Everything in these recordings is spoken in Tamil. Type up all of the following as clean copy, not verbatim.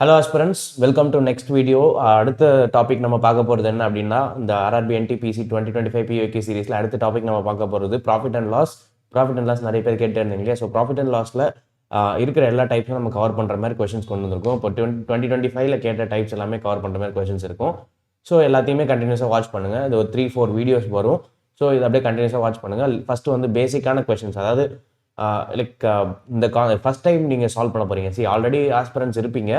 Hello aspirants, welcome to next video. அடுத்த டாபிக் நம்ம பார்க்க போகிறது என்ன அப்படின்னா, இந்த ஆர்ஆர்பி என்டிபிசி 2025 பிஓகே சீரிஸில் அடுத்த டாபிக் நம்ம பார்க்க போகிறது profit and loss. Profit and loss நிறைய பேர் கேட்டு இருந்தீங்க இல்லையா? ஸோ ப்ராஃபிட் அண்ட் லாஸில் இருக்கிற எல்லா டைப்ஸும் நம்ம கவர் பண்ணுற மாதிரி கொஷின்ஸ் கொண்டு வந்திருக்கோம். இப்போ 2025 கேட்ட டைப்ஸ் எல்லாமே கவர் பண்ணுற மாதிரி கொஷின்ஸ் இருக்கும். ஸோ எல்லாத்தையுமே கண்டினியூஸாக வாட்ச் பண்ணுங்கள். இது ஒரு 3-4 வீடியோஸ் வரும். ஸோ இது அப்படியே கண்டினியூஸாக வாட்ச் பண்ணுங்கள். ஃபஸ்ட்டு வந்து பேசிக்கான கொஷின்ஸ், அதாவது இந்த ஃபஸ்ட் டைம் நீங்கள் சால்வ் பண்ண போகிறீங்க. ஆல்ரெடி ஆஸ்பிரன்ஸ் இருப்பீங்க,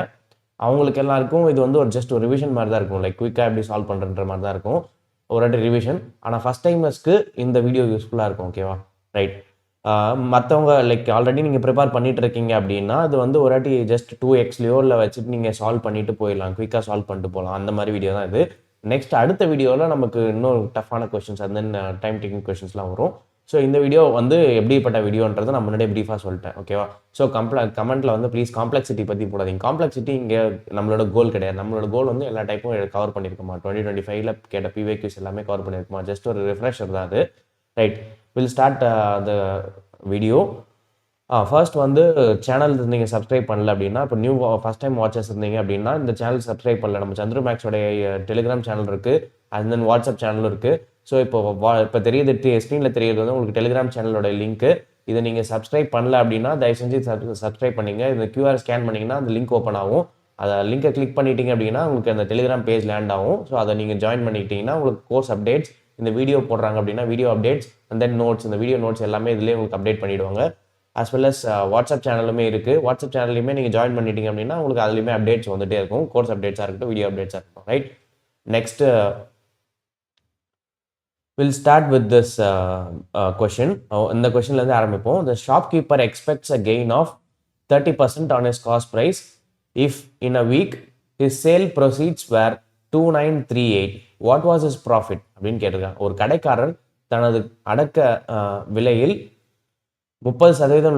அவங்களுக்கு எல்லாருக்கும் இது வந்து ஒரு ரிவிஷன் மாதிரி தான் இருக்கும். குயிக்காக எப்படி சால்வ் பண்ணுறன்ற மாதிரி தான் இருக்கும், ஒரு வாட்டி ரிவிஷன். ஆனால் ஃபஸ்ட் டைமர்ஸ்க்கு இந்த வீடியோ யூஸ்ஃபுல்லாக இருக்கும். ஓகேவா? ரைட். மற்றவங்க ஆல்ரெடி நீங்கள் ப்ரிப்பேர் பண்ணிட்டு இருக்கீங்க அப்படின்னா அது வந்து ஒரு வாட்டி ஜஸ்ட் 2xலையோ இல்லை வச்சுட்டு நீங்கள் சால்வ் பண்ணிட்டு போயிடலாம், குயிக்காக சால்வ் பண்ணிட்டு போகலாம். அந்த மாதிரி வீடியோ தான் இது. நெக்ஸ்ட் அடுத்த வீடியோவில் நமக்கு இன்னும் டஃப்பான questions and then time taking கொஸ்டின்ஸ்லாம் வரும். ஸோ இந்த வீடியோ வந்து எப்படிப்பட்ட வீடியோன்றதை நான் முன்னாடியே ப்ரீஃபாக சொல்லிட்டேன். ஓகேவா? ஸோ கமெண்ட்டில் வந்து ப்ளீஸ் காம்ப்ளெக்சிட்டி பற்றி போடாதீங்க. காம்ப்ளெக்சிட்டி இங்கே நம்மளோட கோல் கிடையாது. நம்மளோட கோல் வந்து எல்லா டைப்பும் கவர் பண்ணியிருக்குமா, 2025 கேட்ட பிவேக்யூஸ் எல்லாமே கவர் பண்ணியிருக்குமா, ஜஸ்ட் ஒரு ரிஃப்ரெஷர் தான் அது. Right, will start the video. First வந்து சேனல் நீங்கள் சப்ஸ்கிரைப் பண்ணல அப்படின்னா, இப்போ ஃபஸ்ட் டைம் வாட்சர்ஸ் இருந்தீங்க அப்படின்னா இந்த சேனல் சப்ஸ்கிரைப் பண்ணல. நம்ம சந்துரு மேக்ஸோடைய டெலிகிராம் சேனல் இருக்குது, அண்ட் தென் வாட்ஸ்அப் சேனலும் இருக்குது. ஸோ இப்போ தெரியுது, ஸ்க்ரீனில் தெரியுது வந்து உங்களுக்கு டெலிகிராம் சேனலோட லிங்க்கு. இதை நீங்கள் சப்ஸ்கிரைப் பண்ணல அப்படின்னா தயவு செஞ்சு சப்ஸ்கிரைப் பண்ணிங்க. இந்த கியூஆர் ஸ்கேன் பண்ணிங்கன்னா அந்த லிங்க் ஓப்பன் ஆகும். அதை லிங்கை கிளிக் பண்ணிட்டீங்க அப்படின்னா உங்களுக்கு அந்த டெலிகிராம் பேஜ் லேண்ட் ஆகும். ஸோ அதை நீங்கள் ஜாயின் பண்ணிக்கிட்டீங்கன்னா உங்களுக்கு கோர்ஸ் அப்டேட்ஸ், இந்த வீடியோ போடுறாங்க அப்படின்னா video updates and then notes, இந்த வீடியோ நோட்ஸ் எல்லாமே இதிலே உங்களுக்கு அப்டேட் பண்ணிவிடுவாங்க. ஆஸ் வெல் அஸ் வாட்ஸ்அப் சேனலுமே இருக்குது. வாட்ஸ்அப் சேனல்லையுமே நீங்கள் ஜாயின் பண்ணிட்டீங்க அப்படின்னா உங்களுக்கு அதுலேயுமே அப்டேட்ஸ் வந்துகிட்டே இருக்கும். கோர்ஸ் அப்டேட்ஸாக இருக்கட்டும், வீடியோ அப்டேட்ஸாக இருக்கட்டும். Right, next we'll start with this question. இந்த கொஷின்லேருந்து ஆரம்பிப்போம். The shopkeeper expects a gain of 30% on his cost price if in a week his sale proceeds were 2938. What was his profit அப்படின்னு கேட்டிருக்காங்க. ஒரு கடைக்காரர் தனது அடக்க விலையில் 30%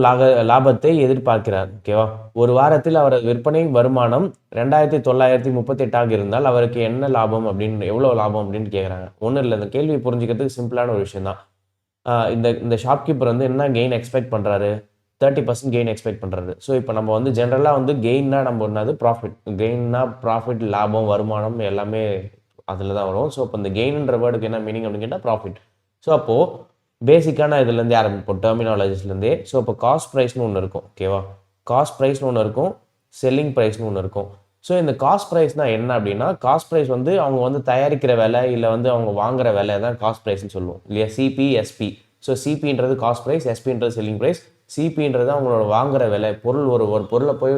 லாபத்தை எதிர்பார்க்கிறார். ஓகேவா? ஒரு வாரத்தில் அவரது விற்பனை வருமானம் 2938 இருந்தால் அவருக்கு என்ன லாபம் அப்படின்னு, எவ்வளோ லாபம் அப்படின்னு கேட்குறாங்க. ஒன்றும் இல்லை, இந்த கேள்வி புரிஞ்சுக்கிறதுக்கு சிம்பிளான ஒரு விஷயம் தான். இந்த ஷாப்கீப்பர் வந்து என்ன கெயின் எக்ஸ்பெக்ட் பண்ணுறாரு? 30% கெயின் எக்ஸ்பெக்ட் பண்ணுறாரு. ஸோ இப்போ நம்ம வந்து ஜென்ரலாக வந்து கெயின்னா நம்ம என்னது, ப்ராஃபிட். கெயின்னா ப்ராஃபிட், லாபம், வருமானம் எல்லாமே அதில் தான் வரும். ஸோ இப்போ இந்த கெயின்ன்ற வேர்டுக்கு என்ன மீனிங் அப்படின்னு கேட்டால் ப்ராஃபிட். ஸோ அப்போது பேசிக்கான இதுலேருந்தே ஆரம்பிப்போம், டெர்மினாலஜிஸ்லேருந்தே. ஸோ இப்போ காஸ்ட் ப்ரைஸ்னு ஒன்று இருக்கும். ஓகேவா? காஸ்ட் ப்ரைஸ்னு ஒன்று இருக்கும், செல்லிங் ப்ரைஸ்னு ஒன்று இருக்கும். ஸோ இந்த காஸ்ட் ப்ரைஸ்னால் என்ன அப்படின்னா, காஸ்ட் ப்ரைஸ் வந்து அவங்க வந்து தயாரிக்கிற விலை இல்லை வந்து அவங்க வாங்குற விலை தான் காஸ்ட் ப்ரைஸ்னு சொல்லுவோம் இல்லையா? CP, SP. ஸோ சிபின்றது காஸ்ட் ப்ரைஸ், எஸ்பின்றது செல்லிங் ப்ரைஸ். சிபின்றது அவங்களோட வாங்குற விலை. பொருள் ஒரு பொருளை போய்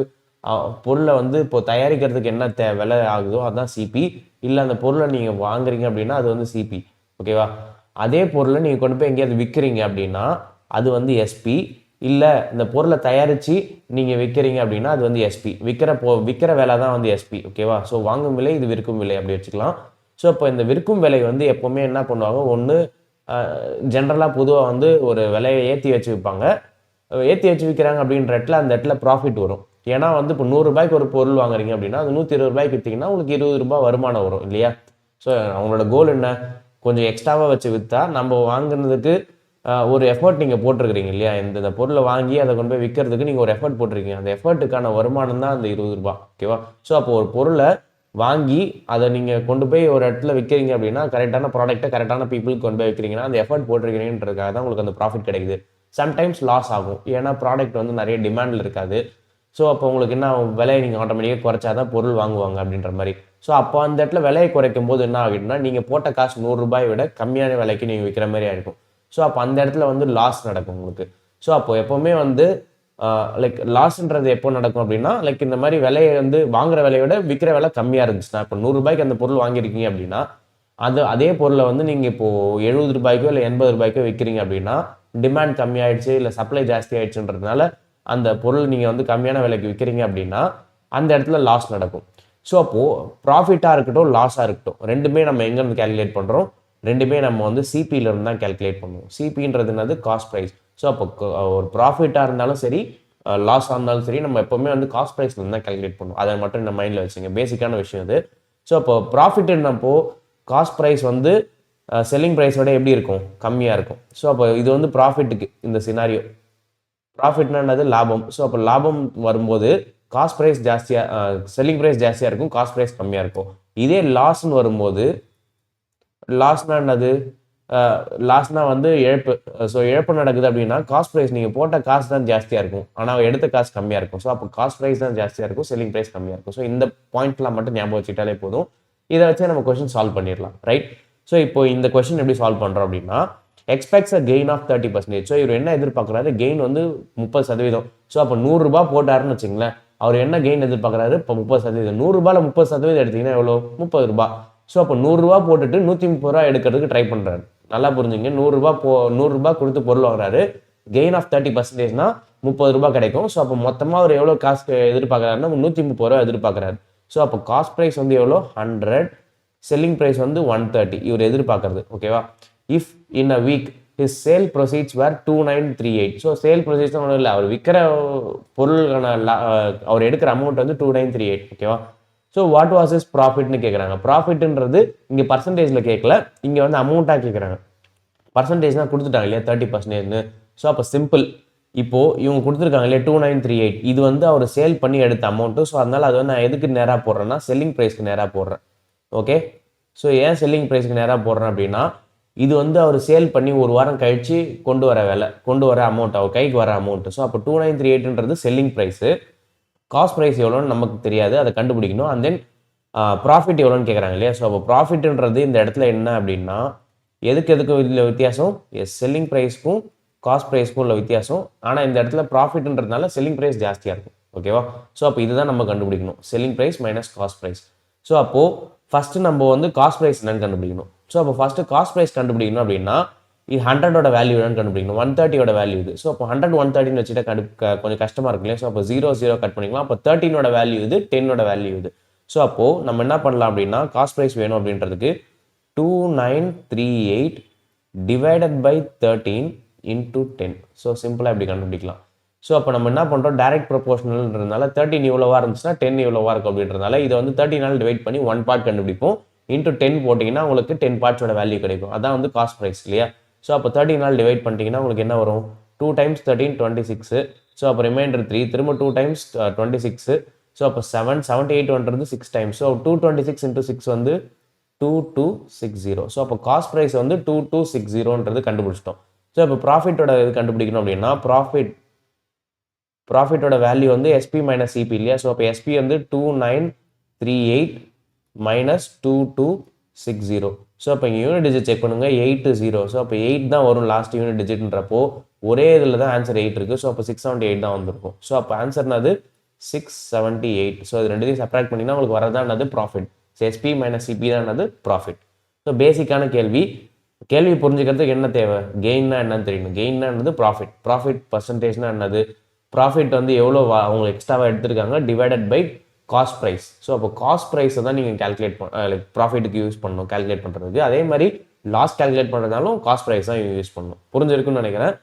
பொருளை வந்து இப்போ தயாரிக்கிறதுக்கு என்ன விலை ஆகுதோ அதுதான் சிபி. இல்லை அந்த பொருளை நீங்கள் வாங்குறீங்க அப்படின்னா அது வந்து சிபி. ஓகேவா? அதே பொருளை நீங்கள் கொண்டு போய் எங்கேயாவது விற்கிறீங்க அப்படின்னா அது வந்து எஸ்பி. இல்லை இந்த பொருளை தயாரித்து நீங்கள் விற்கிறீங்க அப்படின்னா அது வந்து எஸ்பி. விற்கிற விலை தான் வந்து எஸ்பி. ஓகேவா? ஸோ வாங்கும் விலை, இது விற்கும் விலை அப்படி வச்சுக்கலாம். ஸோ இப்போ இந்த விற்கும் விலை வந்து எப்போவுமே என்ன பண்ணுவாங்க, ஒன்று ஜென்ரலாக பொதுவாக வந்து ஒரு விலையை ஏற்றி வச்சு விற்பாங்க. ஏற்றி வச்சு விற்கிறாங்க அப்படின்ற இடத்துல அந்த இடத்துல ப்ராஃபிட் வரும். ஏன்னா வந்து இப்போ 100 ரூபாய்க்கு ஒரு பொருள் வாங்குறீங்க அப்படின்னா அது 120 ரூபாய்க்கு விற்றீங்கன்னா உங்களுக்கு 20 ரூபாய் வருமானம் வரும் இல்லையா? ஸோ அவங்களோட கோல் என்ன, கொஞ்சம் எக்ஸ்ட்ராவாக வச்சு விற்றா நம்ம வாங்குறதுக்கு ஒரு எஃபர்ட் நீங்கள் போட்டிருக்கிறீங்க இல்லையா? இந்த பொருளை வாங்கி அதை கொண்டு போய் விற்கிறதுக்கு நீங்கள் ஒரு எஃபர்ட் போட்டிருக்கீங்க. அந்த எஃபர்ட்டுக்கான வருமானம் தான் அந்த 20 ரூபாய். ஓகேவா? ஸோ அப்போ ஒரு பொருளை வாங்கி அதை நீங்கள் கொண்டு போய் ஒரு இடத்துல விற்கிறீங்க அப்படின்னா, கரெக்டான ப்ராடக்ட்டை கரெக்டான பீப்புளுக்கு கொண்டு போய் விற்கிறீங்கன்னா அந்த எஃபர்ட் போட்டிருக்கிறீங்கன்றதுக்காக தான் உங்களுக்கு அந்த ப்ராஃபிட் கிடைக்குது. சம்டைம்ஸ் லாஸ் ஆகும், ஏன்னா ப்ராடக்ட் வந்து நிறைய டிமாண்டில் இருக்காது. ஸோ அப்போ உங்களுக்கு என்ன விலையை நீங்கள் ஆட்டோமேட்டிக்காக குறைச்சாதான் பொருள் வாங்குவாங்க அப்படின்ற மாதிரி. ஸோ அப்போ அந்த இடத்துல விலையை குறைக்கும் போது என்ன ஆகிடும்னா, நீங்கள் போட்ட காசு 100 ரூபாயை விட கம்மியான விலைக்கு நீங்கள் விற்கிற மாதிரி ஆகிருக்கும். ஸோ அப்போ அந்த இடத்துல வந்து லாஸ் நடக்கும் உங்களுக்கு. ஸோ அப்போ எப்போவுமே வந்து லாஸ்ன்றது எப்போ நடக்கும் அப்படின்னா, இந்த மாதிரி விலையை வந்து வாங்குற விலையை விட விற்கிற விலை கம்மியாக இருந்துச்சுன்னா, இப்போ 100 ரூபாய்க்கு அந்த பொருள் வாங்கியிருக்கீங்க அப்படின்னா அதே பொருளை வந்து நீங்கள் இப்போது 70 ரூபாய்க்கோ இல்லை 80 ரூபாய்க்கோ விற்கிறீங்க அப்படின்னா, டிமாண்ட் கம்மியாயிடுச்சு இல்லை சப்ளை ஜாஸ்தி ஆயிடுச்சுன்றதுனால அந்த பொருள் நீங்கள் வந்து கம்மியான விலைக்கு விற்கிறீங்க அப்படின்னா அந்த இடத்துல லாஸ் நடக்கும். ஸோ அப்போது ப்ராஃபிட்டாக இருக்கட்டும், லாஸாக இருக்கட்டும், ரெண்டுமே நம்ம எங்கேருந்து கேல்குலேட் பண்ணுறோம்? ரெண்டுமே நம்ம வந்து சிபியிலேருந்து தான் கேல்குலேட் பண்ணுவோம். சிபின்றது என்னது, காஸ்ட் ப்ரைஸ். ஸோ அப்போ ஒரு ப்ராஃபிட்டாக இருந்தாலும் சரி, லாஸாக இருந்தாலும் சரி, நம்ம எப்போவுமே வந்து காஸ்ட் ப்ரைஸ்லேருந்து தான் கேல்குலேட் பண்ணுவோம். அதை மட்டும் இந்த மைண்டில் வச்சுங்க, பேசிக்கான விஷயம் இது. ஸோ அப்போ ப்ராஃபிட்னப்போ காஸ்ட் ப்ரைஸ் வந்து செல்லிங் ப்ரைஸோட எப்படி இருக்கும், கம்மியாக இருக்கும். ஸோ அப்போ இது வந்து ப்ராஃபிட்டுக்கு இந்த சினாரியோ. ப்ராஃபிட்னா என்னது, லாபம். ஸோ அப்போ லாபம் வரும்போது காஸ்ட் ப்ரைஸ் ஜாஸ்தியாக செல்லிங் ப்ரைஸ் ஜாஸ்தியாக இருக்கும், காஸ்ட் ப்ரைஸ் கம்மியாக இருக்கும். இதே லாஸ்ன்னு வரும்போது லாஸ்னா என்னது? லாஸ்னா வந்து இழப்பு. ஸோ இழப்பு நடக்குது அப்படின்னா காஸ்ட் ப்ரைஸ் நீங்கள் போட்ட காசு தான் ஜாஸ்தியாக இருக்கும், ஆனால் எடுத்த காசு கம்மியாக இருக்கும். ஸோ அப்போ காஸ்ட் ப்ரைஸ் தான் ஜாஸ்தியாக இருக்கும், செல்லிங் ப்ரைஸ் கம்மியாக இருக்கும். ஸோ இந்த பாயிண்ட்லாம் மட்டும் ஞாபகம் வச்சுக்கிட்டாலே போதும். இதை வச்சே நம்ம கொஸ்டின் சால்வ் பண்ணிடலாம், ரைட்? ஸோ இப்போ இந்த கொஸ்டின் எப்படி சால்வ் பண்ணுறோம் அப்படின்னா, எக்ஸ்பெக்ட்ஸ் அ கெயின் ஆஃப் 30%. ஸோ இவர் என்ன எதிர்பார்க்குறாரு? கெயின் வந்து 30%. ஸோ அப்போ 100 ரூபாய் போட்டாருன்னு வச்சுங்களேன், அவர் என்ன கெயின் எதிர்பார்க்குறாரு? இப்போ 30%. 100 ரூபாயில் 30% எடுத்தீங்கன்னா எவ்வளோ? 30 ரூபாய். ஸோ அப்போ 100 ரூபா போட்டுட்டு 130 ரூபா எடுக்கிறதுக்கு ட்ரை பண்ணுறாரு. நல்லா புரிஞ்சுங்க, 100 ரூபாய் கொடுத்து பொருள் வாங்குறாரு. கெயின் ஆஃப் 30%னா 30 ரூபாய் கிடைக்கும். ஸோ அப்போ மொத்தமாக அவர் எவ்வளோ காசு எதிர்பார்க்குறாருன்னா 130 ரூபா எதிர்பார்க்குறாரு. ஸோ அப்போ காஸ்ட் ப்ரைஸ் வந்து எவ்வளோ? 100, செல்லிங் ப்ரைஸ் வந்து 130 இவர் எதிர்பார்க்கறது, ஓகேவா? If in a week his sale proceeds were 2938. So sale proceeds ஒன்றும் இல்லை, அவர் விற்கிற பொருளுக்கான அவர் எடுக்கிற அமௌண்ட் வந்து 2938, ஓகேவா? ஸோ வாட் வாஸ் இஸ் ப்ராஃபிட்னு கேட்குறாங்க. ப்ராஃபிட்ன்றது இங்கே பர்சன்டேஜில் கேட்கல, இங்கே வந்து அமௌண்ட்டாக கேட்குறாங்க. பர்சன்டேஜ்னா கொடுத்துட்டாங்க இல்லையா 30%. ஸோ அப்போ சிம்பிள், இப்போது இவங்க கொடுத்துருக்காங்க இல்லையா 2938, இது வந்து அவர் சேல் பண்ணி எடுத்த அமௌண்ட்டு. ஸோ அதனால் அது வந்து நான் எதுக்கு நேராக போடுறேன்னா செல்லிங் ப்ரைஸ்க்கு நேராக போடுறேன், ஓகே? ஸோ ஏன் செல்லிங் ப்ரைஸ்க்கு நேராக போடுறேன் அப்படின்னா, இது வந்து அவர் சேல் பண்ணி ஒரு வாரம் கழித்து கொண்டு வர அமௌண்ட், அவர் கைக்கு வர அமௌண்ட்டு. ஸோ அப்போ 2938ன்றது செல்லிங் ப்ரைஸு. காஸ்ட் ப்ரைஸ் எவ்வளோன்னு நமக்கு தெரியாது, அதை கண்டுபிடிக்கணும். அண்ட் தென் ப்ராஃபிட் எவ்வளோன்னு கேட்குறாங்க இல்லையா? ஸோ அப்போ ப்ராஃபிட்ன்றது இந்த இடத்துல என்ன அப்படின்னா, எதுக்கு இதில் வித்தியாசம்? செல்லிங் ப்ரைஸ்க்கும் காஸ்ட் ப்ரைஸ்க்கும் உள்ள வித்தியாசம். ஆனால் இந்த இடத்துல ப்ராஃபிட்ன்றதுனால செல்லிங் ப்ரைஸ் ஜாஸ்தியாக இருக்கும், ஓகேவா? ஸோ அப்போ இதுதான் நம்ம கண்டுபிடிக்கணும், selling price minus cost price. So அப்போது ஃபஸ்ட்டு நம்ம வந்து காஸ்ட் ப்ரைஸ் என்னன்னு கண்டுபிடிக்கணும். ஸோ அப்போ ஃபஸ்ட்டு காஸ்ட் ப்ரைஸ் கண்டுபிடிக்கணும் அப்படின்னா, இது 100ஓட வேல்யூ என்னன்னு கண்டுபிடிக்கணும். 130ஓட வேல்யூ இது. ஸோ அப்போ 100 130ன்னு வச்சுட்டா கொஞ்சம் கஷ்டமாக இருக்கு இல்லையா? ஸோ அப்போ 0 கட் பண்ணிக்கலாம். அப்போ 13ஓட வேல்யூ இது, 10ஓட வேல்யூ இது. ஸோ அப்போது நம்ம என்ன பண்ணலாம் அப்படின்னா, காஸ்ட் ப்ரைஸ் வேணும் அப்படின்றதுக்கு 2938 டிவைடட் பை 13 இன்டூ 10. ஸோ சிம்பிளாக இப்படி கண்டுபிடிக்கலாம். ஸோ அப்போ நம்ம என்ன பண்ணுறோம், டைரக்ட் ப்ரொபோஷனல்ன்றதுனால 13 இவ்வளோவா இருந்துச்சுன்னா 10 இவ்வளோவா இருக்கும் அப்படின்றதுனால இதை வந்து 13 டிவைட் பண்ணி 1 பார்ட் கண்டுபிடிப்போம். இன்டூ 10 போட்டிங்கன்னா உங்களுக்கு 10 பார்ட்ஸோட வேல்யூ கிடைக்கும். அதான் வந்து காஸ்ட் ப்ரைஸ் இல்லையா? ஸோ அப்போ 13 டிவைட் பண்ணிட்டீங்கன்னா உங்களுக்கு என்ன வரும்? 2 டைம்ஸ் 13 26. ஸோ அப்போ ரிமைண்டர் 3, திரும்ப 2 டைம்ஸ் 26. ஸோ அப்போ 78 6 டைம்ஸ். ஸோ 226 இன்டூ 6 வந்து 2260. ஸோ அப்போ காஸ்ட் ப்ரைஸ் வந்து 2260ன்றது கண்டுபிடிச்சிட்டோம். ஸோ இப்போ ப்ராஃபிட்டோட இது கண்டுபிடிக்கணும் அப்படின்னா, ப்ராஃபிட்டோட வேல்யூ வந்து எஸ்பி மைனஸ் சிபி இல்லையா? ஸோ அப்போ எஸ்பி வந்து 2938 மைனஸ் 2260. ஸோ அப்போ இங்கே யூனிட் டிஜிட் செக் பண்ணுங்க, 80. ஸோ அப்போ 8 தான் வரும் லாஸ்ட் யூனிட் டிஜிட்ன்றப்போ, ஒரே இதில் தான் ஆன்சர் 8 இருக்குது. ஸோ அப்போ 678 தான் வந்திருக்கும். ஸோ அப்போ ஆன்சர்னது 678. ஸோ இது ரெண்டுத்தையும் சப்ராக்ட் பண்ணிங்கன்னா உங்களுக்கு வரதானது profit. So SP minus CP தானது ப்ராஃபிட். ஸோ பேசிக்கான கேள்வி புரிஞ்சுக்கிறதுக்கு என்ன தேவை? கெயின்னா என்னன்னு தெரியணும். கெயின்னா என்னது? ப்ராஃபிட் பர்சன்டேஜ்னா என்னது? ப்ராஃபிட் வந்து எவ்வளோ அவங்க எக்ஸ்ட்ராவாக எடுத்திருக்காங்க divided by cost price. So அப்போ காஸ்ட் ப்ரைஸை தான் நீங்கள் கால்குலேட் லைக் ப்ராஃபிட்டுக்கு யூஸ் பண்ணணும் கால்குலேட் பண்ணுறதுக்கு. அதே மாதிரி லாஸ் கால்குலேட் பண்ணுறதாலும் காஸ்ட் ப்ரைஸ் தான் யூஸ் பண்ணணும். புரிஞ்சிருக்குன்னு நினைக்கிறேன்.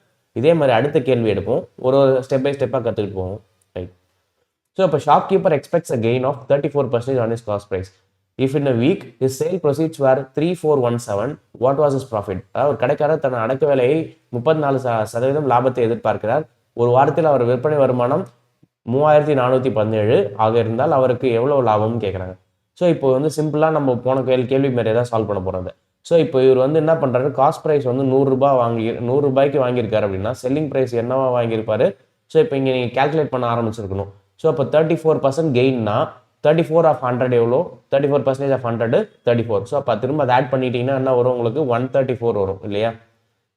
இதே மாதிரி அடுத்த கேள்வி எடுப்போம், ஒரு ஸ்டெப் பை ஸ்டெப்பாக கற்றுக்கிட்டு போவோம், ரைட்? ஸோ இப்போ shopkeeper expects a gain of 34% on is cost price. If in a week his sale proceeds were 3417, what was his profit? அதாவது ஒரு கடைக்காரர் தன் அடக்க விலையை 34% லாபத்தை எதிர்பார்க்கிறார். ஒரு வாரத்தில் அவர் விற்பனை வருமானம் 3417 ஆக இருந்தால் அவருக்கு எவ்வளோ லாபம்னு கேட்குறாங்க. ஸோ இப்போ வந்து சிம்பிளாக நம்ம போன கேள்வி மாதிரியே தான் சால்வ் பண்ண போகிறது. ஸோ இப்போ இவர் வந்து என்ன பண்ணுறாரு, காஸ்ட் ப்ரைஸ் வந்து 100 ரூபாய்க்கு வாங்கியிருக்காரு அப்படின்னா செல்லிங் ப்ரைஸ் என்னவா வாங்கியிருப்பாரு? ஸோ இப்போ இங்கே நீங்கள் கேல்குலேட் பண்ண ஆரம்பிச்சிருக்கணும். ஸோ அப்போ 34% கெயின்னா 34 ஆஃப் 100 எவ்வளோ? 34% ஆஃப் 100 34. ஸோ அப்போ திரும்ப அதை ஆட் பண்ணிட்டீங்கன்னா என்ன வரும்? உங்களுக்கு 134 வரும் இல்லையா?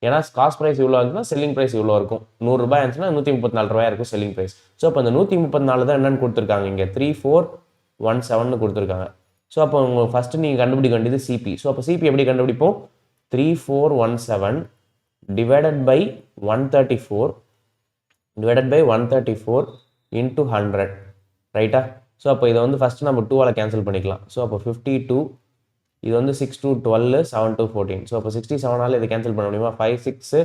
ஏன்னா காஸ்ட் ப்ரைஸ் இவ்வளோ இருந்துச்சுன்னா செல்லிங் ப்ரைஸ் இவ்வளோ இருக்கும். 100 ரூபாய் இருந்துச்சுன்னா 134 ரூபாய் இருக்கும் செல்லிங் ப்ரைஸ். ஸோ அப்போ அந்த 134 தான் என்னன்னு கொடுத்துருக்காங்க, இங்கே 3417 கொடுத்துருக்காங்க. ஸோ அப்போ உங்களுக்கு ஃபஸ்ட்டு நீங்கள் கண்டுபிடிக்க வேண்டியது சிபி. ஸோ அப்போ சிபி எப்படி கண்டுபிடிப்போம்? 3417 டிவைடட் பை 134 இன்ட்டு 100, ரைட்டா? ஸோ அப்போ இதை வந்து ஃபஸ்ட்டு நம்ம 2ஆல் கேன்சல் பண்ணிக்கலாம். ஸோ அப்போ 52, இது வந்து 6 2 12 7 2 14. ஸோ அப்போ 67ஆல் இதை கேன்சல் பண்ண முடியுமா? 5 6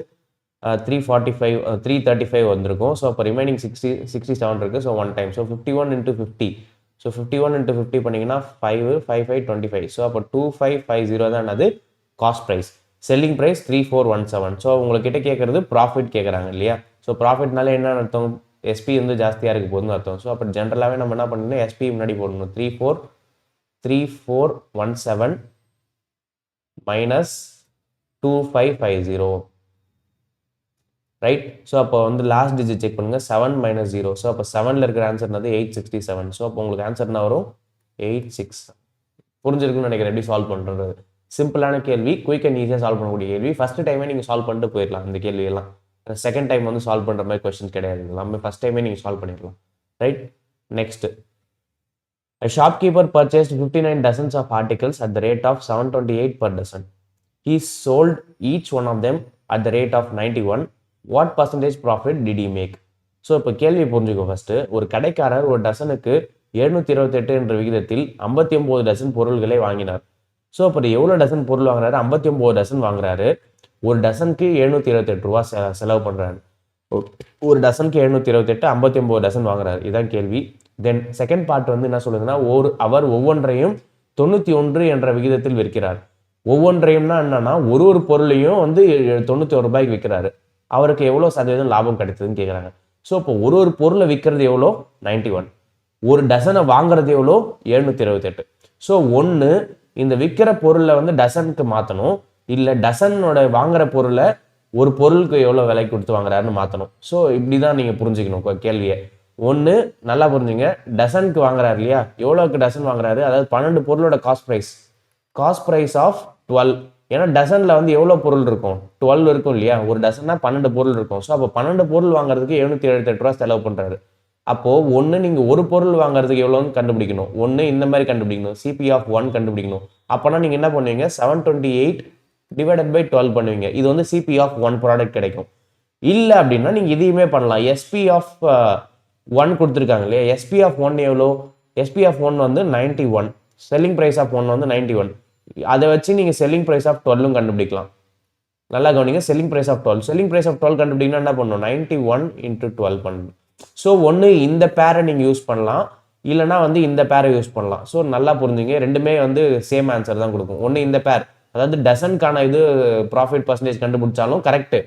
345 335 வந்திருக்கும். ஸோ அப்போ ரிமைனிங் 67 இருக்குது. So 1 time. So 51 into 50. So 51 into 50 பண்ணிங்கன்னா 5 5 5 25. ஸோ அப்போ 2550 தான் அது cost price. Selling price 3417. So உங்கள்கிட்ட கேட்குறது ப்ராஃபிட் கேட்குறாங்க இல்லையா? ஸோ ப்ராஃபிட்னால என்ன அர்த்தம்? எஸ்பி வந்து ஜாஸ்தியாக இருக்க போகுதுன்னு அர்த்தம். ஸோ அப்போ ஜென்ரலாகவே நம்ம என்ன பண்ணணும், எஸ்பி முன்னாடி போடணும். 343417 மைனஸ் 2550 ரைட். ஸோ அப்போ வந்து லாஸ்ட் டிஜிட் செக் பண்ணுங்கள், 7 மைனஸ் 0. ஸோ அப்போ 7ல் இருக்கிற ஆன்சர் என்னது 867. ஸோ அப்போ உங்களுக்கு ஆன்சர் என்ன வரும் 86. புரிஞ்சிருக்குன்னு நினைக்கிறேன் எப்படி சால்வ் பண்ணுறது. சிம்பிளான கேள்வி, குயிக் அண்ட் ஈஸியாக சால்வ் பண்ணக்கூடிய கேள்வி. ஃபஸ்ட் டைமே நீங்கள் சால்வ் பண்ணிட்டு போயிடலாம் இந்த கேள்வியெல்லாம். செகண்ட் டைம் வந்து சால்வ் பண்ணுற மாதிரி கொஸ்டின் கிடையாது, எல்லாமே ஃபஸ்ட் டைமே நீங்கள் சால்வ் பண்ணிடலாம். Right. Next, a shopkeeper purchased 59 dozens of articles at the rate of 728 per dozen. He sold each one of them at the rate of 91. What percentage profit did he make? So இப்போ கேள்வி புரிஞ்சுக்கோ. ஃபர்ஸ்ட், ஒரு கடைக்காரர் ஒரு டசனுக்கு 728 என்ற விகிதத்தில் 59 டசன் பொருள்களை வாங்கினார். ஸோ இப்போ எவ்வளோ டசன் பொருள் வாங்குறாரு, 59 டசன் வாங்குறாரு. ஒரு டசனுக்கு 728 ரூபா செலவு பண்ணுறாரு. ஒரு டசனுக்கு 728, 59 டசன் வாங்குறாரு. இதுதான் கேள்வி. தென் செகண்ட் பார்ட் வந்து என்ன சொல்லுதுன்னா, அவர் ஒவ்வொன்றையும் 91 என்ற விகிதத்தில் விற்கிறார். ஒவ்வொன்றையும்னா என்னன்னா, ஒரு பொருளையும் வந்து 91 ரூபாய்க்கு விற்கிறாரு. அவருக்கு எவ்வளோ சதவீதம் லாபம் கிடைத்ததுன்னு கேட்குறாங்க. ஸோ இப்போ ஒரு பொருளை விற்கிறது எவ்வளோ 91, ஒரு டசனை வாங்குறது எவ்வளோ 728. ஸோ ஒன்று, இந்த விற்கிற பொருளை வந்து டசனுக்கு மாற்றணும், இல்லை டசனோட வாங்குற பொருளை ஒரு பொருளுக்கு எவ்வளோ விலை கொடுத்து வாங்குறாருன்னு மாற்றணும். ஸோ இப்படி தான் நீங்கள் புரிஞ்சுக்கணும் கேள்வியை. ஒன்று நல்லா புரிஞ்சுங்க, டசனுக்கு வாங்குறாரு இல்லையா, எவ்வளோக்கு டசன் வாங்குறாரு, அதாவது 12 பொருளோட காஸ்ட் ப்ரைஸ் ஆஃப் 12. ஏன்னா டசனில் வந்து எவ்வளோ பொருள் இருக்கும், 12 இருக்கும் இல்லையா, ஒரு டசன்னா 12 பொருள் இருக்கும். ஸோ அப்போ 12 பொருள் வாங்குறதுக்கு 778 ரூபா செலவு பண்ணுறாரு. அப்போது ஒன்று, நீங்கள் ஒரு பொருள் வாங்குறதுக்கு எவ்வளோன்னு கண்டுபிடிக்கணும். ஒன்று இந்த மாதிரி கண்டுபிடிக்கணும், சிபி ஆஃப் 1 கண்டுபிடிக்கணும். அப்போனா நீங்கள் என்ன பண்ணுவீங்க, 728 டிவைடட் பை 12 பண்ணுவீங்க. இது வந்து சிபி ஆஃப் 1 ப்ராடக்ட் கிடைக்கும். இல்லை அப்படின்னா நீங்கள் இதையுமே பண்ணலாம். எஸ்பி ஆஃப் 1 கொடுத்துருக்காங்க இல்லையா, எஸ்பி ஆஃப் 1 எவ்வளோ, எஸ்பி ஆஃப் 1 வந்து 91, செல்லிங் ப்ரைஸ் ஆஃப் 1 வந்து 91. அதை வச்சு நீங்கள் செல்லிங் ப்ரைஸ் ஆஃப் 12 கண்டுபிடிக்கலாம். நல்லா கவனிங்க, செல்லிங் ப்ரைஸ் ஆஃப் 12 கண்டுபிடிக்கணும். என்ன பண்ணணும், 91 × 12 பண்ணணும். ஸோ ஒன்று இந்த பேரை நீங்கள் யூஸ் பண்ணலாம், இல்லைனா வந்து இந்த பேரை யூஸ் பண்ணலாம். ஸோ நல்லா புரிஞ்சுங்க, ரெண்டுமே வந்து சேம் ஆன்சர் தான் கொடுக்கும். ஒன்று இந்த பேர், அதாவது டசனுக்கான இது ப்ராஃபிட் பர்சன்டேஜ் கண்டுபிடிச்சாலும் correct,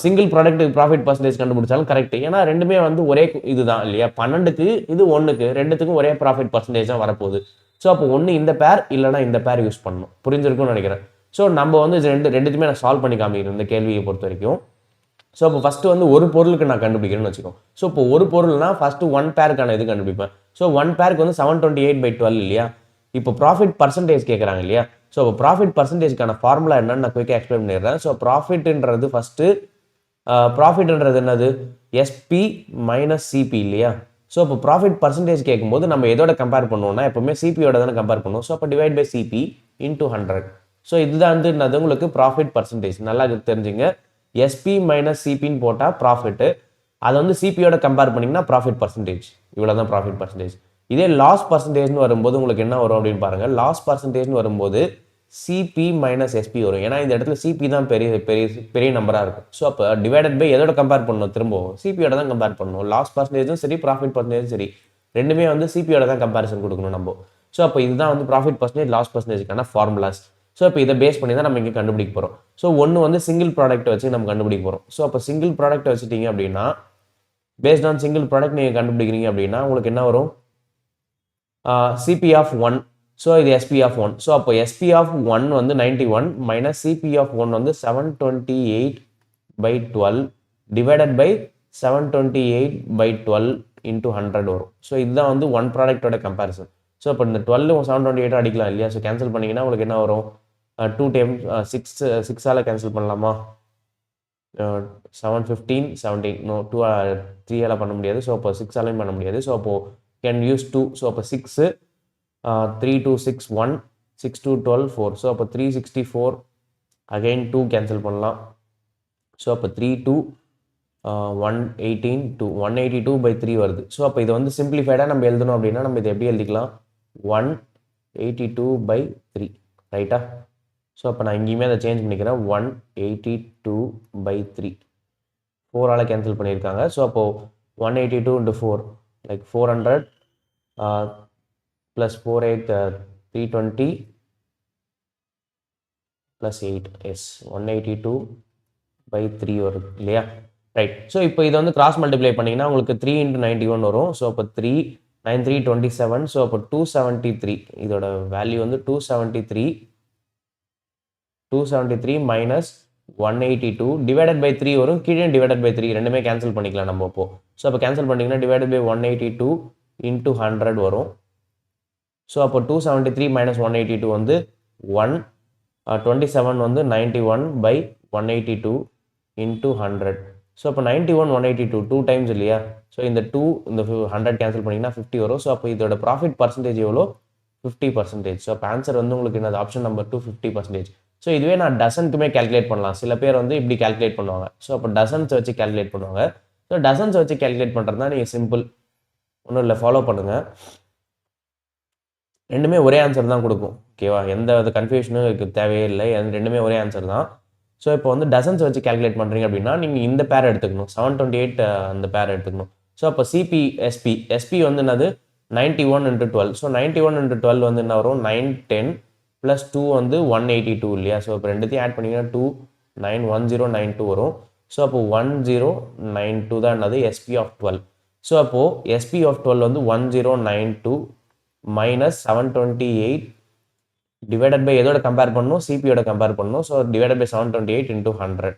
single product profit percentage கண்டுபிடிச்சாலும் கரெக்ட். ஏன்னா ரெண்டுமே வந்து ஒரே இதுதான் இல்லையா, 12க்கு இது 1க்கு, ரெண்டுத்துக்கும் ஒரே ப்ராஃபிட் பர்சன்டேஜ் தான் வரப்போகுது. ஸோ அப்போ ஒன்று இந்த பேர் இல்லைனா இந்த பேர் யூஸ் பண்ணணும். புரிஞ்சிருக்கும்னு நினைக்கிறேன். ஸோ நம்ம வந்து ரெண்டுத்துமே நான் சால்வ் பண்ணி காமிக்கிறேன் இந்த கேள்வியை பொறுத்த வரைக்கும். ஸோ இப்போ ஃபஸ்ட்டு வந்து ஒரு பொருளுக்கு நான் கண்டுபிடிக்கிறேன்னு வச்சுக்கோ. ஸோ இப்போ ஒரு பொருள்னா ஃபஸ்ட்டு 1 பேருக்கான இது கண்டுபிடிப்பேன். ஸோ 1 பேருக்கு வந்து 728/12 இல்லையா. இப்போ ப்ராஃபிட் பர்சன்டேஜ் கேட்குறாங்க இல்லையா. ஸோ இப்போ ப்ராஃபிட் பர்சன்டேஜ்க்கான ஃபார்முலா என்னன்னு நான் குயிக்காக எக்ஸ்பிளைன் பண்ணிடுறேன். ஸோ ப்ராஃபிட்ன்றது ஃபஸ்ட்டு, ப்ராஃபிட்ன்றது என்னது, எஸ்பி மைனஸ் சிபி இல்லையா. ஸோ இப்போ ப்ராஃபிட் பர்சன்டேஜ் கேட்கும்போது நம்ம எதோட கம்பேர் பண்ணுவோம்னா, எப்பவுமே சிபியோட தானே கம்பேர் பண்ணுவோம். ஸோ அப்போ டிவைட் பை சிபி × 100. ஸோ இதுதான் வந்து என்னது உங்களுக்கு ப்ராஃபிட் பர்சன்டேஜ். நல்லா தெரிஞ்சுங்க, எஸ்பி மைனஸ் சிபின்னு போட்டால் ப்ராஃபிட்டு, அதை வந்து சிபியோட கம்பேர் பண்ணிங்கன்னா ப்ராஃபிட் பர்சன்டேஜ். இவ்வளோ தான் ப்ராஃபிட் பர்சன்டேஜ். இதே லாஸ் பர்சன்டேஜ்னு வரும்போது உங்களுக்கு என்ன வரும் அப்படின்னு பாருங்கள். லாஸ் பர்சன்டேஜ்னு வரும்போது சிபி மைனஸ் எஸ்பி வரும். ஏன்னா இந்த இடத்துல சிபி தான் பெரிய நம்பராக இருக்கும். ஸோ அப்போ டிவைடட் பை எதோட கம்பேர் பண்ணணும், திரும்பவும் சிபியோட தான் கம்பேர் பண்ணணும். லாஸ் பர்சன்டேஜும் சரி, ப்ராஃபிட் பர்சன்டேஜும் சரி, ரெண்டுமே வந்து சிபியோட தான் கம்பேரிசன் கொடுக்கணும் நம்ம. ஸோ அப்போ இதுதான் வந்து ப்ராஃபிட் பர்சன்டேஜ், லாஸ் பர்சன்டேஜ்க்கான ஃபார்முலாஸ். ஸோ இப்போ இதை பேஸ் பண்ணி தான் நம்ம இங்கே கண்டுபிடிக்க போகிறோம். ஸோ ஒன்று வந்து சிங்கிள் ப்ராடக்ட் வச்சு நம்ம கண்டுபிடிக்க போகிறோம். ஸோ அப்போ சிங்கிள் ப்ராடக்ட் வச்சுட்டீங்க அப்படின்னா, பேஸ்ட் ஆன் சிங்கிள் ப்ராடக்ட் நீங்கள் கண்டுபிடிக்கிறீங்க அப்படின்னா உங்களுக்கு என்ன வரும், சிபி ஆஃப் 1. ஸோ இது எஸ்பி ஆஃப் 1. ஸோ அப்போ எஸ்பி ஆஃப் 1 வந்து 91 மைனஸ் சிபி ஆஃப் 1 வந்து 728/12 டிவைடட் பை 728/12 × 100 வரும். ஸோ இதுதான் வந்து 1 ப்ராடக்டோட கம்பேரிசன். ஸோ இப்போ இந்த 12 728 அடிக்கலாம் இல்லையா. ஸோ கேன்சல் பண்ணிங்கன்னா உங்களுக்கு என்ன வரும், 2 டைம் 6ஆல் கேன்சல் பண்ணலாமா, 715 17 நோ 3ஆல் பண்ண முடியாது. ஸோ அப்போ 6ஆலையும் பண்ண முடியாது. ஸோ அப்போது கேன் யூஸ் 2. ஸோ அப்போ 6, 3 2 6 1, 6 2 12 4. ஸோ அப்போ 364, அகெயின் 2 கேன்சல் பண்ணலாம். ஸோ அப்போ 3 2 118 2 182/3 வருது. ஸோ அப்போ இதை வந்து சிம்பிளிஃபைடாக நம்ம எழுதணும் அப்படின்னா நம்ம இதை எப்படி எழுதிக்கலாம், 182/3 ரைட்டா. ஸோ அப்போ நான் இங்கேயுமே அதை சேஞ்ச் பண்ணிக்கிறேன், 182/3. 4ஆல் கேன்சல் பண்ணியிருக்காங்க. ஸோ அப்போது 182 × 4 லைக் 400 + 4 8 320 + 8 எஸ் 182/3 வருது இல்லையா. ரைட். ஸோ இப்போ இதை வந்து கிராஸ் மல்டிப்ளை பண்ணிங்கன்னா உங்களுக்கு 3 × 91 வரும். ஸோ அப்போ 3 9 3 27. ஸோ அப்போ 273 இதோட வேல்யூ வந்து 273 மைனஸ் 182 டிவைடட் பை 3 வரும். கீழே டிவைடட் பை 3 ரெண்டுமே கேன்சல் பண்ணிக்கலாம் நம்ம இப்போ. ஸோ அப்போ கேன்சல் பண்ணிங்கன்னா டிவைடட் பை 182 இன்ட்டு 100 வரும். ஸோ அப்போ 273 மைனஸ் 182 வந்து 1, 27 வந்து 91 பை 182 இன்ட்டு 100. ஸோ அப்போ 91 182 2 டைம்ஸ் இல்லையா? ஸோ இந்த 2 இந்த 100 கேன்சல் பண்ணிங்கன்னா 50 வரும். ஸோ அப்போ இதோட ப்ராஃபிட் பர்சன்டேஜ் எவ்வளோ? 50%. ஸோ அப்போ ஆன்சர் வந்து உங்களுக்கு என்னது? Option number 2 50%. ஸோ இதுவே நான் டசனுக்குமே கேல்குலேட் பண்ணலாம். சில பேர் வந்து இப்படி கேல்குலேட் பண்ணுவாங்க. ஸோ அப்போ டசன்ஸ் வச்சு கேல்குலேட் பண்ணுவாங்க. ஸோ டசன்ஸ் வச்சு கேல்குலேட் பண்ணுறதுனா நீங்கள் சிம்பிள் ஒன்றும் இல்லை, ஃபாலோ பண்ணுங்கள். ரெண்டுமே ஒரே ஆன்சர் தான் கொடுக்கும். ஓகேவா? எந்த கன்ஃபியூஷனும் இதுக்கு தேவையே இல்லை. ரெண்டுமே ஒரே ஆன்சர் தான். ஸோ இப்போ வந்து டசன்ஸ் வச்சு கேல்குலேட் பண்ணுறீங்க அப்படின்னா நீங்கள் இந்த பேர் எடுத்துக்கணும். 728 அந்த பேர் எடுத்துக்கணும். ஸோ அப்போ சிபி எஸ்பி வந்து என்னது? 91 × 12. ஸோ 91 × 12 வந்து என்ன வரும்? 910 ப்ளஸ் 2 வந்து 182 இல்லையா? ஸோ இப்போ ரெண்டுத்தையும் ஆட் பண்ணிங்கன்னா 2 9 1092 வரும். ஸோ அப்போ 1092 தான் என்னது? SP of 12. ஸோ அப்போது எஸ்பி ஆஃப் 12 வந்து 1092 மைனஸ் 728 டிவைடட் பை எதோட கம்பேர் பண்ணணும்? சிபியோட கம்பேர் பண்ணணும். So divided by 728 into 100.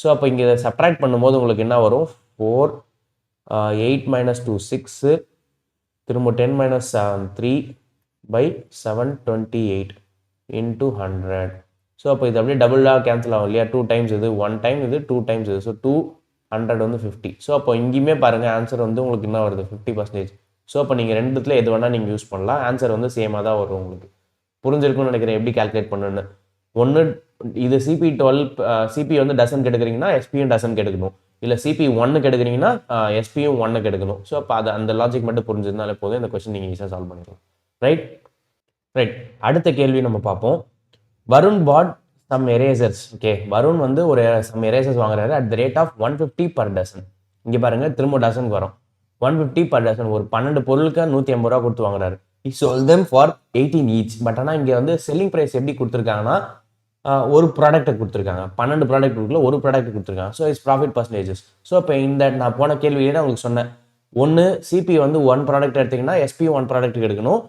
So அப்போ இங்கே இதை சப்ட்ராக்ட் பண்ணும்போது உங்களுக்கு என்ன வரும்? 4 8 மைனஸ் 2 6 திரும்ப 10 மைனஸ் 3 பை 728 இன்ட்டு 100. ஸோ அப்போ இது அப்படியே டபுளாக கேன்சல் ஆகும் இல்லையா? 2 டைம்ஸ் இது 1 டைம், இது 2 டைம்ஸ் இது. ஸோ 200 வந்து 50. ஸோ அப்போ இங்கேயுமே பாருங்கள் ஆன்சர் வந்து உங்களுக்கு என்ன வருது? 50%. ஸோ அப்போ நீங்கள் ரெண்டுத்துல எது வேணால் நீங்கள் யூஸ் பண்ணலாம். ஆன்சர் வந்து சேமாக தான் வரும். உங்களுக்கு புரிஞ்சிருக்கும்னு நினைக்கிறேன் எப்படி கால்குலேட் பண்ணுன்னு. ஒன்று இது சிபி வந்து டசன் எடுக்கிறீங்கன்னா எஸ்பியும் டசன் எடுக்கணும். இல்லை சிபி 1 எடுக்கிறீங்கன்னா எஸ்பியும் 1 எடுக்கணும். ஸோ அப்போ அது அந்த லாஜிக் மட்டும் புரிஞ்சிருந்தாலே போதும். இந்த கொஸ்டின் நீங்கள் ஈஸியாக சால்வ் பண்ணிக்கலாம். ரைட். அடுத்த கேள்வி நம்ம பார்ப்போம். Varun bought some erasers. Okay, Varun வந்து ஒரு சம் எரேசர்ஸ் வாங்குறாரு at the rate of 150 per dozen. இங்கே பாருங்க திரும்ப டசனுக்கு வரும். 150 பர் டசன். ஒரு 12 பொருளுக்கு 150 ரூபா கொடுத்து வாங்குறாரு. He sold them for 18 each. But ஆனால் இங்கே வந்து செல்லிங் ப்ரைஸ் எப்படி கொடுத்துருக்காங்கன்னா ஒரு ப்ராடக்ட்டை கொடுத்துருக்காங்க. 12 ப்ராடக்ட் கொடுக்கல, ஒரு ப்ராடக்ட் கொடுத்துருக்காங்க. So it's profit percentages. So இப்போ இந்த நான் போன கேள்வியிலே நான் உங்களுக்கு சொன்னேன். ஒன்று சிபி வந்து 1 ப்ராடக்ட் எடுத்திங்கன்னா எஸ்பியும் 1 ப்ராடக்ட் எடுக்கணும்.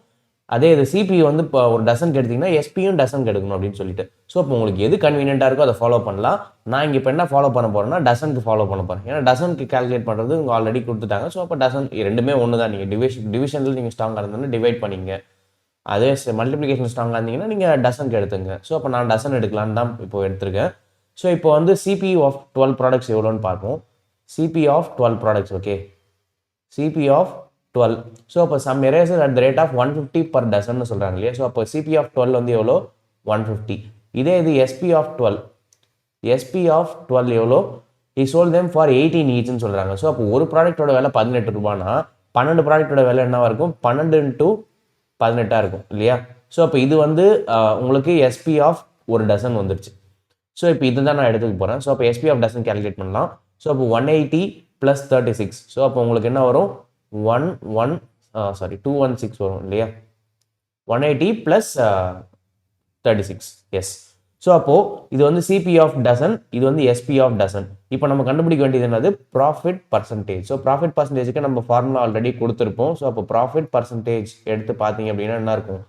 அதே இது சிபி வந்து இப்போ ஒரு டசன் எடுத்திங்கன்னா எஸ்பியும் டசன் எடுக்கணும் அப்படின்னு சொல்லிட்டு. ஸோ இப்போ உங்களுக்கு எது கன்வீனியன்ட்டாக இருக்கோ அதை ஃபாலோ பண்ணலாம். நான் இங்கே இப்போ என்ன ஃபாலோ பண்ண போகிறேன்னா டசனுக்கு ஃபாலோ பண்ண போகிறேன். ஏன்னா டசனுக்கு கால்குலேட் பண்ணுறது இங்கே ஆல்ரெடி கொடுத்துட்டாங்க. ஸோ அப்போ டசன் ரெண்டுமே ஒன்று தான். நீங்கள் டிவிஷனில் நீங்கள் ஸ்ட்ராங்காக இருந்தோன்னா டிவைட் பண்ணிங்க. அதே மல்டிப்ளிகேஷன் ஸ்ட்ராங்காக இருந்தீங்கன்னா நீங்கள் டசனுக்கு எடுத்துங்க. ஸோ அப்போ நான் டசன் எடுக்கலான்னு தான் இப்போ எடுத்திருக்கேன். ஸோ இப்போ வந்து சிபி ஆஃப் 12 ப்ராடக்ட்ஸ் எவ்வளோன்னு பார்ப்போம். CP of 12 products. Okay, CP of 12. So அப்போ some eraser at the rate of 150 per dozen சொல்கிறாங்க இல்லையா? ஸோ அப்போ சிபி ஆஃப் 12 வந்து எவ்வளோ? 150. இதே இது எஸ்பி ஆஃப் 12 எவ்வளோ? he sold them for 18 eachன்னு சொல்கிறாங்க. ஸோ அப்போ ஒரு ப்ராடக்டோட விலை 18 ரூபானா 12 ப்ராடக்டோட விலை என்னவா இருக்கும்? 12 × 18 இருக்கும் இல்லையா? ஸோ அப்போ இது வந்து உங்களுக்கு எஸ்பி ஆஃப் ஒரு டசன் வந்துருச்சு. ஸோ இப்போ இதுதான் நான் எடுத்துக்க போகிறேன். ஸோ அப்போ எஸ்பி ஆஃப் டசன் கேல்குலேட் பண்ணலாம். ஸோ அப்போ 180 + 36. ஸோ அப்போ உங்களுக்கு என்ன வரும்? 216 வரும் இல்லையா? 180 + 36. எஸ். ஸோ அப்போது இது வந்து சிபி ஆஃப் டசன், இது வந்து எஸ்பி ஆஃப் டசன். இப்போ நம்ம கண்டுபிடிக்க வேண்டியது என்னது? Profit percentage. ஸோ ப்ராஃபிட் பர்சன்டேஜுக்கு நம்ம ஃபார்முலா ஆல்ரெடி கொடுத்துருப்போம். ஸோ அப்போ ப்ராஃபிட் பர்சன்டேஜ் எடுத்து பார்த்தீங்க அப்படின்னா என்ன இருக்கும்?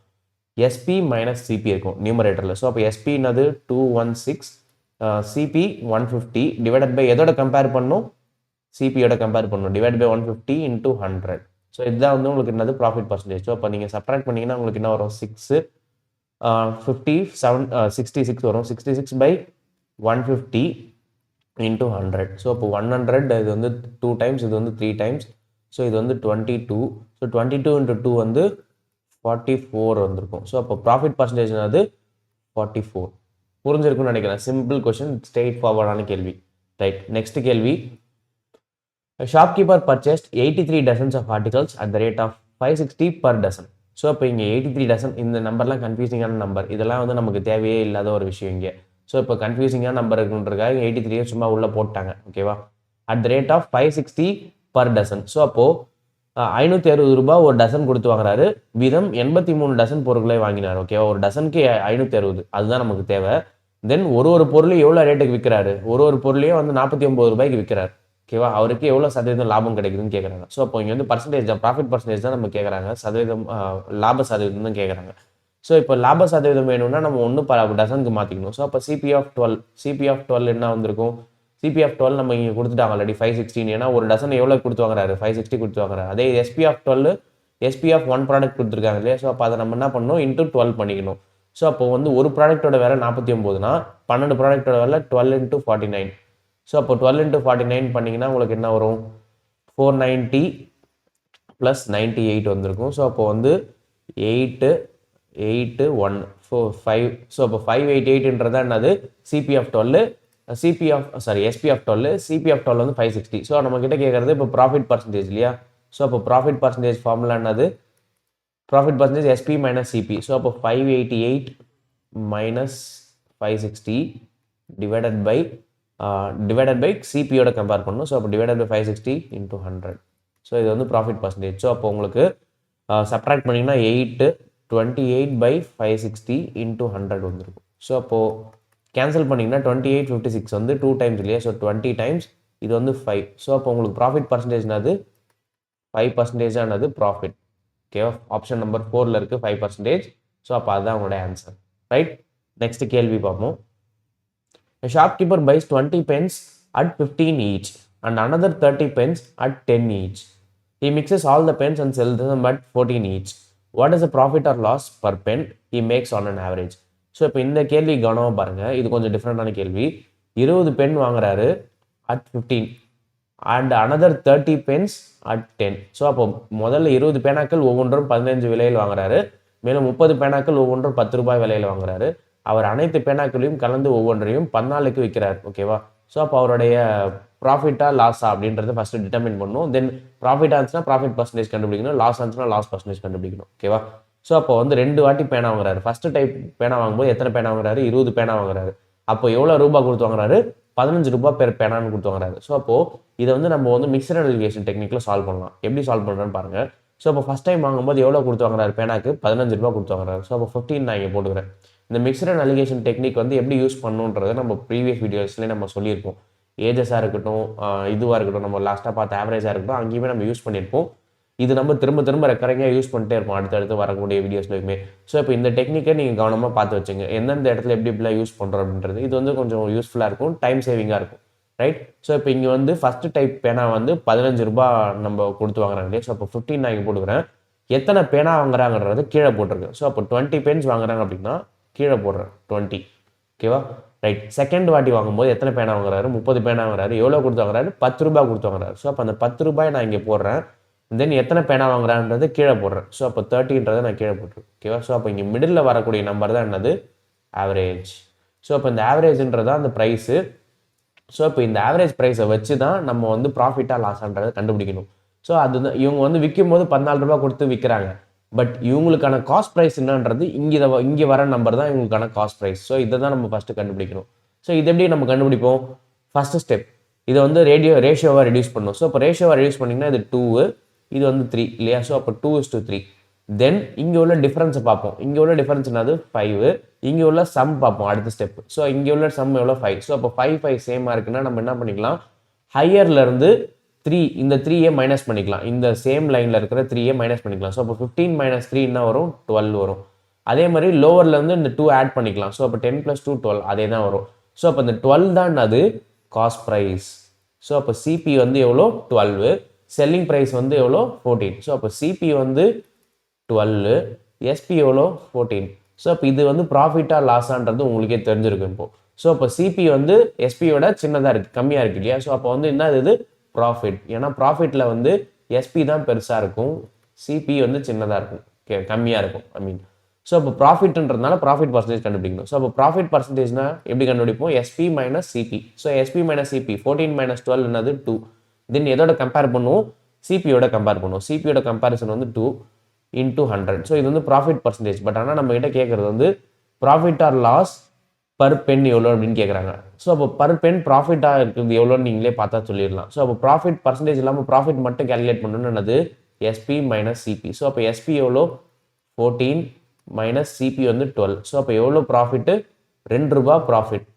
எஸ்பி மைனஸ் சிபி இருக்கும் நியூமரேட்டரில். ஸோ அப்போ எஸ்பி என்னது? 216, சிபி 150 டிவைடட் பை எதோட கம்பேர் பண்ணும்? சிபியோட கம்பேர் பண்ணணும். Divide by 150 × 100. ஸோ இதுதான் வந்து உங்களுக்கு என்னது? Profit percentage. ஸோ அப்போ நீங்கள் சப்ட்ராக்ட் பண்ணிங்கன்னா உங்களுக்கு என்ன வரும்? 6 57 66 வரும். 66 பை 150 × 100. ஸோ அப்போ 100 இது வந்து 2 டைம்ஸ், இது வந்து 3 டைம்ஸ். ஸோ இது வந்து 22. ஸோ 22 × 2 வந்து 44 வந்திருக்கும். ஸோ அப்போ ப்ராஃபிட் பர்சன்டேஜ் அது 44. புரிஞ்சிருக்குன்னு நினைக்கிறேன். சிம்பிள் கொஸ்டின், ஸ்ட்ரெயிட் ஃபார்வர்டான கேள்வி. ரைட். நெக்ஸ்ட் கேள்வி. A shopkeeper purchased 83 dozens of articles at the rate of 560 per dozen. So இப்போ இங்கே 83 டசன், இந்த நம்பர்லாம் கன்ஃபியூசிங்கான நம்பர். இதெல்லாம் வந்து நமக்கு தேவையே இல்லாத ஒரு விஷயம் இங்கே. ஸோ இப்போ கன்ஃபியூசிங்கான நம்பர் இருக்குன்றதுக்காக 83 சும்மா உள்ளே போட்டாங்க. ஓகேவா? At the rate of 560 per dozen. So அப்போது 560 ரூபாய் ஒரு டசன் கொடுத்து வாங்குறாரு. வீதம் 83 டசன் பொருட்களை வாங்கினார். ஓகேவா? ஒரு டசனுக்கு 560, அதுதான் நமக்கு தேவை. தென் ஒரு பொருளையும் எவ்வளோ ரேட்டுக்கு விற்கிறாரு? ஒரு பொருளையும் வந்து 49 ரூபாய்க்கு விற்கிறார். ஓகேவா? அவருக்கு எவ்வளோ சதவீதம் லாபம் கிடைக்குதுன்னு கேட்குறாங்க. ஸோ அப்போ இங்கே வந்து பர்சன்டேஜ் தான், ப்ராஃபிட் பர்சன்டேஜ் தான் நம்ம கேட்குறாங்க. சதவீதம் லாப சதவீதம் தான் கேட்குறாங்க. ஸோ இப்போ லாப சதவீதம் வேணும்னா நம்ம ஒன்று டசனுக்கு மாற்றிக்கணும். ஸோ அப்போ சிபி ஆஃப் 12 என்ன வந்திருக்கும்? சிபி ஆஃப் 12 நம்ம இங்கே கொடுத்துட்டாங்க ஆல்ரெடி 516. ஏன்னா ஒரு டசன் எவ்வளோ கொடுத்து வாங்குறாரு? 560 கொடுத்து வாங்குறாரு. அதே எஸ்பி ஆஃப் 1 ப்ராடக்ட் கொடுத்துருக்காங்க இல்லையா? ஸோ அப்போ அதை நம்ம என்ன பண்ணணும்? இன்டூ 12 பண்ணிக்கணும். ஸோ அப்போ வந்து ஒரு ப்ராடக்ட்டோட விலை 49னா 12 ப்ராடக்ட்டோட விலை 12 into 49. ஸோ அப்போ 12 into 49 பண்ணிங்கன்னா உங்களுக்கு என்ன வரும்? 490 ப்ளஸ் 98 வந்திருக்கும். ஸோ அப்போ வந்து 8 8 1 4 5. ஸோ அப்போ 588ன்றது என்னது? CP of 12, SP of 12, CP of 12 வந்து 560. ஸோ நம்ம கிட்ட கேட்கறது இப்போ ப்ராஃபிட் பர்சன்டேஜ் இல்லையா? ஸோ அப்போ ப்ராஃபிட் பர்சன்டேஜ் ஃபார்முலா என்னது? Profit percentage SP minus CP. So அப்போ 588 மைனஸ் 560 டிவைடட் பை சிபியோட கம்பேர் பண்ணணும். ஸோ அப்போ டிவைடட் பை 560 into 100. ஸோ இது வந்து ப்ராஃபிட் பர்சன்டேஜ். ஸோ அப்போ உங்களுக்கு சப்ட்ராக்ட் பண்ணிங்கன்னா 28 by 560 into 100 வந்துருக்கும். ஸோ அப்போது கேன்சல் பண்ணிங்கன்னா 28 56 வந்து 2 டைம்ஸ் இல்லையா? ஸோ 20 டைம்ஸ் இது வந்து 5. ஸோ அப்போ உங்களுக்கு ப்ராஃபிட் பர்சன்டேஜ்னாது 5% ஆனது ப்ராஃபிட். ஓகேவா? ஆப்ஷன் நம்பர் 4ல் இருக்குது 5%. ஸோ அப்போ அதுதான் உங்களோட ஆன்சர். ரைட், நெக்ஸ்ட் கேள்வி பார்ப்போம். A shopkeeper buys 20 pens at 15 each and another 30 pens at 10 each. He mixes all the pens and sells them at 14 each. What is the profit or loss per pen he makes on an average? So இப்போ இந்த கேள்வி கவனமாக பாருங்கள். இது கொஞ்சம் டிஃப்ரெண்டான கேள்வி. 20 பென் வாங்குறாரு at 15 and another 30 pens at 10. So அப்போ முதல்ல 20 பேனாக்கள் ஒவ்வொன்றும் 15 விலையில் வாங்குறாரு. மேலும் 30 பேனாக்கள் ஒவ்வொன்றும் 10 ரூபாய் விலையில் வாங்குறாரு. அவர் அனைத்து பேனாக்களையும் கலந்து ஒவ்வொன்றையும் 14க்கு விற்கிறார். ஓகேவா? ஸோ அப்போ அவருடைய ப்ராஃபிட்டா லாஸா அப்படின்றத ஃபர்ஸ்ட் டிட்டர்மின் பண்ணணும். தென் ப்ராஃபிட் ஆச்சுன்னா ப்ராஃபிட் பர்சன்டேஜ் கண்டுபிடிக்கணும், லாஸ் ஆச்சுன்னா லாஸ் பர்சன்டேஜ் கண்டுபிடிக்கணும். ஓகேவா? ஸோ அப்போ வந்து 2 வாட்டி பேனா வாங்குறாரு. ஃபர்ஸ்ட் டைப் பேனா வாங்கும்போது எத்தனை பேனா வாங்குறாரு? 20 பேனா வாங்குறாரு. அப்போ எவ்வளோ ரூபாய் கொடுத்து வாங்குறாரு? 15 ரூபாய் பெர் பேனான்னு கொடுத்து வாங்குறாரு. ஸோ அப்போ இதை வந்து நம்ம வந்து மிக்சர் அலிகேஷன் டெக்னிக்கில் சால்வ் பண்ணலாம். எப்படி சால்வ் பண்ணுறேன்னு பாருங்க. ஸோ அப்போ ஃபர்ஸ்ட் டைம் வாங்கும்போது எவ்வளோ கொடுத்து வாங்குறாரு? பேனாக்கு 15 ரூபாய் கொடுத்து வாங்குறாரு. ஸோ அப்போ 15 நான் இங்கே போட்டுக்கிறேன். இந்த மிக்சர் அண்ட் அலிகேஷன் டெக்னிக் வந்து எப்படி யூஸ் பண்ணணுன்றதை நம்ம ப்ரீவியஸ் வீடியோஸ்லேயே நம்ம சொல்லியிருப்போம். ஏஜஸாக இருக்கட்டும், இதுவாக இருக்கட்டும், நம்ம லாஸ்ட்டாக பார்த்த ஆவரேஜாக இருக்கட்டும், அங்கேயுமே நம்ம யூஸ் பண்ணியிருப்போம். இது நம்ம திரும்ப ரெக்கரிங்காக யூஸ் பண்ணிட்டே இருப்போம் அடுத்தடுத்து வரக்கூடிய வீடியோஸ்லையுமே. ஸோ இப்போ இந்த டெக்னிக்கை நீங்கள் கவனமாக பார்த்து வச்சுங்க. எந்தெந்த இடத்துல எப்படிலாம் யூஸ் பண்ணுறோம் அப்படின்றது இது வந்து கொஞ்சம் யூஸ்ஃபுல்லாக இருக்கும், டைம் சேவிங்காக இருக்கும். ரைட்? ஸோ இப்போ இங்கே வந்து ஃபர்ஸ்ட் டைப் பேனா வந்து 15 ரூபாய் நம்ம கொடுத்து வாங்குறாங்க இல்லையா? ஸோ அப்போ 15 நான் இங்கே போட்டுக்கிறேன். எத்தனை பேனா வாங்குறாங்கன்றது கீழே போட்டிருக்கு. ஸோ அப்போ 20 பென்ஸ் வாங்குறாங்க அப்படின்னா கீழே போடுறேன் 20. ஓகேவா? ரைட். செகண்ட் வாட்டி வாங்கும்போது எத்தனை பேனா வாங்குறாரு? 30 பேனா வாங்குறாரு. எவ்வளோ கொடுத்து வாங்குறாரு? 10 ரூபாய் கொடுத்து வாங்குறாரு. ஸோ அப்போ அந்த 10 ரூபாய் நான் இங்கே போடுறேன். தென் எத்தனை பேனா வாங்குறான்றது கீழே போடுறேன். ஸோ அப்போ 30ன்றதை நான் கீழே போட்டுருவேன். ஓகேவா? ஸோ அப்போ இங்கே மிடில் வரக்கூடிய நம்பர் தான் என்னது? ஆவரேஜ். ஸோ அப்போ இந்த ஆவரேஜ்ன்றதான் அந்த ப்ரைஸு. ஸோ இப்போ இந்த ஆவரேஜ் ப்ரைஸை வச்சு தான் நம்ம வந்து ப்ராஃபிட்டாக லாஸான்றதை கண்டுபிடிக்கணும். ஸோ அதுதான் இவங்க வந்து விற்கும் போது 14 ரூபாய் கொடுத்து விற்கிறாங்க. பட் இவங்களுக்கான காஸ்ட் ப்ரைஸ் என்னன்றது இங்கே வர நம்பர் தான் இவங்களுக்கான காஸ்ட் ப்ரைஸ். ஸோ இதை தான் நம்ம ஃபஸ்ட்டு கண்டுபிடிக்கணும். ஸோ இது எப்படி நம்ம கண்டுபிடிப்போம்? ஃபஸ்ட்டு ஸ்டெப் இதை வந்து ரேஷியோவாக ரெடியூஸ் பண்ணணும். ஸோ இப்போ ரேஷியோவாக ரெடியூஸ் பண்ணிங்கன்னா இது 2, இது வந்து 3 இல்லையா? ஸோ அப்போ 2:3. தென் இங்கே உள்ள டிஃபரன்ஸை பார்ப்போம். இங்கே உள்ள டிஃபரன்ஸ் என்னது? 5. இங்கே உள்ள சம் பார்ப்போம் அடுத்த ஸ்டெப். ஸோ இங்கே உள்ள சம் எவ்வளோ? 5. ஸோ அப்போ 5 சேமாக இருக்குன்னா நம்ம என்ன பண்ணிக்கலாம்? ஹையர்லேருந்து 3 இந்த 3 மைனஸ் பண்ணிக்கலாம். இந்த சேம் லைனில் இருக்கிற 3 மைனஸ் பண்ணிக்கலாம். ஸோ அப்போ 15 - 3 என்ன வரும்? 12 வரும். அதே மாதிரி லோவர்லேருந்து இந்த 2 ஆட் பண்ணிக்கலாம். ஸோ அப்போ 10 + 2 12 அதே தான் வரும். ஸோ அப்போ இந்த 12 தான் அது காஸ்ட் ப்ரைஸ். ஸோ அப்போ சிபி வந்து எவ்வளோ? 12. செல்லிங் ப்ரைஸ் வந்து எவ்வளோ? 14. ஸோ அப்போ சிபி வந்து 12, எஸ்பி எவ்வளோ? 14. ஸோ அப்போ இது வந்து ப்ராஃபிட்டாக லாஸான்றது உங்களுக்கே தெரிஞ்சிருக்கும் இப்போ. ஸோ அப்போ சிபி வந்து எஸ்பியோட சின்னதாக இருக்குது, கம்மியாக இருக்குது இல்லையா? ஸோ அப்போ வந்து என்ன இது? ப்ராஃபிட். ஏன்னா ப்ராஃபிட்டில் வந்து எஸ்பி தான் பெருசாக இருக்கும், சிபி வந்து சின்னதாக இருக்கும், கம்மியாக இருக்கும். ஸோ அப்போ ப்ராஃபிட்ன்றதுனால ப்ராஃபிட் பர்சன்டேஜ் கண்டுபிடிக்கணும். ஸோ அப்போ ப்ராஃபிட் பர்சன்டேஜ்னா எப்படி கண்டுபிடிப்போம்? SP minus CP. So SP minus CP 14 - 12 என்னது? 2. தென் எதோட கம்பேர் பண்ணுவோம்? சிபியோட கம்பேர் பண்ணுவோம். சிபியோட கம்பேரிசன் வந்து 2 into 100. ஸோ இது வந்து ப்ராஃபிட் பர்சன்டேஜ். பட் ஆனால் நம்ம கிட்ட கேட்கறது வந்து profit or loss per pen எவ்வளோ அப்படின்னு கேட்குறாங்க. ஸோ அப்போ பர் பென் ப்ராஃபிட்டாக இருக்குது எவ்வளோன்னு நீங்களே பார்த்தா சொல்லிடலாம். ஸோ அப்போ ப்ராஃபிட் பர்சன்டேஜ் இல்லாமல் ப்ராஃபிட் மட்டும் கேல்குலேட் பண்ணணும்னு என்னது? SP minus CP. ஸோ அப்போ எஸ்பி எவ்வளோ? 14 மைனஸ் சிபி வந்து 12. ஸோ அப்போ எவ்வளோ ப்ராஃபிட்டு? 2 ரூபாய் ப்ராஃபிட்.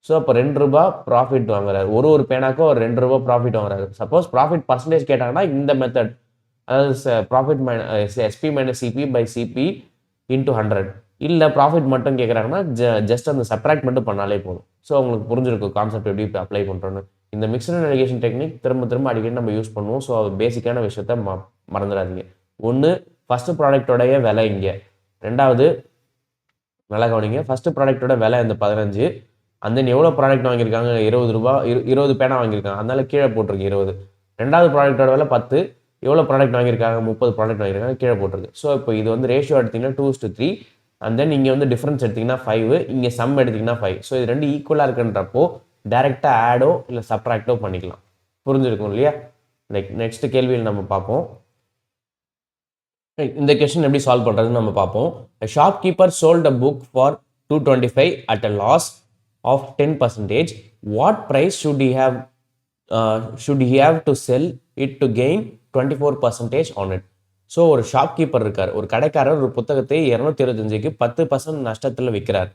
ஸோ அப்போ ரூ. 2 ப்ராஃபிட் வாங்குறாரு. ஒரு பேனாக்கும் ஒரு ரூ. 2 ப்ராஃபிட் வாங்குறாரு. சப்போஸ் ப்ராஃபிட் பர்சன்டேஜ் கேட்டாங்கன்னா இந்த மெத்தட், அதாவது profit SP minus CP by CP into 100. இல்லை ப்ராஃபிட் மட்டும் கேட்குறாங்கன்னா ஜஸ்ட் அந்த சப்ராக்ட் மட்டும் பண்ணாலே போதும். ஸோ உங்களுக்கு புரிஞ்சிருக்கும் கான்செப்ட் எப்படி அப்ளை பண்ணுறோன்னு. இந்த மிக்சட் நெகேஷன் டெக்னிக் திரும்ப திரும்ப அடிக்கடி நம்ம யூஸ் பண்ணுவோம். ஸோ அது பேசிக்கான விஷயத்த மறந்துடாதீங்க. ஒன்று, ஃபஸ்ட்டு ப்ராடக்டோடைய விலை இங்கே. ரெண்டாவது, நல்லா கவனிங்க, ஃபஸ்ட்டு ப்ராடக்ட்டோட விலை இந்த 15. அண்ட் தென் எவ்வளோ ப்ராடக்ட் வாங்கியிருக்காங்க? ரூ. 20 பேனா வாங்கியிருக்காங்க, அதனால கீழே போட்டிருக்கு 20. ரெண்டாவது ப்ராடக்ட்டோட விலை 10. எவ்வளோ ப்ராடக்ட் வாங்கியிருக்காங்க? 30 ப்ராடக்ட் வாங்கியிருக்காங்க, கீழே போட்டிருக்கு. ஸோ இப்போ இது வந்து ரேஷியோ எடுத்திங்கன்னா 2:3. அண்ட் தென் இங்கே வந்து டிஃப்ரென்ஸ் எடுத்திங்கன்னா 5, இங்கே சம் எடுத்திங்கன்னா 5. ஸோ இது ரெண்டு ஈக்குவலாக இருக்குன்றப்போ டேரெக்டாக ஆடோ இல்லை சப்ராக்டோ பண்ணிக்கலாம். புரிஞ்சிருக்கும் இல்லையா? நெக்ஸ்ட் கேள்வியில் நம்ம பார்ப்போம். இந்த கொஸ்டின் எப்படி சால்வ் பண்ணுறதுன்னு நம்ம பார்ப்போம். Shopkeeper sold a book for 225 at a loss of 10%. What price should he have to sell it to gain 24% on it. So ஒரு ஷாப்கீப்பர் இருக்கார், ஒரு கடைக்காரர் ஒரு புத்தகத்தை 225க்கு 10% நஷ்டத்தில் விற்கிறார்.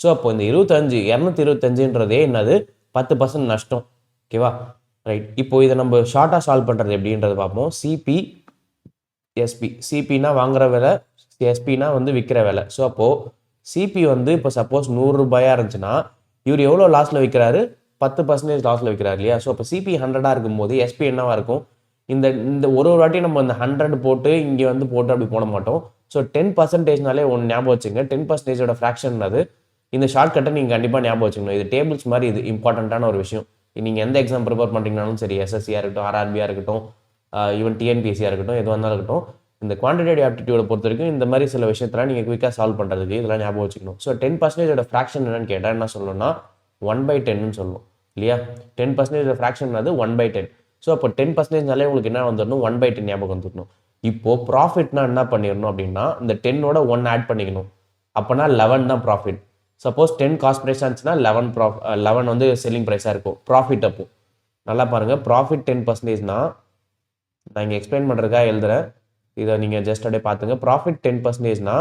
ஸோ அப்போ இந்த 225ன்றதே என்னது? 10% நஷ்டம். ஓகேவா? ரைட். இப்போ இதை நம்ம ஷார்ட்டாக சால்வ் பண்ணுறது எப்படின்றத பார்ப்போம். CP SP. சிபினா வாங்குற விலை, எஸ்பினா வந்து விற்கிற விலை. ஸோ அப்போது சிபி வந்து இப்போ சப்போஸ் 100 ரூபாயாக இருந்துச்சுன்னா இவர் எவ்வளோ லாஸில் விற்கிறாரு? 10% லாஸில் விற்கிறாரு இல்லையா? ஸோ அப்போ சிபி 100 இருக்கும்போது எஸ்பி என்னவா இருக்கும்? இந்த இந்த ஒரு வாட்டி நம்ம இந்த 100 போட்டு இங்கே வந்து போட்டு அப்படி போட மாட்டோம். ஸோ 10%னாலே ஒன்று ஞாபகம் வச்சுங்க. 10%ஓட ஃப்ராக்ஷன் அது. இந்த ஷார்ட்கட்டை நீங்கள் கண்டிப்பாக ஞாபகம் வச்சுக்கணும். இது டேபிள்ஸ் மாதிரி, இது இம்பார்ட்டண்ட்டான ஒரு விஷயம். நீங்கள் எந்த எக்ஸாம் ப்ரிப்பேர் பண்ணுறீங்கனாலும் சரி, எஸ்எஸ்சியாக இருக்கட்டும், ஆர்ஆர்பியாக இருக்கட்டும், ஈவன் டிஎன்பிஎஸ்சியாக இருக்கட்டும், எதுவாக இருந்தாலும் இருக்கட்டும், இந்த குவான்டிடேட்டிவ் ஆப்டிடியூட பொறுத்த வரைக்கும் இந்த மாதிரி சில விஷயத்தெல்லாம் நீங்கள் குயிக்காக சால்வ் பண்ணுறதுக்கு இதெல்லாம் ஞாபகம் வச்சுக்கணும். ஸோ 10%ஓட ஃப்ராக்ஷன் என்னன்னு கேட்டால் என்ன சொல்லணும்னா 1/10ன்னு சொல்லணும் இல்லையா? 10% ஃப்ராக்ஷன் அது 1/10. ஸோ அப்போ 10%னாலே உங்களுக்கு என்ன வந்துடணும்? 1/10 ஞாபகம் வந்துடணும். இப்போ ப்ராஃபிட்னா என்ன பண்ணிடணும் அப்படின்னா இந்த 10ஓட 1 ஆட் பண்ணிக்கணும். அப்போனா 11 தான் ப்ராஃபிட். சப்போஸ் 10 காஸ்ட் ப்ரைஸாக இருந்துச்சுன்னா 11 வந்து செல்லிங் ப்ரைஸாக இருக்கும். ப்ராஃபிட் அப்போ நல்லா பாருங்கள். ப்ராஃபிட் 10%னா நான் இங்கே எக்ஸ்பிளைன் பண்ணுறதுக்காக எழுதுறேன். இதை நீங்கள் ஜஸ்ட் அப்படியே பார்த்துங்க. ப்ராஃபிட் 10%னா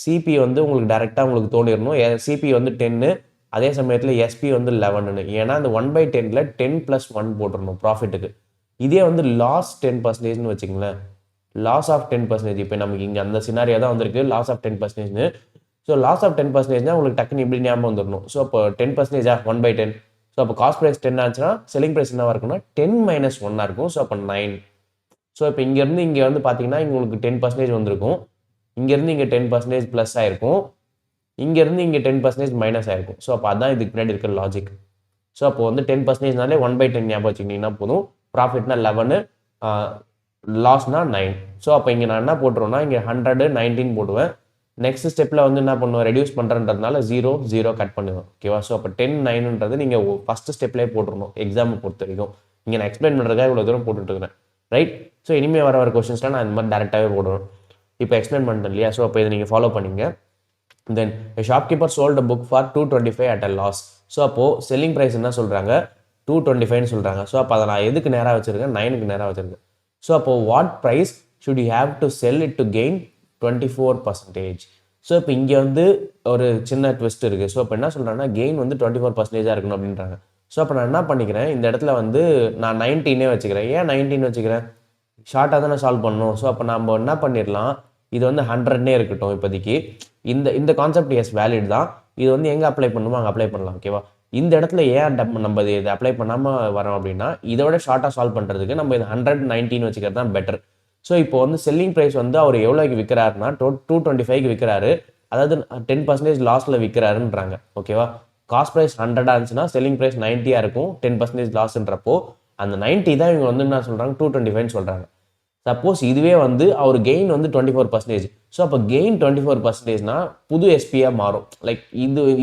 சிபி வந்து உங்களுக்கு டேரெக்டாக உங்களுக்கு தோணிடணும். சிபி வந்து 10, அதே சமயத்தில் எஸ்பி வந்து 11ன்னு. ஏன்னா அந்த 1/10ல் 10 + 1 போட்டுடணும் ப்ராஃபிட்டுக்கு. இதே வந்து லாஸ் 10%ன்னு வச்சுங்களேன். Loss of 10%. இப்போ நமக்கு இங்கே அந்த சினாரியா தான் வந்திருக்கு, லாஸ் ஆஃப் 10%ன்னு. ஸோ லாஸ் ஆஃப் 10%னா உங்களுக்கு டக்குன்னு இப்படி ஞாபகம் வந்துடணும். ஸோ அப்போ 10%, 1/10. ஸோ அப்போ காஸ்ட் ப்ரைஸ் 10 ஆச்சுன்னா செல்லிங் ப்ரைஸ் என்னவாக இருக்குன்னா 10 - 1 இருக்கும். ஸோ அப்போ 9. ஸோ இப்போ இங்கேருந்து இங்கே வந்து பார்த்தீங்கன்னா உங்களுக்கு 10% வந்திருக்கும். இங்கேருந்து இங்கே 10% ப்ளஸ் ஆகிருக்கும். இங்கேருந்து இங்கே 10% மைனஸ் ஆகிருக்கும். ஸோ அப்போ அதான் இதுக்கு பின்னாடி இருக்கிற லாஜிக். ஸோ அப்போ வந்து 10%னாலே 1/10 ஞாபகம் வச்சுக்கிட்டிங்கன்னா போதும். ப்ராஃபிட்னா 11, லாஸ்னா 9. ஸோ அப்போ இங்கே நான் என்ன போட்டுருவேன்னா இங்கே 100, 19 போடுவேன். நெக்ஸ்ட் ஸ்டெப்பில் வந்து என்ன பண்ணுவேன்? ரெடியூஸ் பண்ணுறன்றதுனால 0 கட் பண்ணுவேன். ஓகேவா? ஸோ அப்போ 10, 9ன்றது நீங்கள் ஃபஸ்ட்டு ஸ்டெப்லேயே போட்டுருணும் எக்ஸாமை பொறுத்த வரைக்கும். இங்கே நான் எக்ஸ்பிளைன் பண்ணுறதுக்காக இவ்வளோ தூரம் போட்டுட்ருக்கிறேன். ரைட். ஸோ இனிமேல் வர கொஸ்டின்ஸ்லாம் நான் இந்த மாதிரி டேரெக்டாகவே போடுவேன். இப்போ எக்ஸ்பிளைன் பண்ணிட்டேன் இல்லையா? ஸோ அப்போ இதை நீங்கள் ஃபாலோ பண்ணிங்க. Then shopkeeper sold a book for 225 at a loss. So அப்போது செல்லிங் ப்ரைஸ் என்ன சொல்கிறாங்க? 225ன்னு சொல்கிறாங்க. ஸோ அப்போ அதை நான் எதுக்கு நேராக வச்சுருக்கேன்? 9க்கு நேராக வச்சுருக்கேன். ஸோ அப்போது what price should you have to sell it to gain 24%. So இப்போ இங்கே வந்து ஒரு சின்ன ட்விஸ்ட் இருக்குது. ஸோ இப்போ என்ன சொல்கிறாங்கன்னா கெயின் வந்து 24%-ஆக இருக்கணும் அப்படின்றாங்க. ஸோ அப்போ நான் என்ன பண்ணிக்கிறேன்? இந்த இடத்துல வந்து நான் 19 வச்சுக்கிறேன். ஏன் 19 வச்சுக்கிறேன்? ஷார்ட்டாக தான் நான் சால்வ் பண்ணணும். ஸோ அப்போ நம்ம என்ன பண்ணிடலாம்? இது வந்து 100னே இருக்கட்டும் இப்போதைக்கு. இந்த கான்செப்ட் எஸ் வேலிட் தான். இது வந்து எங்கே அப்ளை பண்ணுமோ அங்கே அப்ளை பண்ணலாம். ஓகேவா? இந்த இடத்துல ஏன் நம்ம இதை அப்ளை பண்ணாமல் வரோம் அப்படின்னா இதோட ஷார்ட்டாக சால்வ் பண்ணுறதுக்கு நம்ம இது 119 வச்சுக்கிறது தான் பெட்டர். ஸோ இப்போ வந்து செல்லிங் ப்ரைஸ் வந்து அவர் எவ்வளோக்கு விற்கிறாருன்னா 225க்கு விற்கிறாரு. அதாவது 10% லாஸில் விற்கிறாருன்றாங்க. ஓகேவா? காஸ்ட் ப்ரைஸ் 100 இருந்துச்சுன்னா செல்லிங் ப்ரைஸ் 90 இருக்கும். 10% லாஸ்ன்றப்போ அந்த 90 தான் இவங்க வந்து என்ன சொல்கிறாங்க? 225 சொல்கிறாங்க. சப்போஸ் இதுவே வந்து அவர் கெயின் வந்து 24%. ஸோ அப்போ கெயின் 24%னா புது எஸ்பியாக மாறும். லைக்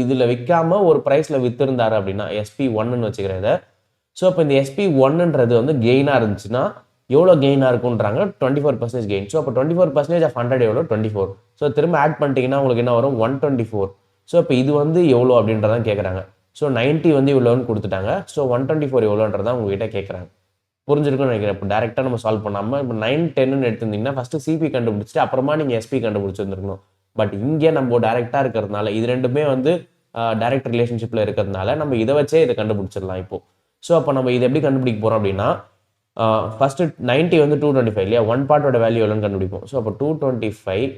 இதில் விற்காம ஒரு ப்ரைஸில் விற்றுருந்தாரு அப்படின்னா எஸ்பி 1ன்னு வச்சுக்கிறேன் இதை. ஸோ அப்போ இந்த எஸ்பி 1ன்றது வந்து கெயினாக இருந்துச்சுன்னா எவ்வளோ கெயினாக இருக்குன்றாங்க? 24% கெயின். ஸோ அப்போ 24% ஆஃப் 100 எவ்வளோ? 24. ஸோ திரும்ப ஆட் பண்ணிட்டீங்கன்னா உங்களுக்கு என்ன வரும்? 124. ஸோ இப்போ இது வந்து எவ்வளோ அப்படின்றதான் கேட்குறாங்க. ஸோ 90 வந்து இவ்வளோன்னு கொடுத்துட்டாங்க. ஸோ 124 எவ்வளோன்றதான் உங்ககிட்ட கேட்குறாங்க. புரிஞ்சிருக்கும்னு நினைக்கிறேன். இப்போ டேரெக்டாக நம்ம சால்வ் பண்ணாமல் இப்போ 9, 10ன்னு எடுத்திருந்தீங்கன்னா ஃபஸ்ட்டு சிபி கண்டுபிடிச்சிட்டு அப்புறமா நீங்கள் எஸ்பி கண்டுபிடிச்சிருந்துருக்கணும். பட் இங்கே நம்ம டேரெக்டாக இருக்கிறதுனால இது ரெண்டுமே வந்து டைரக்ட் ரிலேஷன்ஷிப்பில் இருக்கிறதுனால நம்ம இதை வச்சே இதை கண்டுபிடிச்சிடலாம் இப்போ. ஸோ அப்போ நம்ம இதை எப்படி கண்டுபிடிக்க போகிறோம் அப்படின்னா, ஃபஸ்ட்டு 90 வந்து 225 இல்லையா, ஒன் பார்ட்டோட வேல்யூ எவ்வளோன்னு கண்டுபிடிப்போம். ஸோ அப்போ 225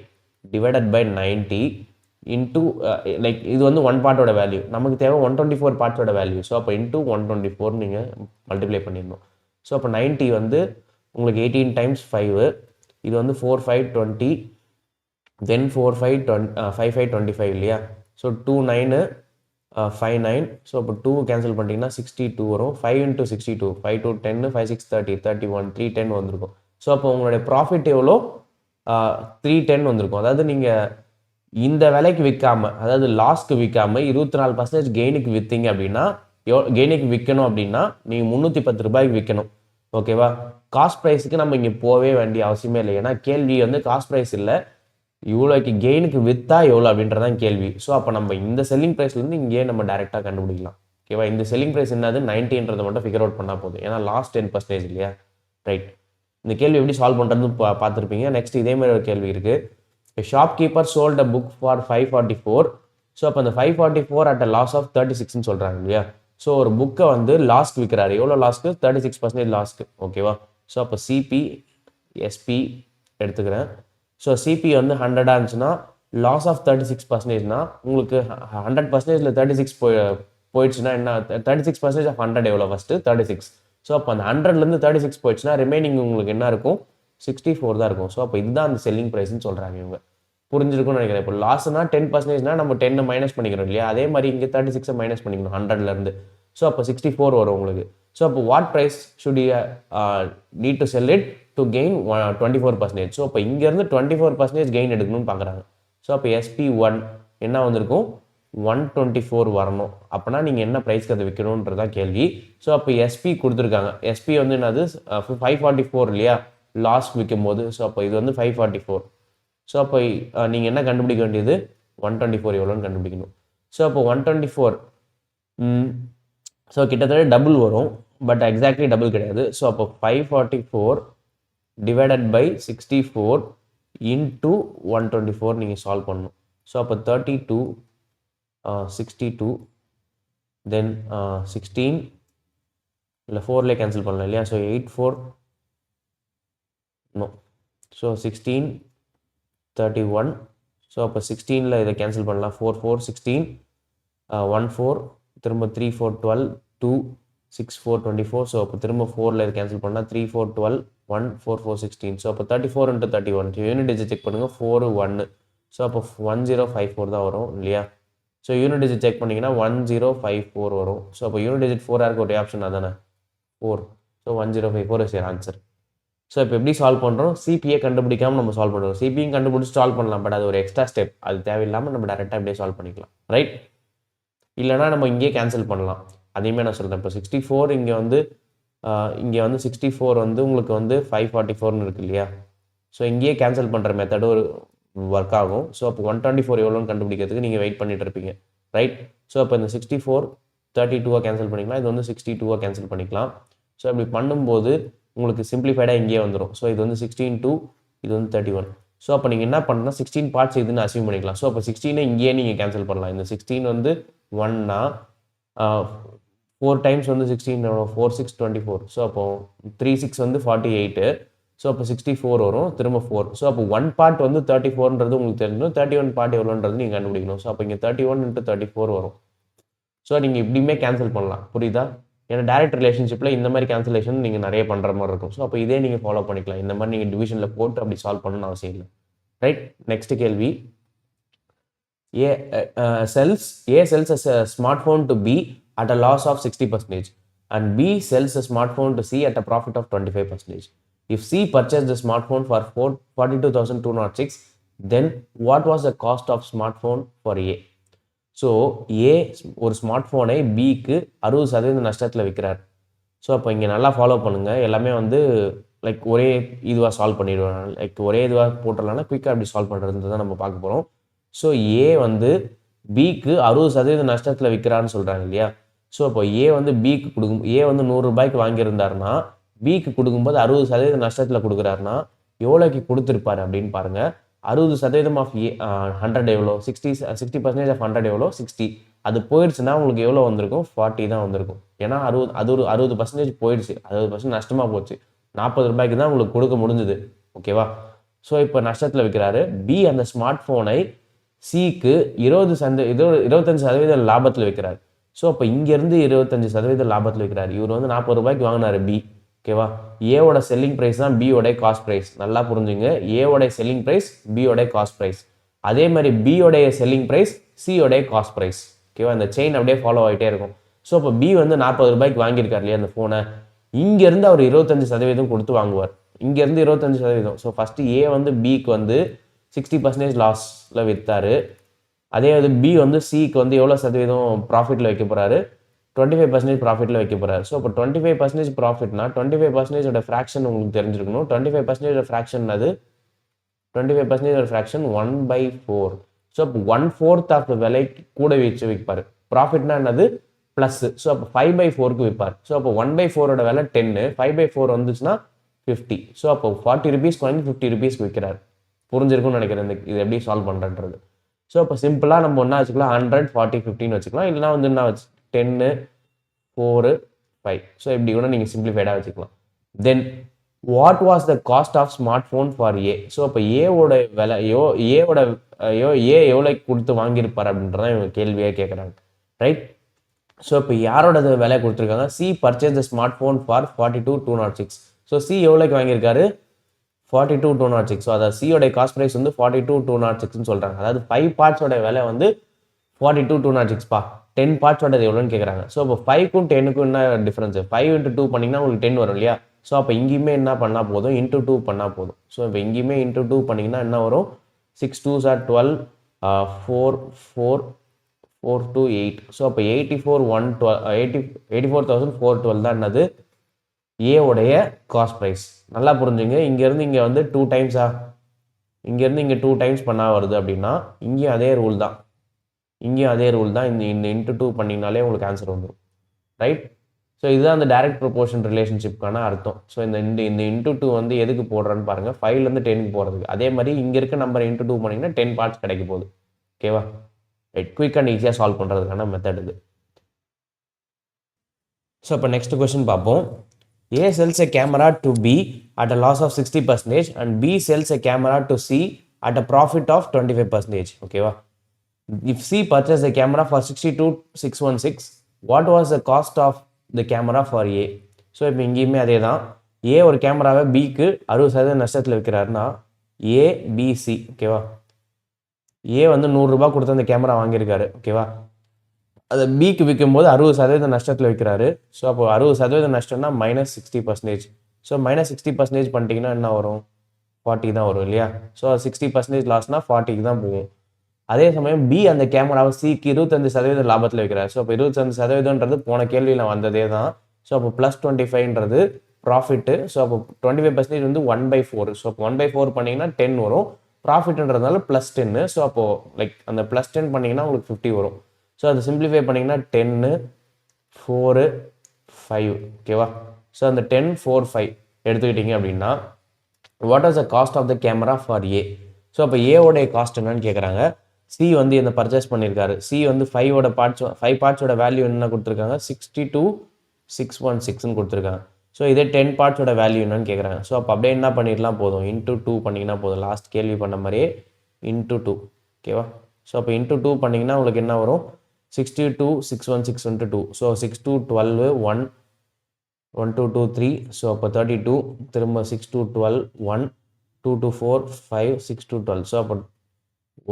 டிவைடட் பை 90 இன்டூ லைக் இது வந்து ஒன் பார்ட்டோட வேல்யூ, நமக்கு தேவை 124 பார்ட்ஸோட வேல்யூ. ஸோ அப்போ இன்டூ 124 நீங்கள் மல்டிப்ளை பண்ணிடணும். ஸோ அப்போ 90 வந்து உங்களுக்கு 18 டைம்ஸ் 5, இது வந்து 4 5 20, தென் 4 5 5 5 25 இல்லையா. ஸோ 2 9 5 9. ஸோ அப்போ 2 கேன்சல் பண்ணிட்டீங்கன்னா 62 வரும். 5 இன்ட்டு 62, 5 2 10, 5 6 30, 31, 310 வந்திருக்கும். ஸோ அப்போ உங்களுடைய ப்ராஃபிட் எவ்வளோ, 310 வந்திருக்கும். அதாவது நீங்கள் இந்த விலைக்கு விற்காம, அதாவது லாஸ்க்கு விற்காம 24% கெயினுக்கு விற்றீங்க அப்படின்னா, கெயினுக்கு விற்கணும் அப்படின்னா நீங்கள் 310 ரூபாய்க்கு விற்கணும். ஓகேவா. காஸ்ட் ப்ரைஸுக்கு நம்ம இங்கே போகவே வேண்டிய அவசியமே இல்லை. ஏன்னா கேள்வி வந்து காஸ்ட் ப்ரைஸ் இல்லை, இவ்வளோக்கு கெயினுக்கு விற்றா எவ்வளோ அப்படின்றதான் கேள்வி. ஸோ அப்போ நம்ம இந்த செல்லிங் ப்ரைஸ்லேருந்து இங்கேயே நம்ம டேரெக்டாக கண்டுபிடிக்கலாம். ஓகேவா. இந்த செல்லிங் ப்ரைஸ் என்னது 90ன்றதை மட்டும் ஃபிகர் அவுட் பண்ணால் போதும். ஏன்னா லாஸ்ட் 10% இல்லையா. ரைட். இந்த கேள்வி எப்படி சால்வ் பண்ணுறதுன்னு பார்த்துருப்பீங்க. நெக்ஸ்ட் இதே மாதிரி ஒரு கேள்வி இருக்குது. Shopkeeper sold a book for 544. So அப்போ அந்த 544 அட் அ லாஸ் ஆஃப் 36ன்னு சொல்கிறாங்க இல்லையா. ஸோ ஒரு புக்கை வந்து லாஸ்க்கு விற்கிறாரு. எவ்வளோ லாஸ்க்கு, 36% லாஸ்க்கு. ஓகேவா. ஸோ அப்போ சிபி எஸ்பி எடுத்துக்கிறேன். ஸோ சிபி வந்து 100 இருந்துச்சுன்னா லாஸ் ஆஃப் 36%னா உங்களுக்கு 100%ல் 36 போயிடுச்சுன்னா என்ன, 36% ஆஃப் 100 எவ்வளோ ஃபஸ்ட்டு 36. ஸோ அப்போ அந்த 100லேருந்து 36 போயிடுச்சுன்னா ரிமைனிங் உங்களுக்கு என்ன இருக்கும், 64 தான் இருக்கும். ஸோ அப்போ இதுதான் அந்த செல்லிங் ப்ரைஸ்ன்னு சொல்கிறாங்க இவங்க. புரிஞ்சிருக்கும்னு நினைக்கிறேன். இப்போ லாஸ்னா 10%னா நம்ம 10 மைனஸ் பண்ணிக்கிறோம் இல்லையா, அதே மாதிரி இங்கே 36 மைனஸ் பண்ணிக்கணும் 100லேருந்து. ஸோ அப்போ 64 வரும் உங்களுக்கு. ஸோ அப்போ what price should you need to sell it to gain 24%. So அப்போ இங்கேருந்து 24% கெயின் எடுக்கணும்னு பார்க்குறாங்க. ஸோ அப்போ SP1 என்ன வந்திருக்கும், 124 வரணும். அப்போனா நீங்கள் என்ன ப்ரைஸ்க்கு அதை விற்கணுன்றதான் கேள்வி. ஸோ அப்போ எஸ்பி கொடுத்துருக்காங்க. எஸ்பி வந்து என்னது 544 இல்லையா லாஸ்ட் விற்கும் போது. ஸோ அப்போ இது வந்து 544. ஸோ அப்போ நீங்கள் என்ன கண்டுபிடிக்க வேண்டியது, 124 எவ்வளோன்னு கண்டுபிடிக்கணும். ஸோ அப்போ 124 ஸோ கிட்டத்தட்ட டபுள் வரும், பட் எக்ஸாக்ட்லி டபுள் கிடையாது. ஸோ அப்போ 544 டிவைடட் பை 64 இன்டூ 124 நீங்கள் சால்வ் பண்ணணும். ஸோ அப்போ 32 62 தென் 16 இல்லை 4லே கேன்சல் பண்ணலாம் இல்லையா. So 84 no. ஸோ 16 31. ஸோ அப்போ 16ல் இதை கேன்சல் பண்ணலாம். 4 4 16 1 4 திரும்ப 3 4 12 2 6 4 24. ஸோ அப்போ திரும்ப 4ல் இதை கேன்சல் பண்ணால் 3 4 12 1 4 4 16. ஸோ அப்போ 34 into 31. யூனிட் டிஜிட் செக் பண்ணுங்கள் 4 1. ஸோ அப்போ 1054 தான் வரும் இல்லையா. ஸோ யூனிட் டிஜிட் செக் பண்ணிங்கன்னா 1054 வரும். ஸோ அப்போ யூனிட் டிஜிட் 4 யாருக்கு ஒரே ஆப்ஷன் அதானே 4. So 1054 is answer. ஸோ இப்போ எப்படி சால்வ் பண்ணுறோம், சிபிஏ கண்டுபிடிக்காமல் நம்ம சால்வ் பண்ணுறோம். சிபியும் கண்டுபிடிச்சி சால்வ் பண்ணலாம், பட் அது ஒரு எக்ஸ்ட்ரா ஸ்டெப், அது தேவையில்லாமல் நம்ம டேரெக்டாக இப்படியே சால்வ் பண்ணிக்கலாம். ரைட். இல்லைனா நம்ம இங்கேயே கேன்சல் பண்ணலாம். அதையுமே நான் சொல்கிறேன். இப்போ 64 இங்கே வந்து 64 வந்து உங்களுக்கு வந்து 544ன்னு இருக்குது இல்லையா. ஸோ இங்கேயே கேன்சல் பண்ணுற மெத்தடு ஒரு ஒர்க் ஆகும். ஸோ அப்போ 124 எவ்வளோன்னு கண்டுபிடிக்கிறதுக்கு நீங்கள் வெயிட் பண்ணிட்டு இருப்பீங்க. ரைட். ஸோ அப்போ இந்த 64 32 கேன்சல் பண்ணிக்கலாம், இது வந்து 62 கேன்சல் பண்ணிக்கலாம். ஸோ அப்படி பண்ணும்போது உங்களுக்கு சிம்பிளிஃபைடாக இங்கேயே வந்துடும். ஸோ இது வந்து 16 இது வந்து 31. ஸோ அப்போ நீங்கள் என்ன பண்ணலாம், 16 பார்ட்ஸ் இதுன்னு அசியூம் பண்ணிக்கலாம். ஸோ அப்போ 16 இங்கேயே நீங்கள் கேன்சல் பண்ணலாம். இந்த 16 வந்து 1னா 4 டைம்ஸ் வந்து 16 4 6 24. ஸோ அப்போ 3 6 வந்து 48. ஸோ அப்போ 64 வரும், திரும்ப 4. ஸோ அப்போ 1 பார்ட் வந்து 34ன்றது உங்களுக்கு தெரிஞ்சணும், 31 பார்ட் எவ்வளோன்றது நீங்கள் கண்டுபிடிக்கணும். ஸோ அப்போ இங்கே 31 into 34 வரும். ஸோ நீங்கள் இப்படியுமே கேன்சல் பண்ணலாம். புரியுதா. ஏன்னா டேரக்ட் ரிலேஷன்ஷிப்பில் இந்த மாதிரி கேன்சலேஷன் நீங்கள் நிறைய பண்ணுற மாதிரி இருக்கும். ஸோ அப்போ இதே நீங்கள் ஃபாலோ பண்ணிக்கலாம். இந்த மாதிரி நீங்கள் டிவிஷனில் போட்டு அப்படி சால்வ் பண்ணணும்னு அவசியம் இல்லை. ரைட். நெக்ஸ்ட் கேள்வி. A sells a smartphone to B at a loss of 60% and B sells a smartphone to C at a profit of 25%. If C purchased the smartphone for 42,206, then what was the cost of smartphone for A? So A ஒரு ஸ்மார்ட் ஃபோனை பிக்கு 60% நஷ்டத்தில் விற்கிறார். ஸோ அப்போ இங்கே நல்லா ஃபாலோ பண்ணுங்கள். எல்லாமே வந்து லைக் ஒரே இதுவாக சால்வ் பண்ணிடுவேன். லைக் ஒரே இதுவாக போட்டுடலாம்னா குயிக்காக அப்படி சால்வ் பண்ணுறது தான் நம்ம பார்க்க போகிறோம். ஸோ ஏ வந்து பிக்கு 60% நஷ்டத்தில் விற்கிறான்னு சொல்கிறாங்க இல்லையா. ஸோ அப்போ ஏ வந்து பிக்கு ஏ வந்து 100 ரூபாய்க்கு வாங்கியிருந்தாருன்னா பிக்கு கொடுக்கும்போது 60% நஷ்டத்தில் கொடுக்குறாருன்னா எவ்வளோக்கு கொடுத்துருப்பாரு அப்படின்னு பாருங்கள். 60% ஆஃப் 100 எவ்வளோ, 60% ஆஃப் 100 எவ்வளோ 60. அது போயிடுச்சுன்னா உங்களுக்கு எவ்வளோ வந்திருக்கும்? 40 தான் வந்திருக்கும். ஏன்னா 60% போயிடுச்சு. 60% நஷ்டமா போச்சு. ரூ. 40 தான் உங்களுக்கு கொடுக்க முடிஞ்சது. ஓகேவா? ஸோ இப்போ நஷ்டத்தில் விற்கிறாரு. பி அந்த ஸ்மார்ட் ஃபோனை சிக்கு 25% லாபத்தில் விற்கிறார். ஸோ அப்போ இங்கேருந்து 25% லாபத்தில் விற்கிறார். இவர் வந்து ரூ. 40 வாங்கினாரு பி. ஓகேவா? ஏவோட செல்லிங் ப்ரைஸ் தான் பியோட காஸ்ட் ப்ரைஸ். நல்லா புரிஞ்சுங்க. ஏவோட செல்லிங் ப்ரைஸ் பியோட காஸ்ட் ப்ரைஸ். அதே மாதிரி பியோடைய செல்லிங் ப்ரைஸ் சியோடைய காஸ்ட் ப்ரைஸ். ஓகேவா? இந்த செயின் அப்படியே ஃபாலோ ஆகிட்டே இருக்கும். ஸோ இப்போ பி வந்து ரூ. 40 வாங்கியிருக்காரு இல்லையா அந்த ஃபோனை. இங்கேருந்து அவர் 25% கொடுத்து வாங்குவார். இங்கேருந்து 25%. ஸோ ஃபஸ்ட்டு ஏ வந்து பிக்கு வந்து 60% லாஸில் விற்றாரு. அதே வந்து பி வந்து சிக்கு வந்து எவ்வளோ சதவீதம் ப்ராஃபிட்டில் வைக்க போகிறாரு? 25% ப்ராஃபிட்டில் வைக்க போகிறாரு. ஸோ இப்போ 25% ப்ராஃபிட்னா 25% ஃப்ராக்ஷன் உங்களுக்கு தெரிஞ்சிருக்கணும். 25% ஃப்ராக்ஷன் அது 25% ஃப்ராக்ஷன் 1/4. ஸோ அப்போ 1/4 ஆஃப் விலை கூட வச்சு விற்பார். ப்ராஃபிட்னா என்னது? ப்ளஸ். ஸோ அப்போ 5/4க்கு விற்பார். ஸோ அப்போ 1/4 விலை 10, 5/4 வந்துச்சுன்னா 50. ஸோ அப்போ 40 rupees வாங்கி 50 rupeesக்கு விற்கிறார். புரிஞ்சிருக்கும்னு நினைக்கிறேன் இது எப்படி சால்வ் பண்ணுறன்றது. ஸோ இப்போ சிம்பிளாக நம்ம ஒன்றா வச்சுக்கலாம். 100, 40, 15 வச்சுக்கலாம். இல்லைனா வந்து என்ன வச்சு 10, 4, 5. ஸோ இப்படி கூட நீங்கள் சிம்பிளிஃபைடாக வச்சுக்கலாம். Then what was the cost of smart phone for A? So இப்போ ஏவோட விலை ஏ எவ்வளோக்கு கொடுத்து வாங்கியிருப்பார் அப்படின்றதான் இவங்க கேள்வியாக கேட்குறாங்க. ரைட்? ஸோ இப்போ யாரோட விலை கொடுத்துருக்காங்க? C purchase the smart phone for 42,206. So C எவ்வளோக்கு வாங்கியிருக்காரு? 42,206. ஸோ அதாவது சியோட காஸ்ட் ப்ரைஸ் வந்து 42,206ன்னு சொல்கிறாங்க. அதாவது 5 பார்ட்ஸோட விலை வந்து 42,206 10 பார்ட்ஸோட எவ்வளோன்னு கேட்குறாங்க. ஸோ இப்போ 5க்கும் 10க்கும் என்ன டிஃப்ரென்ஸ்? 5 × 2 பண்ணிங்கன்னா உங்களுக்கு 10 வரும் இல்லையா? ஸோ அப்போ இங்கேயுமே என்ன பண்ணால் போதும்? இன்ட்டு 2 பண்ணால் போதும். ஸோ இப்போ இங்கேயுமே இன்ட்டு 2 பண்ணிங்கன்னா என்ன வரும்? 6 2s are 12, 4 4 4 2 8. ஸோ அப்போ 84,412 தான் என்னது? ஏவுடைய காஸ்ட் ப்ரைஸ். நல்லா புரிஞ்சுங்க. இங்கேருந்து இங்கே வந்து 2 டைம்ஸா? இங்கேருந்து இங்கே 2 டைம்ஸ் பண்ணால் வருது அப்படின்னா இங்கேயும் அதே ரூல் தான். இங்கேயும் அதே ரூல் தான். இந்த இன்ட்டு 2 பண்ணிங்கனாலே உங்களுக்கு ஆன்சர் வந்துடும். ரைட்? ஸோ இதுதான் அந்த டைரக்ட் ப்ரொபோர்ஷன் ரிலேஷன்ஷிப்கான அர்த்தம். ஸோ இந்த இன்ட்டு 2 வந்து எதுக்கு போடுறேன்னு பாருங்கள். 5லேருந்து 10க்கு போகிறதுக்கு. அதே மாதிரி இங்கே இருக்க நம்பர் இன்ட்டு 2 பண்ணிங்கன்னா 10 பார்ட்ஸ் கிடைக்க போகுது. ஓகேவா? ரைட். குயிக் அண்ட் ஈஸியாக சால்வ் பண்ணுறதுக்கான மெத்தட் இது. ஸோ இப்போ நெக்ஸ்ட் கொஸ்டின் பார்ப்போம். A sells a camera to B at a loss of 60% and B sells a camera to C at a profit of 25%. ஓகேவா? If C purchased the camera for 62,616, what was the cost of the camera for A? So இப்போ இங்கேயுமே அதே தான். ஏ ஒரு கேமராவை பிக்கு 60% நஷ்டத்தில் விற்கிறாருன்னா ஏபிசி. ஓகேவா? ஏ வந்து 100 ரூபாய் கொடுத்து அந்த கேமரா வாங்கியிருக்காரு. ஓகேவா? அதை பிக்கு விற்கும்போது 60% நஷ்டத்தில் விற்கிறாரு. ஸோ அப்போ 60% நஷ்டம்னா -60%. ஸோ -60% பண்ணிட்டீங்கன்னா என்ன வரும்? 40 தான் வரும் இல்லையா? ஸோ 60% லாஸ்னா 40க்கு தான் போகும். அதே சமயம் பி அந்த கேமராவை சிக்கு 25% லாபத்தில் விற்கிறார். ஸோ அப்போ 25%ன்றது போன கேள்வியில் வந்ததே தான். ஸோ அப்போ +25ன்றது ப்ராஃபிட்டு. ஸோ அப்போ 25% வந்து 1/4. ஸோ அப்போ 1/4 பண்ணிங்கன்னா 10 வரும். ப்ராஃபிட்ன்றதுனால +10. ஸோ அப்போது லைக் அந்த +10 பண்ணிங்கன்னா உங்களுக்கு 50 வரும். ஸோ அதை சிம்பிளிஃபை பண்ணிங்கன்னா 10, 4, 5. ஓகேவா? ஸோ அந்த 10, 4, 5 எடுத்துக்கிட்டிங்க அப்படின்னா what as the cost of the camera for A? So அப்போ ஏவோடைய காஸ்ட் என்னன்னு கேட்குறாங்க. சி வந்து இந்த பர்ச்சேஸ் பண்ணியிருக்காரு. சி வந்து 5 பார்ட்ஸோட வேல்யூ என்ன கொடுத்துருக்காங்க? 62,616ன்னு கொடுத்துருக்காங்க. ஸோ இதே 10 பார்ட்ஸோட வேல்யூ என்னன்னு கேட்குறாங்க. ஸோ அப்போ அப்படியே என்ன பண்ணிடலாம்? போதும் இன்ட்டு 2 பண்ணிங்கன்னா போதும். லாஸ்ட் கேள்வி பண்ண மாதிரியே இன்ட்டு 2. ஓகேவா? ஸோ அப்போ இன்ட்டு 2 பண்ணிங்கன்னா உங்களுக்கு என்ன வரும்? 62,616 into 2. ஸோ 6 2 12 1 1 2 2 3. ஸோ அப்போ 32. திரும்ப 6 2 12 1 2 2 4 5 6 2 12. ஸோ அப்போ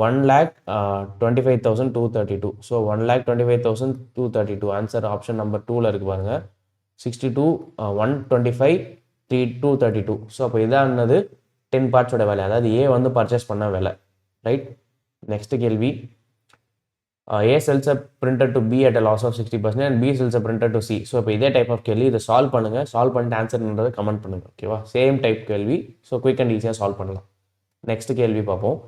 1,25,232. ஸோ 1,25,232. ஆன்சர் ஆப்ஷன் நம்பர் 2ல் இருக்கு பாருங்க. 62 125 232. ஸோ அப்போ இதான் என்னது? 10 பார்ட்ஸோட விலை. அதாவது ஏ வந்து பர்ச்சேஸ் பண்ண விலை. ரைட்? நெக்ஸ்ட் கேள்வி. A sells a printer to B at a loss of 60% and B sells a printer to C. So இப்போ இதே டைப் ஆஃப் கேள்வி. இதை சால்வ் பண்ணுங்கள். சால்வ் பண்ணிட்டு ஆன்சர்ன்றதை கமெண்ட் பண்ணுங்கள். ஓகேவா? சேம் டைப் கேள்வி. ஸோ குயிக் அண்ட் ஈஸியாக சால்வ் பண்ணலாம். நெக்ஸ்ட் கேள்வி பார்ப்போம்.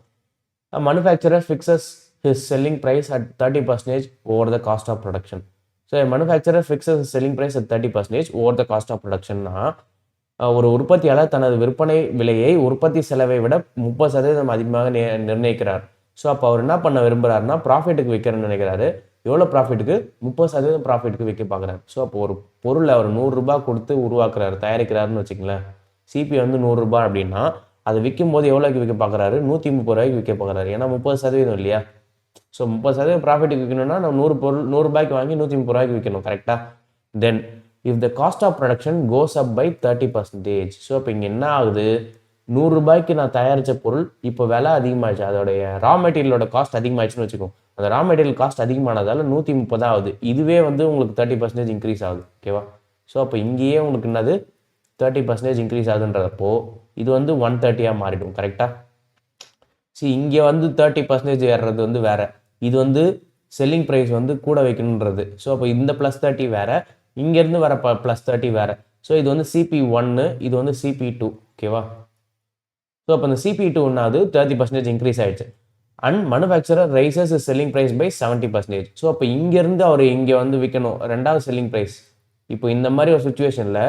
A manufacturer fixes his selling price at 30% over the cost of production. So a manufacturer fixes his selling price at 30% over the cost of production. ஒரு உற்பத்தியாளர் தனது விற்பனை விலையை உற்பத்தி செலவை விட 30% அதிகமாக நிர்ணயிக்கிறார். ஸோ அப்போ அவர் என்ன பண்ண விரும்புகிறாருன்னா ப்ராஃபிட்டுக்கு விற்கிறன்னு நினைக்கிறாரு. எவ்வளோ ப்ராஃபிட்டுக்கு? 30% ப்ராஃபிட்டுக்கு விற்க பார்க்குறாரு. ஸோ அப்போ ஒரு பொருளை அவர் ரூ. 100 கொடுத்து உருவாக்குறாரு, தயாரிக்கிறாருன்னு வச்சுங்களேன். சிபி வந்து ரூ. 100 அப்படின்னா அதை விற்கும் போது எவ்வளோக்கு விற்க பார்க்குறாரு? ரூ. 130 விற்க பார்க்குறாரு. ஏன்னா 30% இல்லையா? ஸோ 30% ப்ராஃபிட்டுக்கு விற்கணும்னா நம்ம 100 பொருள் ரூ. 100 வாங்கி ரூ. 130 விற்கணும். கரெக்டாக? Then if the cost of production goes up by 30%. So இப்போ இங்கே என்ன ஆகுது? ரூ. 100 நான் தயாரித்த பொருள் இப்போ விலை அதிகமாகிடுச்சு, அதோடைய ரா மெட்டீரியலோட காஸ்ட் அதிகமாகிடுச்சுன்னு வச்சுக்கோங்க. அந்த ரா மெட்டீரியல் காஸ்ட் அதிகமானதால் 130 ஆகுது. இதுவே வந்து உங்களுக்கு 30% இன்க்ரீஸ் ஆகுது. ஓகேவா? ஸோ அப்போ இங்கேயே உங்களுக்கு என்னது 30% இன்க்ரீஸ் ஆகுதுன்றப்போ இது வந்து 130 மாறிடும். கரெக்டாக? இங்கே வந்து 30% ஏறுறது வந்து வேற, இது வந்து செல்லிங் ப்ரைஸ் வந்து கூட வைக்கணுன்றது. ஸோ அப்போ இந்த +30 வேற, இங்கேருந்து வர +30 வேற. ஸோ இது வந்து CP1, இது வந்து CP2. ஓகேவா? ஸோ அப்போ இந்த CP2 ஒன்றாவது 30% இன்க்ரீஸ் ஆகிடுச்சு. And manufacturer raises is selling price by 70%. So அப்போ இங்கேருந்து அவர் இங்கே வந்து விற்கணும், ரெண்டாவது செல்லிங் ப்ரைஸ். இப்போ இந்த மாதிரி ஒரு சுச்சுவேஷனில்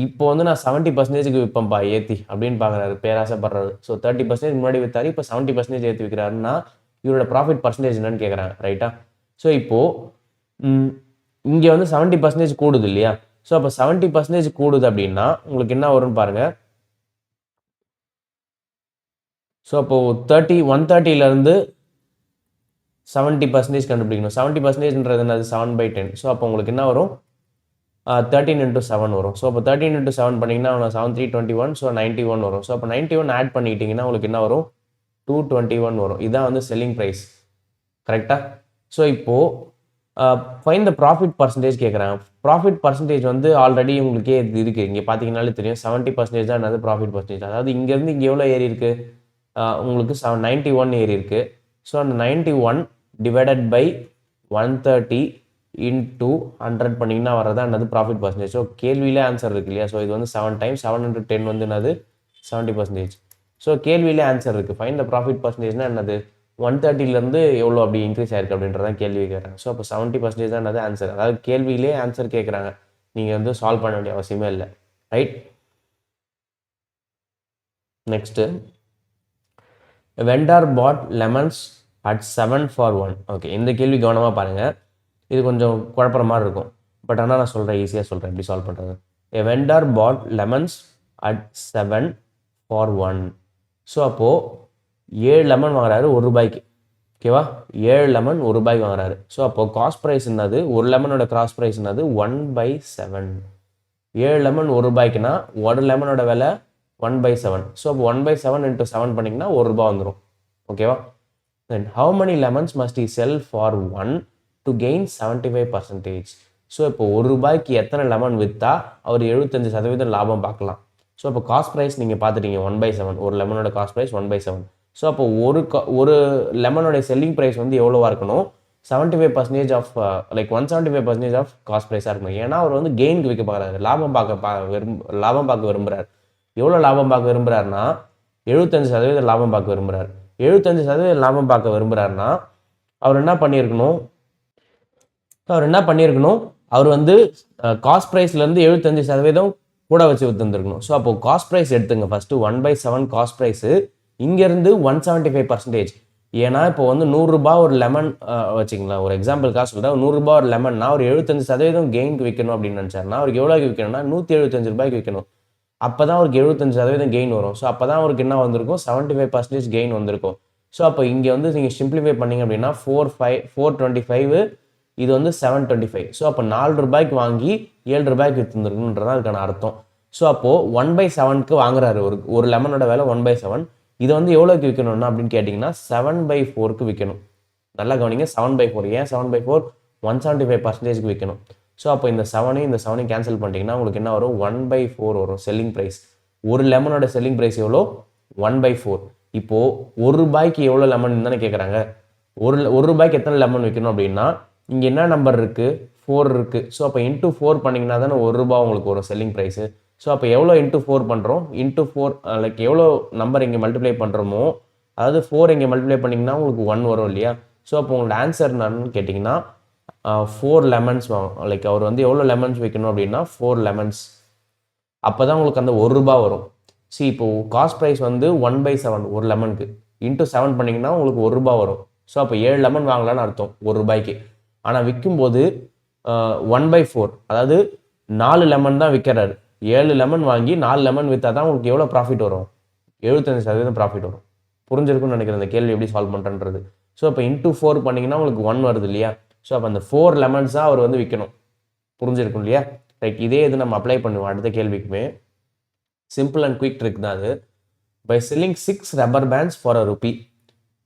இப்போ வந்து நான் 70%க்கு விற்பேன்ப்பா ஏற்றி அப்படின்னு பார்க்குறாரு, பேராசைப்படுறாரு. ஸோ 30% முன்னாடி விற்றாரு, இப்போ 70% ஏற்றி விற்கிறாருன்னா இவரோட ப்ராஃபிட் பர்சன்டேஜ் என்னன்னு கேட்குறாங்க. ரைட்டா? ஸோ இப்போது இங்கே வந்து 70% கூடுது இல்லையா? ஸோ அப்போ 70% கூடுது அப்படின்னா உங்களுக்கு என்ன வரும்னு பாருங்கள். ஸோ அப்போது 130லேருந்து 70% கண்டுபிடிக்கணும். 70%ன்றது என்னது? 7/10. ஸோ அப்போ உங்களுக்கு என்ன வரும்? 13 × 7 வரும். ஸோ அப்போ 13 × 7 பண்ணிங்கன்னா 7 3 21. ஸோ 91 வரும். ஸோ அப்போ 91 ஆட் பண்ணிக்கிட்டிங்கன்னா உங்களுக்கு என்ன வரும்? 221 வரும். இதுதான் வந்து செல்லிங் ப்ரைஸ். கரெக்டாக? ஸோ இப்போது ஃபைண்ட் த ப்ராஃபிட் பர்சன்டேஜ் கேட்குறாங்க. ப்ராஃபிட் பர்சன்டேஜ் வந்து ஆல்ரெடி உங்களுக்கே இது இருக்குது, இங்கே பார்த்தீங்கன்னாலே தெரியும். 70% தான் என்னது? Profit percentage. அதாவது இங்கேருந்து இங்கே எவ்வளோ ஏறி இருக்குது? உங்களுக்கு 91 ஏறி இருக்குது. ஸோ அந்த 91 டிவைடட் பை 130 இன்டூ 100 பண்ணிங்கன்னா வரதான் என்னது? Profit percentage. ஸோ கேள்வியிலே ஆன்சர் இருக்கு இல்லையா? ஸோ இது வந்து 7 டைம்ஸ் 7 × 10 வந்து என்னது? 70%. ஸோ கேள்வியிலே ஆன்சர் இருக்குது. ஃபைண்ட் த ப்ராஃபிட் பர்சன்டேஜ்னா என்னது? 130லேருந்து எவ்வளோ அப்படி இன்க்ரீஸ் ஆயிருக்கு அப்படின்றதான் கேள்வி கேட்குறாங்க. ஸோ அப்போ 70% தான் என்னது? ஆன்சர். அதாவது கேள்வியிலே ஆன்சர் கேட்குறாங்க, நீங்கள் வந்து சால்வ் பண்ண வேண்டிய அவசியமே இல்லை. Right? Next, vendor bought lemons at 7 for 1. Okay, இந்த கேள்வி கவனமாக பாருங்கள். இது கொஞ்சம் குழப்பற மாதிரி இருக்கும், பட் ஆனால் நான் சொல்கிறேன், ஈஸியாக சொல்கிறேன் எப்படி சால்வ் பண்ணுறது. A vendor bought lemons at 7 for 1. So அப்போது 7 லெமன் வாங்குறாரு ₹1. ஓகேவா? 7 லெமன் ₹1 வாங்குறாரு. ஸோ அப்போது காஸ்ட் ப்ரைஸ் என்னது? ஒரு லெமனோட காஸ்ட் ப்ரைஸ் என்னது? 1/7. 7 லெமன் ₹1க்குன்னா ஒரு லெமனோட விலை 1/7. ஸோ அப்போ 1/7 × 7 பண்ணிங்கன்னா ₹1 வந்துடும். ஓகேவா? தென் how many lemons must he sell for 1 to gain 75%? So இப்போ ₹1க்கு எத்தனை லெமன் விற்றா அவர் 75% லாபம் பார்க்கலாம். ஸோ இப்போ காஸ்ட் ப்ரைஸ் நீங்கள் பார்த்துட்டீங்க 1/7. ஒரு லெமனோட காஸ்ட் ப்ரைஸ் 1/7. ஸோ அப்போ ஒரு லெமனோட செல்லிங் ப்ரைஸ் வந்து எவ்வளோவா இருக்கணும்? 75% ஆஃப் 175% ஆஃப் காஸ்ட் ப்ரைஸாக இருக்கணும். ஏன்னா அவர் வந்து கெயினுக்கு விற்க பார்க்குறாரு, லாபம் பார்க்க விரும்புகிறார். எவ்வளோ லாபம் பார்க்க விரும்புகிறாருன்னா 75% லாபம் பார்க்க விரும்புகிறார். 75% லாபம் பார்க்க விரும்புகிறாருன்னா அவர் என்ன பண்ணியிருக்கணும்? அவர் வந்து காஸ்ட் ப்ரைஸ்லேருந்து 75% கூட வச்சு விற்றுருந்துருக்கணும். ஸோ அப்போது காஸ்ட் ப்ரைஸ் எடுத்துங்க ஃபஸ்ட்டு. 1/7 காஸ்ட் ப்ரைஸு, இங்கேருந்து 175%. ஏன்னா இப்போ வந்து ₹100 ஒரு லெமன் வச்சுங்களேன், ஒரு எக்ஸாம்பிளுக்காக சொல்கிறேன். ₹100 ஒரு லெமன்னா ஒரு 75% கெயினுக்கு விற்கணும் அப்படின்னு நினச்சாருன்னா அவருக்கு எவ்வளோக்கு விற்கணும்னா ₹175 விற்கணும். அப்போ தான் அவருக்கு 75% கெயின் வரும். ஸோ அப்போ தான் அவருக்கு என்ன வந்திருக்கும்? 75% கெயின் வந்திருக்கும். ஸோ அப்போ இங்கே வந்து நீங்கள் சிம்பிளிஃபை பண்ணிங்க அப்படின்னா 425, இது வந்து 725. ஸோ அப்போ ₹4 வாங்கி ₹7 விற்றுருந்துருக்குன்றதான் அதுக்கான அர்த்தம். ஸோ அப்போது 1/7க்கு வாங்குறாரு. ஒரு லெமனோட விலை 1/7. இதை வந்து எவ்வளோக்கு விற்கணும்னா அப்படின்னு கேட்டிங்கன்னா 7/4க்கு விற்கணும். நல்லா கவனிங்க, 7/4. ஏன் 7/4? 175%க்கு விற்கணும். ஸோ அப்போ இந்த 7ஐயும் கேன்சல் பண்ணிட்டீங்கன்னா உங்களுக்கு என்ன வரும்? 1/4 வரும் செல்லிங் ப்ரைஸ். ஒரு லெமனோட செல்லிங் ப்ரைஸ் எவ்வளோ? 1/4. இப்போது ₹1க்கு எவ்வளோ லெமன் தானே கேட்குறாங்க. ₹1க்கு எத்தனை லெமன் விற்கணும் அப்படின்னா இங்கே என்ன நம்பர் இருக்குது? 4 இருக்குது. ஸோ அப்போ இன்ட்டு 4 பண்ணிங்கன்னா தானே ₹1 உங்களுக்கு வரும் செல்லிங் ப்ரைஸு. ஸோ அப்போ எவ்வளோ இன்ட்டு 4 பண்ணுறோம்? இன்ட்டு 4 எவ்வளோ நம்பர் இங்கே மல்டிப்ளை பண்ணுறோமோ, அதாவது 4 இங்கே மல்டிப்ளை பண்ணிங்கன்னா உங்களுக்கு 1 வரும் இல்லையா? ஸோ அப்போ உங்களோட ஆன்சர் என்னன்னு கேட்டிங்கன்னா 4 லெமன்ஸ் வாங்கும். அவர் வந்து எவ்வளோ லெமன்ஸ் விற்கணும் அப்படின்னா 4 லெமன்ஸ். அப்போ தான் உங்களுக்கு அந்த ₹1 வரும். இப்போது காஸ்ட் ப்ரைஸ் வந்து 1/7 ஒரு லெமனுக்கு, இன்ட்டு 7 பண்ணிங்கன்னா உங்களுக்கு ₹1 வரும். ஸோ அப்போ 7 லெமன் வாங்கலான்னு அர்த்தம் ₹1க்கு. ஆனால் விற்கும்போது 1/4, அதாவது 4 லெமன் தான் விற்கிறாரு. 7 லெமன் வாங்கி 4 லெமன் விற்றா தான் உங்களுக்கு எவ்வளோ ப்ராஃபிட் வரும்? 75% ப்ராஃபிட் வரும். புரிஞ்சிருக்கும்னு நினைக்கிறேன் இந்த கேள்வி எப்படி சால்வ் பண்ணுறன்றது. ஸோ இப்போ இன்டூ 4 பண்ணிங்கன்னா உங்களுக்கு 1 வருது இல்லையா? ஸோ அப்போ அந்த 4 லெமன்ஸ் தான் அவர் வந்து விற்கணும். புரிஞ்சிருக்கும் இல்லையா? ரைட், இதே இது நம்ம அப்ளை பண்ணுவோம் அடுத்த கேள்விக்குமே. சிம்பிள் அண்ட் குயிக் ட்ரிக் தான் அது. By selling 6 rubber bands for a rupee,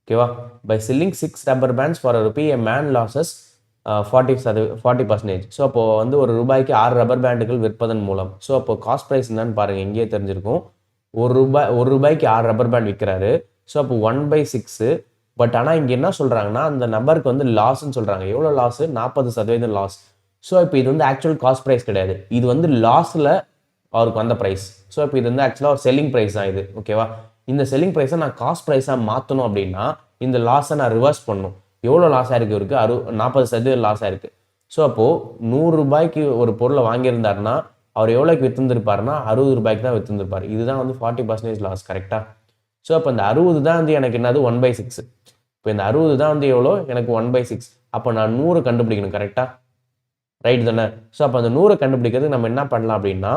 ஓகேவா? By selling 6 rubber bands for a rupee a man loses 40%. So அப்போ வந்து ஒரு ரூபாய்க்கு 6 ரப்பர் பேண்டுகள் விற்பதன் மூலம். ஸோ அப்போ காஸ்ட் ப்ரைஸ் என்னன்னு பாருங்க, இங்கேயே தெரிஞ்சிருக்கும். ஒரு ரூபாய்க்கு 6 ரப்பர் பேண்ட் விற்கிறாரு. ஸோ அப்போ 1/6. பட் ஆனால் இங்கே என்ன சொல்கிறாங்கன்னா அந்த நபருக்கு வந்து லாஸ்ன்னு சொல்கிறாங்க. எவ்வளோ லாஸ்? 40% லாஸ். ஸோ இப்போ இது வந்து ஆக்சுவல் காஸ்ட் ப்ரைஸ் கிடையாது, இது வந்து லாஸில் அவருக்கு வந்த ப்ரைஸ். ஸோ இப்போ இது வந்து ஆக்சுவலாக ஒரு செல்லிங் ப்ரைஸ் தான் இது, ஓகேவா? இந்த செல்லிங் ப்ரைஸை நான் காஸ்ட் ப்ரைஸாக மாற்றணும் அப்படின்னா இந்த லாஸை நான் ரிவர்ஸ் பண்ணணும். எவ்வளோ லாஸ் ஆயிருக்கு இவருக்கு? 40% லாஸ் ஆயிருக்கு. ஸோ அப்போது 100 ரூபாய்க்கு ஒரு பொருளை வாங்கியிருந்தாருன்னா அவர் எவ்வளோக்கு விற்றுந்துருப்பாருன்னா 60 ரூபாய்க்கு தான் விற்றுந்துருப்பார். இதுதான் வந்து 40% லாஸ், கரெக்டாக? ஸோ அப்போ இந்த 60 தான் வந்து எனக்கு என்னது 1/6. இப்போ இந்த 60 தான் வந்து எவ்வளோ? எனக்கு 1/6. அப்போ நான் 100 கண்டுபிடிக்கணும், கரெக்டாக? ரைட் தானே? ஸோ அப்போ அந்த 100 கண்டுபிடிக்கிறதுக்கு நம்ம என்ன பண்ணலாம் அப்படின்னா,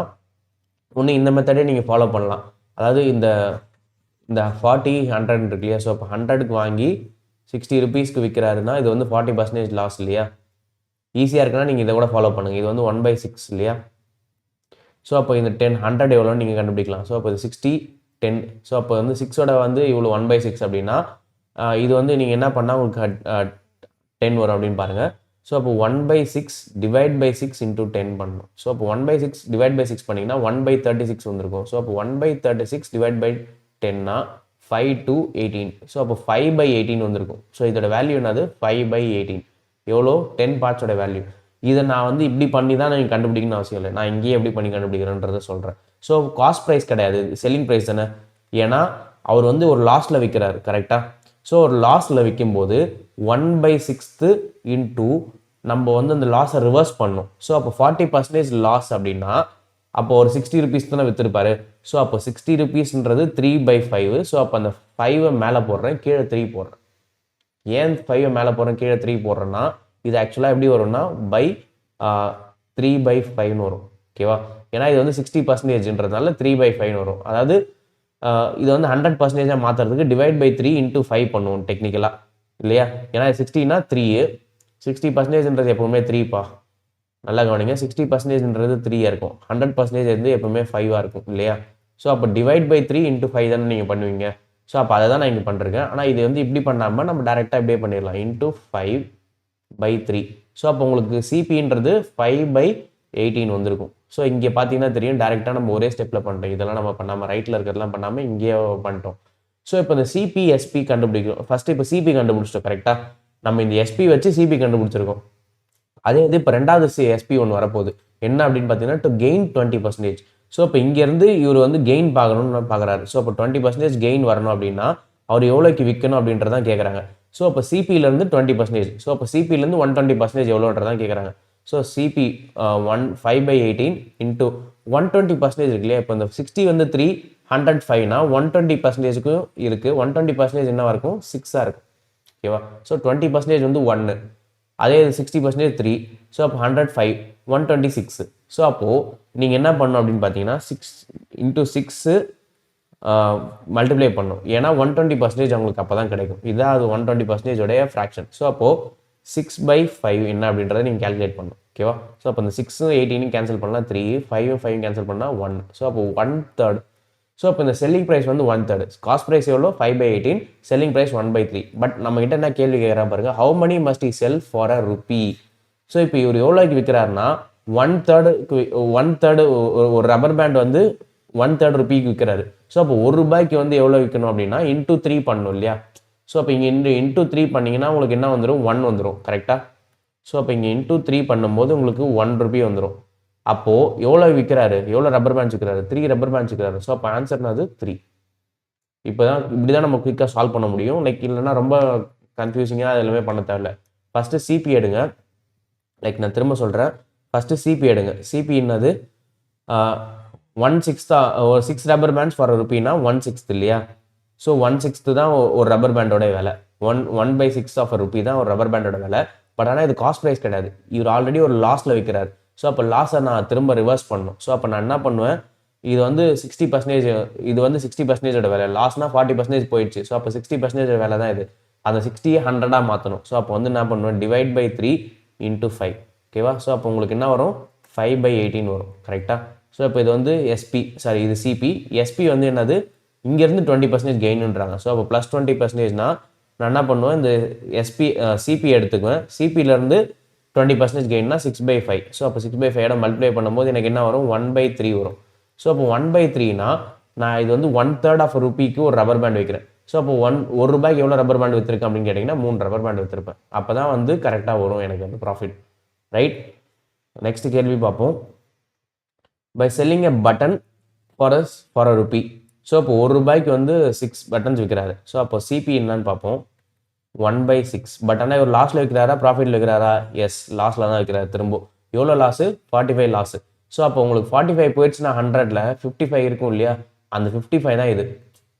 ஒன்று இந்த மெத்தடே நீங்கள் ஃபாலோ பண்ணலாம். அதாவது இந்த 40, 100 இருக்கு இல்லையா? ஸோ அப்போ 100க்கு வாங்கி 60 ருபீஸ்க்கு விற்கிறாருன்னா இது வந்து 40% லாஸ் இல்லையா? ஈஸியாக இருக்குன்னா நீங்கள் இதை கூட ஃபாலோ பண்ணுங்கள். இது வந்து 1/6 இல்லையா? ஸோ அப்போ இந்த 10, 100 எவ்வளோன்னு நீங்கள் கண்டுபிடிக்கலாம். ஸோ அப்போ இது 60, 10. ஸோ அப்போ வந்து 6ஓட வந்து இவ்வளோ 1/6 அப்படின்னா இது வந்து நீங்கள் என்ன பண்ணால் உங்களுக்கு 10 வரும் அப்படின்னு பாருங்கள். ஸோ அப்போ 1/6 டிவைட் பை 6 இன்டூ 10 பண்ணணும். ஸோ அப்போ 1/6 டிவைட் பை 6 பண்ணிங்கன்னா 1/36 வந்திருக்கும். ஸோ அப்போ 1/36 டிவைட் பை 10னா 5 to 18. ஸோ அப்போ 5/18 வந்திருக்கும். ஸோ இதோட வேல்யூ என்னது? 5/18. எவ்வளோ? 10 பார்ட்ஸோட வேல்யூ. இதை நான் வந்து இப்படி பண்ணி தான் நீங்கள் கண்டுபிடிக்கணும்னு அவசியம் இல்லை. நான் இங்கேயே எப்படி பண்ணி கண்டுபிடிக்கிறேன்றதை சொல்கிறேன். ஸோ காஸ்ட் ப்ரைஸ் கிடையாது, செல்லிங் ப்ரைஸ் தானே. ஏன்னா அவர் வந்து ஒரு லாஸில் விற்கிறாரு, கரெக்டாக? ஸோ ஒரு லாஸில் விற்கும்போது 1/6 இன்டூ நம்ம வந்து அந்த லாஸை ரிவர்ஸ் பண்ணணும். ஸோ அப்போ 40% லாஸ் அப்படின்னா அப்போ ஒரு 60 ருபீஸ் தானே விற்றுருப்பாரு. ஸோ அப்போ 60 ருபீஸ்ன்றது 3/5. ஸோ அப்போ அந்த 5 மேலே போடுறேன், கீழே 3 போடுறேன். ஏன் 5 மேலே போடுறேன், கீழே 3 போடுறேன்னா இது ஆக்சுவலாக எப்படி வரும்னா பை 3/5ன்னு வரும், ஓகேவா? ஏன்னா இது வந்து 60%ன்றதுனால 3/5ன்னு வரும். அதாவது இது வந்து 100%-ஆக மாற்றுறதுக்கு டிவைட் பை 3 இன்டூ 5 பண்ணுவோம் டெக்னிக்கலாக, இல்லையா? ஏன்னா 60னா 3, 60%ன்றது எப்பவுமே 3பா. நல்லா கவனிங்க, 60%ன்றது 3 இருக்கும், 100% வந்து எப்பவுமே 5 இருக்கும், இல்லையா? ஸோ அப்போ டிவைட் பை 3 இன்டூ 5 தானே நீங்கள் பண்ணுவீங்க. ஸோ அப்போ அதை தான் நான் இங்கே பண்ணிருக்கேன். ஆனால் இது வந்து இப்படி பண்ணாமல் நம்ம டேரெக்டாக இப்படியே பண்ணிடலாம், இன்டூ 5/3. ஸோ அப்போ உங்களுக்கு சிபின்றது 5/18 வந்திருக்கும். ஸோ இங்கே பார்த்தீங்கன்னா தெரியும், டேரெக்டாக நம்ம ஒரே ஸ்டெப்பில் பண்ணிட்டோம். இதெல்லாம் நம்ம பண்ணாமல், ரைட்டில் இருக்கிறதெல்லாம் பண்ணாமல் இங்கேயே பண்ணிட்டோம். ஸோ இப்போ இந்த சிபி எஸ்பி கண்டுபிடிக்கணும். ஃபஸ்ட்டு இப்போ சிபி கண்டுபிடிச்சிட்டோம், கரெக்டாக? நம்ம இந்த எஸ்பி வச்சு சிபி கண்டுபிடிச்சிருக்கோம். அதே இது இப்போ ரெண்டாவது எஸ்பி ஒன்று வரப்போகுது. என்ன அப்படின்னு பார்த்தீங்கன்னா, டு கெயின் 20%. ஸோ இப்போ இங்கேருந்து இவர் வந்து கெயின் பார்க்கணும்னு பார்க்குறாரு. ஸோ இப்போ 20% கெயின் வரணும் அப்படின்னா அவர் எவ்வளோக்கு விற்கணும் அப்படின்றதான் கேட்குறாங்க. ஸோ இப்போ சிபியிலேருந்து 20%. ஸோ அப்போ சிபியிலேருந்து 120% எவ்வளோன்றதான் கேட்குறாங்க. ஸோ சிபி 5/18 இன்டூ 120% இருக்கு இல்லையா? இப்போ இந்த 60 வந்து 3, 100 5னா 120%க்கும் இருக்குது. 120% என்னவா இருக்கும்? 6ஆக இருக்கும், ஓகேவா? ஸோ 20% வந்து 1, அதே 60% 3. ஸோ அப்போ 100 5, 126. ஸோ அப்போது நீங்கள் என்ன பண்ணணும் அப்படின்னு பார்த்தீங்கன்னா 6 இன்டூ 6 மல்டிப்ளை பண்ணும். ஏன்னா 120% அவங்களுக்கு அப்போ தான் கிடைக்கும். இதான் அது 120% உடைய ஃப்ராக்ஷன். ஸோ அப்போது 6/5 என்ன அப்படின்றத நீங்கள் கேல்குலேட் பண்ணணும், ஓகேவா? ஸோ அப்போ இந்த 6 18 கேன்சல் பண்ணால் 3, 5 கேன்சல் பண்ணால் 1. ஸோ அப்போ 1/3. ஸோ இப்போ இந்த செல்லிங் ப்ரைஸ் வந்து 1/3. காஸ்ட் ப்ரைஸ் எவ்வளோ? 5/18. Selling price 1/3. பட் நம்ம கிட்ட என்ன கேள்வி கேட்குறா பாருங்க, how many must he sell for a rupee? So இப்போ இவர் எவ்வளோக்கு விற்கிறாருன்னா 1/3 ஒரு ரப்பர் பேண்ட் வந்து 1/3 ருபிக்கு விற்கிறாரு. ஸோ அப்போ ஒரு ரூபாய்க்கு வந்து எவ்வளோ விற்கணும் அப்படின்னா இன்டூ 3 பண்ணணும் இல்லையா? ஸோ அப்போ இங்கே இன்டூ 3 பண்ணிங்கன்னா உங்களுக்கு என்ன வந்துடும்? 1 வந்துடும், கரெக்டாக? ஸோ அப்போ இங்கே இன்டூ 3 பண்ணும்போது உங்களுக்கு 1 ருபி வந்துடும். அப்போது எவ்வளோ விற்கிறாரு? எவ்வளோ ரப்பர் பேண்ட்ஸ் விற்கிறாரு? 3 ரப்பர் பேண்ட்ஸ் விற்கிறாரு. ஸோ அப்போ ஆன்சர்னது 3. இப்போ தான் இப்படி தான் நம்ம குயிக்காக சால்வ் பண்ண முடியும். லைக் இல்லைன்னா ரொம்ப கன்ஃபியூசிங்காக அது எல்லாமே பண்ண தேவையில்ல. ஃபஸ்ட்டு சிபி எடுங்க. லைக் நான் திரும்ப சொல்கிறேன், ஃபஸ்ட்டு சிபி எடுங்க. சிபி என்னது? 1/6 ஒரு 6 ரப்பர் பேண்ட்ஸ் ஃபார் ருபினா 1/6 இல்லையா? ஸோ 1/6 தான் ஒரு ரப்பர் பேண்டோட விலை. 1/6 ஆஃப் ருபி தான் ஒரு ரப்பர் பேண்டோட விலை. பட் ஆனால் இது காஸ்ட் ப்ரைஸ் கிடையாது. இவர் ஆல்ரெடி ஒரு லாஸில் விற்கிறார். ஸோ அப்போ லாஸை நான் திரும்ப ரிவர்ஸ் பண்ணணும். ஸோ அப்போ நான் என்ன பண்ணுவேன், இது வந்து 60%, இது வந்து 60% வேலை. லாஸ்னா 40% போயிடுச்சு. ஸோ அப்போ 60% வேலை தான் இது. அந்த 60 100 மாற்றணும். ஸோ அப்போ வந்து என்ன பண்ணுவேன், டிவைட் பை 3 இன்ட்டு 5. ஓகேவா? ஸோ அப்போ உங்களுக்கு என்ன வரும், 5/18 வரும். கரெக்டாக? ஸோ இப்போ இது வந்து இது சிபி. எஸ்பி வந்து என்னது, இங்கேருந்து 20% கெயின்ன்றாங்க. ஸோ அப்போ ப்ளஸ் 20%னா நான் என்ன பண்ணுவேன், இந்த சிபி எடுத்துக்குவேன். சிபியிலேருந்து 20% கெயின்னா 6/5. ஸோ அப்போ 6/5 மல்டிப்ளை பண்ணும்போது எனக்கு என்ன வரும், 1/3 வரும். ஸோ அப்போ 1/3னா நான் இது வந்து 1/3 ஆஃப் ரூபிக்கு ஒரு ரப்பர் பேண்ட் வைக்கிறேன். ஸோ அப்போ ஒரு ரூபாய்க்கு எவ்வளோ ரப்பர் பேண்ட் விற்றுருக்கேன் அப்படின்னு கேட்டிங்கன்னா 3 ரப்பர் பேண்ட் விற்றுருப்பேன். அப்போ தான் வந்து கரெக்டாக வரும் எனக்கு வந்து ப்ராஃபிட். ரைட்? நெக்ஸ்ட் கேள்வி பார்ப்போம். By selling a button for a rupee. So அப்போ ஒரு ரூபாய்க்கு வந்து 6 பட்டன்ஸ் விற்கிறாரு. ஸோ அப்போ சிபி என்னன்னு பார்ப்போம். 1/6. பட் ஆனால் இவர் லாஸில் விற்கிறாரா ப்ராஃபிட்டில் விற்கிறாரா? எஸ், லாஸில் தான் விற்கிறாரு. திரும்ப எவ்வளோ லாஸு, 45 லாஸு. ஸோ அப்போ உங்களுக்கு 45 போயிடுச்சுன்னா 100ல் 55 இருக்கும் இல்லையா, அந்த 55 தான் இது.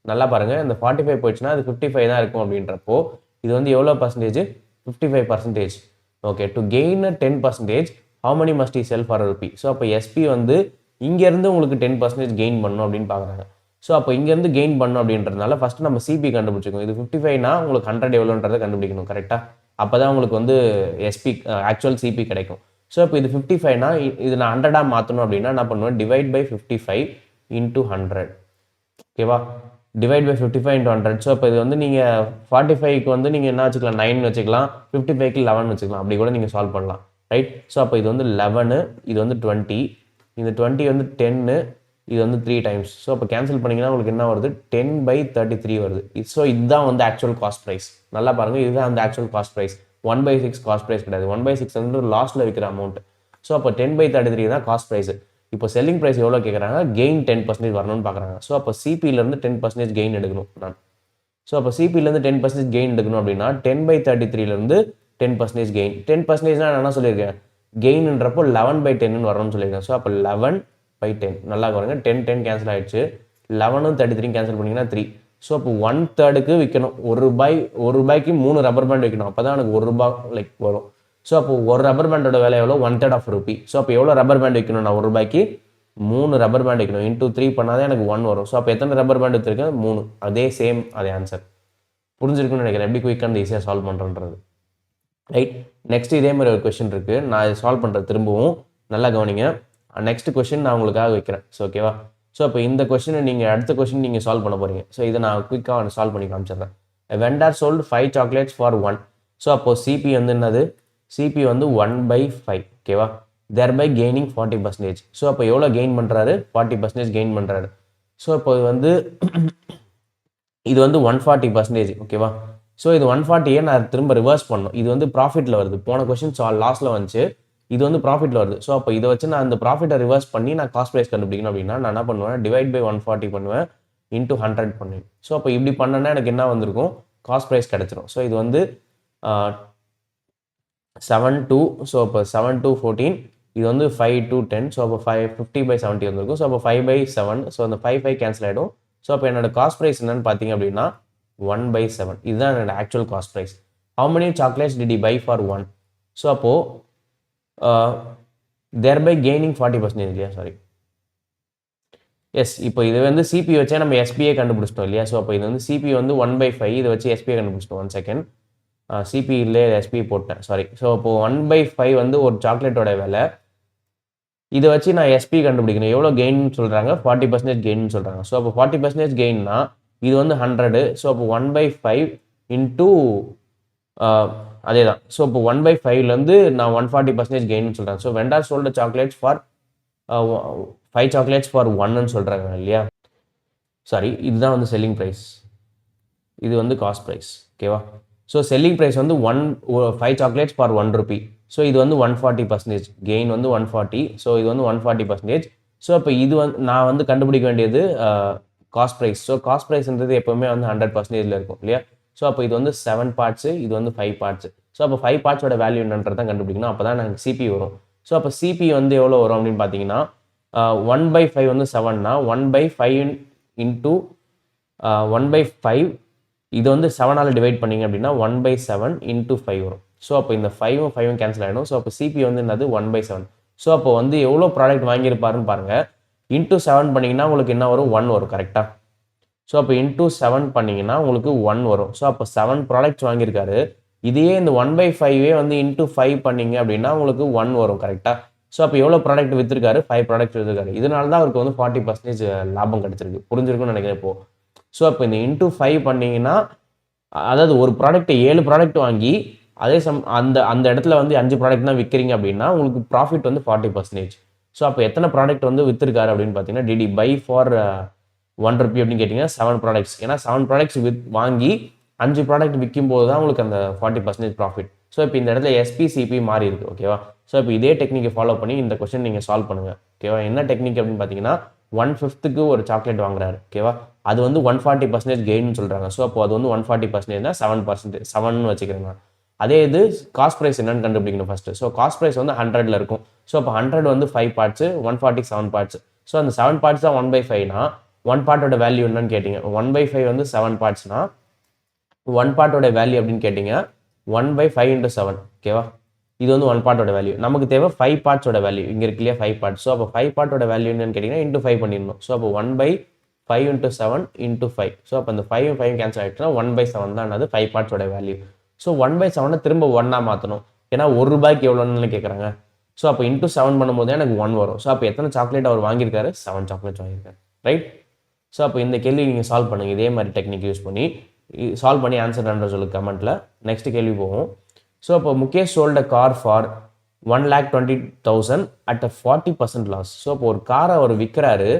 நல்லா பாருங்கள், இந்த 45 போயிடுச்சுன்னா அது 55 தான் இருக்கும். அப்படின்றப்போ இது வந்து எவ்வளோ percentage, 55%. Okay, to gain 10%, how many must he sell for a rupee? So அப்போ எஸ்பி வந்து இங்கேருந்து உங்களுக்கு 10% கெயின் பண்ணணும் அப்படின்னு பார்க்குறாங்க. ஸோ அப்போ இங்கேருந்து கெயின் பண்ணணும் அப்படின்றதுனால ஃபஸ்ட்டு நம்ம சிபி கண்டுபிடிச்சிக்கணும். இது 55னா உங்களுக்கு 100 எவ்வளோன்றதை கண்டுபிடிக்கணும். கரெக்டாக? அப்போ தான் உங்களுக்கு வந்து ஆக்சுவல் சிபி கிடைக்கும். ஸோ இப்போ இது 55னா இது நான் 100 மாற்றணும் அப்படின்னா என்ன பண்ணுவேன், டிவைட் பை 55 இன்ட்டு 100. ஓகேவா? Divide by 55 into 100. ஸோ இப்போ இது வந்து நீங்கள் 45க்கு வந்து நீங்கள் என்ன வச்சுக்கலாம், 9 வச்சுக்கலாம். 55க்கு 11 வச்சுக்கலாம். அப்படி கூட நீங்கள் சால்வ் பண்ணலாம். ரைட்? ஸோ அப்போ இது வந்து 11, இது வந்து 20, இந்த 20 வந்து 10, இது வந்து 3 டைம்ஸ். ஸோ அப்போ கேன்சல் பண்ணிங்கன்னா உங்களுக்கு என்ன வருது, 10/33 வருது. ஸோ இதுதான் வந்து ஆக்சுவல் காஸ்ட் ப்ரைஸ். நல்லா பாருங்கள், இதுதான் அந்த actual cost price. 1/6 cost price கிடையாது. 1/6 வந்து லாஸ்ட்டில் விற்கிற அமௌண்ட். ஸோ அப்போ 10/33 தான் காஸ்ட் ப்ரைஸ். இப்போ செல்லிங் ப்ரைஸ் எவ்வளோ கேட்குறாங்க, கெயின் 10% வரணும்னு பார்க்குறாங்க. ஸோ அப்போ சிபியிலேருந்து 10% கெயின் எடுக்கணும் நான். ஸோ அப்போ சிபியிலேருந்து 10% கெயின் எடுக்கணும் அப்படின்னா 10/33லேருந்து 10% கெயின். 10%னா நான் என்ன சொல்லியிருக்கேன், கெயின்ன்றப்போ 11/10 வரணும்னு சொல்லியிருக்கேன். ஸோ அப்போ 11/10. நல்லா பாருங்க, 10 கேன்சல் ஆகிடுச்சு. 11ம் 33 கேன்சல் பண்ணிங்கன்னா 3. ஸோ அப்போ 1/3க்கு விற்கணும். ஒரு ரூபாய்க்கு 3 ரப்பர் பேண்ட் வைக்கணும். அப்போ தான் எனக்கு 1 ரூபாய் லைக் வரும். ஸோ அப்போ ஒரு ரப்பர் பேண்டோட விலை எவ்வளோ, 1/3 ஆஃப் ரூபி. ஸோ அப்போ எவ்வளோ ரப்பர் பேண்ட் வைக்கணும், நான் 1 ரூபாய்க்கு 3 ரப்பர் பேண்ட் வைக்கணும். இன்டூ 3 பண்ணாதான் எனக்கு 1 வரும். ஸோ அப்போ எத்தனை ரப்பர் பேண்ட் வச்சுருக்கேன், 3. அதே ஆன்சர். புரிஞ்சிருக்குன்னு நினைக்கிறேன் எப்படி குயிக்காக ஈஸியாக சால்வ் பண்ணுறன்றது. ரைட்? நெக்ஸ்ட் இதே மாதிரி ஒரு கொஸ்டின் இருக்குது, நான் இதை சால்வ் பண்ணுறது திரும்பவும். நல்லா கவனிங்க. நெக்ஸ்ட் கொஸ்டின் நான் உங்களுக்காக வைக்கிறேன். ஸோ ஓகேவா? ஸோ இப்போ இந்த கொஸ்டினை அடுத்த கொஸ்டின் நீங்கள் சால்வ் பண்ண போகிறீங்க. ஸோ இதை நான் குயிக்காக சால்வ் பண்ணி காமிச்சிடுறேன். Vendor sold 5 chocolates for 1. So அப்போ சிபி வந்து என்னது, சிபி வந்து 1/5. ஓகேவா? தேர்பை கெய்னிங் 40%. ஸோ அப்போ எவ்வளோ கெயின் பண்ணுறாரு, 40% கெயின் பண்ணுறாரு. ஸோ இப்போ இது வந்து 140%. ஓகேவா? ஸோ இது 140 நான் திரும்ப ரிவர்ஸ் பண்ணணும். இது வந்து ப்ராஃபிட்டில் வருது. போன கொஸ்டின் லாஸில் வந்துச்சு, இது வந்து ப்ராஃபிட்டில் வருது. ஸோ அப்போ இதை வச்சு நான் அந்த ப்ராஃபிட்டை ரிவர்ஸ் பண்ணி நான் காஸ்ட் ப்ரைஸ் கண்டுபிடிக்கணும் அப்படின்னா நான் என்ன பண்ணுவேன், டிவைட் பை 140 பண்ணுவேன், இன்டூ 100 பண்ணுவேன். ஸோ அப்போ இப்படி பண்ணேன்னா எனக்கு என்ன வந்திருக்கும், காஸ்ட் ப்ரைஸ் கிடச்சிரும். ஸோ இது வந்து 7 to, ஸோ அப்போ 7 to 14, இது வந்து 5 to 10. ஸோ அப்போ 50/70 வந்திருக்கும். ஸோ அப்போ 5/7. ஸோ அந்த 5 கேன்சல் ஆகிடும். ஸோ அப்போ என்னோட காஸ்ட் ப்ரைஸ் என்னன்னு பார்த்தீங்க அப்படின்னா 1/7. இதுதான் என்னோட actual cost price. How many chocolates did he buy for 1? So அப்போது தேர்பை கெய்னிங் 40% இல்லையா, சாரி, எஸ். இப்போ இது வந்து சிபி வச்சே நம்ம எஸ்பியை கண்டுபிடிச்சிட்டோம் இல்லையா. ஸோ அப்போ இது வந்து சிபி வந்து 1/5, இதை வச்சு எஸ்பியை கண்டுபிடிச்சிட்டோம். 1 செகண்ட், சிபி இல்லை எஸ்பி போட்டேன், சாரி. ஸோ அப்போது 1/5 வந்து ஒரு சாக்லேட்டோட விலை. இதை வச்சு நான் எஸ்பி கண்டுபிடிக்கணும். எவ்வளோ கெயின் சொல்கிறாங்க, 40% கெயின் சொல்கிறாங்க. ஸோ அப்போ 40% கெயின்னா இது வந்து 100. ஸோ அப்போ 1/5 இன்டூ அதே தான். ஸோ இப்போ 1/5லேருந்து நான் 140% கெயின் சொல்கிறேன். So vendor sold chocolates for 5 chocolates for 1ன்னு சொல்கிறாங்க இல்லையா. சாரி, இதுதான் வந்து செல்லிங் ப்ரைஸ், இது வந்து காஸ்ட் ப்ரைஸ். ஓகேவா? ஸோ செல்லிங் ப்ரைஸ் வந்து 5 சாக்லேட்ஸ் ஃபார் 1 ரூபி. ஸோ இது வந்து 140%, கெயின் வந்து 140. ஸோ இது வந்து 140%. ஸோ இப்போ இது வந்து நான் வந்து கண்டுபிடிக்க வேண்டியது காஸ்ட் ப்ரைஸ். ஸோ காஸ்ட் ப்ரைஸ்ன்றது எப்போவுமே வந்து 100%ல் இருக்கும் இல்லையா. ஸோ அப்போ இது வந்து 7 பார்ட்ஸு, இது வந்து 5 பார்ட்ஸு. ஸோ அப்போ 5 பார்ட்ஸோட வேல்யூ என்னன்றதான் கண்டுபிடிக்கணும். அப்போ தான் எனக்கு சிபி வரும். ஸோ அப்போ சிபி வந்து எவ்வளோ வரும் அப்படின்னு பார்த்தீங்கன்னா 1/5 வந்து 7னா 1/5 இன்டூ 1/5, இது வந்து 7ஆல் டிவைட் பண்ணிங்க அப்படின்னா 1/7 இன்டூ 5 வரும். ஸோ அப்போ இந்த 5ம் 5ம் கேன்சல் ஆகிடும். ஸோ அப்போ சிபி வந்து என்னது 1/7. ஸோ அப்போ வந்து எவ்வளோ ப்ராடக்ட் வாங்கியிருப்பாருன்னு பாருங்கள். இன்டூ 7 பண்ணிங்கன்னா உங்களுக்கு என்ன வரும்? 1 வரும். கரெக்டாக? ஸோ அப்போ இன்டூ 7 பண்ணிங்கன்னா உங்களுக்கு 1 வரும். ஸோ அப்போ 7 ப்ராடக்ட்ஸ் வாங்கியிருக்காரு. இதையே இந்த 1/5 வந்து இன்டூ 5 பண்ணிங்க அப்படின்னா உங்களுக்கு 1 வரும். கரெக்டாக? ஸோ அப்போ எவ்வளோ ப்ராடக்ட் விற்றுருக்காரு? 5 ப்ராடக்ட் விற்றுருக்காரு. இதனால தான் அவருக்கு வந்து 40% லாபம் கிடைச்சிருக்கு. புரிஞ்சிருக்குன்னு நினைக்கிறேன் இப்போ. ஸோ அப்போ இந்த இன்டூ 5 பண்ணிங்கன்னா, அதாவது ஒரு ப்ராடக்ட் 7 ப்ராடக்ட் வாங்கி அதே அந்த அந்த இடத்துல வந்து 5 ப்ராடக்ட் தான் விற்கிறீங்க அப்படின்னா உங்களுக்கு ப்ராஃபிட் வந்து 40%. ஸோ அப்போ எத்தனை ப்ராடக்ட் வந்து விற்றுருக்காரு அப்படின்னு பார்த்தீங்கன்னா, டிடி பை ஃபார் 1 ரூபி அப்படின்னு கேட்டிங்கன்னா 7 ப்ராடக்ட்ஸ். ஏன்னா 7 ப்ராடக்ட்ஸ் வாங்கி 5 ப்ராடக்ட் விற்கும் போது தான் உங்களுக்கு அந்த 40% ப்ராஃபிட். ஸோ இப்போ இந்த இடத்துல எஸ்பிசிபி மாறி இருக்கு. ஓகேவா? ஸோ இப்போ இதே டெக்னிக்கை ஃபாலோ பண்ணி இந்த கொஸ்டின் நீங்கள் சால்வ் பண்ணுங்கள். ஓகேவா? என்ன டெக்னிக் அப்படின்னு பார்த்தீங்கன்னா, 1/5க்கு ஒரு சாக்லேட் வாங்குறாரு. ஓகேவா? அது வந்து 140% கெயின்னு சொல்கிறாங்க. ஸோ அப்போ அது வந்து 140%னா 7%, 7ன்னு வச்சுக்கிறேன் நான். அதே இது காஸ்ட் ப்ரைஸ் என்னன்னு கண்டுபிடிக்கணும் ஃபஸ்ட்டு. ஸோ காஸ்ட் ப்ரைஸ் வந்து 100ல் இருக்கும். ஸோ அப்போ 100 வந்து 5 பார்ட்ஸு, 140 7 பார்ட்ஸ். ஸோ அந்த 7 பார்ட்ஸ் தான் 1/5னா 1 பார்ட்டோட வேல்யூ என்னன்னு கேட்டிங்க. 1/5 வந்து 7 பார்ட்ஸ்னா 1 பார்ட்டோட வேல்யூ அப்படின்னு கேட்டிங்க 1/5 × 7. ஓகேவா? இது வந்து 1 பார்ட்டோட வேல்யூ. நமக்கு தேவை 5 பார்ட்ஸோட வேல்யூ. இங்கே இருக்கு இல்லையா 5 பார்ட்ஸ். ஸோ அப்போ 5 பார்ட்டோட வேல்யூ என்னன்னு கேட்டிங்கன்னா இன்ட்டு 5 பண்ணிடணும். ஸோ அப்போ 1/5 × 7 × 5. ஸோ அப்போ அந்த 5 5 கேன்சல் ஆகிடுச்சுன்னா 1/7 தான் அது 5 பார்ட்ஸோட வேல்யூ. ஸோ 1/7 திரும்ப 1ஆக மாற்றணும். ஏன்னா ₹1 எவ்வளோன்னு கேட்குறாங்க. ஸோ அப்போ இன்ட்டு 7 பண்ணும்போது எனக்கு 1 வரும். ஸோ அப்போ எத்தனை சாக்லேட் அவர் வாங்கியிருக்காரு? 7 சாக்லேட்ஸ் வாங்கியிருக்காரு. ரைட்? ஸோ அப்போ இந்த கேள்வி நீங்கள் சால்வ் பண்ணுங்கள். இதே மாதிரி டெக்னிக் யூஸ் பண்ணி சால்வ் பண்ணி ஆன்சர் பண்ணுற சொல்லுங்கள் கமெண்ட்டில். நெக்ஸ்ட் கேள்வி போவோம். ஸோ அப்போ Mukesh sold a car for 1,20,000 at a 40% loss. So அப்போ ஒரு காரை அவர் விற்கிறாரு.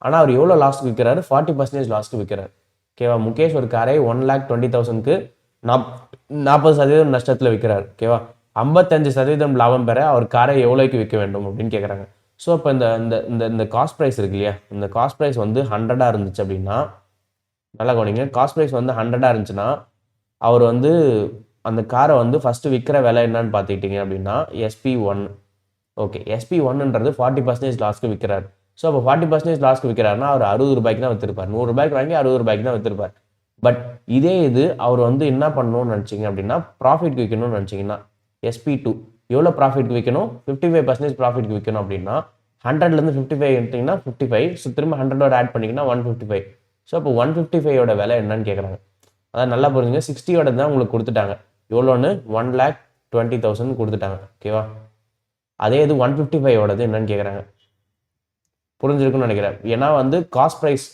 ஆனால் அவர் எவ்வளோ லாஸ்க்கு விற்கிறாரு? 40% லாஸ்க்கு விற்கிறார். ஓகேவா? முகேஷ் ஒரு காரை 1,20,000க்கு 40% நஷ்டத்தில் விற்கிறார். ஓகேவா? 55% லாபம் பெற அவர் காரை எவ்வளோக்கு விற்க வேண்டும் அப்படின்னு கேட்குறாங்க. ஸோ இப்போ இந்த இந்த இந்த காஸ்ட் ப்ரைஸ் இருக்கு இல்லையா, இந்த காஸ்ட் ப்ரைஸ் வந்து 100ஆக இருந்துச்சு அப்படின்னா, நல்லா கவனிங்க, காஸ்ட் ப்ரைஸ் வந்து 100ஆக இருந்துச்சுன்னா அவர் வந்து அந்த காரை வந்து ஃபஸ்ட்டு விற்கிற விலை என்னன்னு பார்த்துக்கிட்டிங்க அப்படின்னா SP1. ஓகே, SP1ன்றது 40% லாஸ்க்கு விற்கிறார். ஸோ அப்போ 40% லாஸ்க்கு விற்கிறாருன்னா அவர் ₹60 தான் விற்றுருப்பார். ₹100 வாங்கி ₹60 தான் விற்றுருப்பார். பட் இதே இது அவர் வந்து என்ன பண்ணணும்னு நினச்சிங்க அப்படின்னா ப்ராஃபிட்க்கு விற்கணும்னு நினச்சிங்கன்னா SP2 எவ்வளோ ப்ராஃபிட்க்கு விற்கணும்? 55% ப்ராஃபிட்க்கு விற்கணும் அப்படின்னா 100லேருந்து 55 எடுத்திங்கன்னா 55. ஸோ திரும்ப 100ஓட ஆட் பண்ணிங்கன்னா 155. ஸோ அப்போ 155ஓட விலை என்னன்னு கேட்குறாங்க. அதான் நல்லா புரிஞ்சுங்க. 60ஓட தான் உங்களுக்கு கொடுத்துட்டாங்க. எவ்வளோன்னு? 1,20,000 கொடுத்துட்டாங்க. ஓகேவா? அதே இது 155ஓடது என்னன்னு கேட்குறாங்க. புரிஞ்சிருக்குன்னு நினைக்கிறேன். ஏன்னா வந்து காஸ்ட் ப்ரைஸ்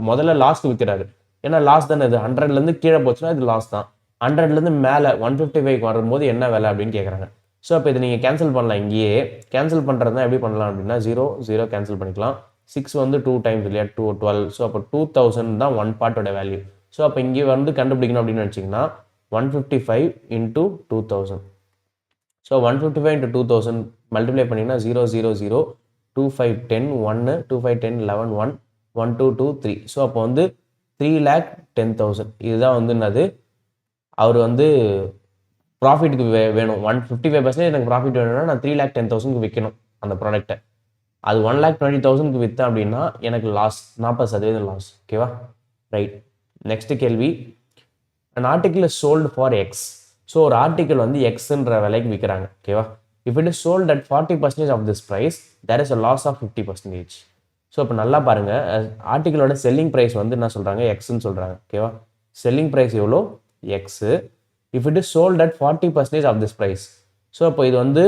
முதல்ல லாஸ்க்கு விற்கிறாரு. ஏன்னா லாஸ் தானே இது. 100லேருந்து கீழே போச்சுன்னா இது லாஸ் தான். 100லேருந்து மேலே 155க்கு வரும்போது என்ன விலை அப்படின்னு கேட்குறாங்க. ஸோ அப்போ இதை நீங்கள் கேன்சல் பண்ணலாம். இங்கேயே கேன்சல் பண்ணுறது தான் எப்படி பண்ணலாம் அப்படின்னா 0 0 கேன்சல் பண்ணிக்கலாம். 6 வந்து 2 டைம்ஸ் இல்லையா, 12. ஸோ அப்போ 2000 தான் 1 பார்ட்டோட வேல்யூ. ஸோ அப்போ இங்கே வந்து கண்டுபிடிக்கணும் அப்படின்னு நினச்சிங்கன்னா 155 × 2000. ஸோ 155 × 2000 மல்டிப்ளை பண்ணிங்கன்னா 0 0 0 2 5 10 1 2 5 10 11 1 1 2 2 3. ஸோ அப்போ வந்து 3,10,000. இதுதான் வந்து என்னது, அவர் வந்து ப்ராஃபிட்டுக்கு வேணும். 155% எனக்கு ப்ராஃபிட் வேணும்னா நான் 3,10,000க்கு விற்கணும் அந்த ப்ராடக்ட்டை. அது 1,20,000க்கு விற்றேன் அப்படின்னா எனக்கு லாஸ், 40% லாஸ். ஓகேவா? ரைட். நெக்ஸ்ட் கேள்வி. an article is sold for X. So ஒரு ஆர்டிக்கல் வந்து எக்ஸ்ன்ற விலைக்கு விற்கிறாங்க. ஓகேவா? If it is sold at 40% of this price there is a loss of 50%. So இப்போ நல்லா பாருங்கள், ஆர்டிக்கலோட செல்லிங் ப்ரைஸ் வந்து என்ன சொல்கிறாங்க? எக்ஸ்ன்னு சொல்கிறாங்க. ஓகேவா? செல்லிங் ப்ரைஸ் எவ்வளோ? X. If it is sold at 40% of this price. So இப்போ இது வந்து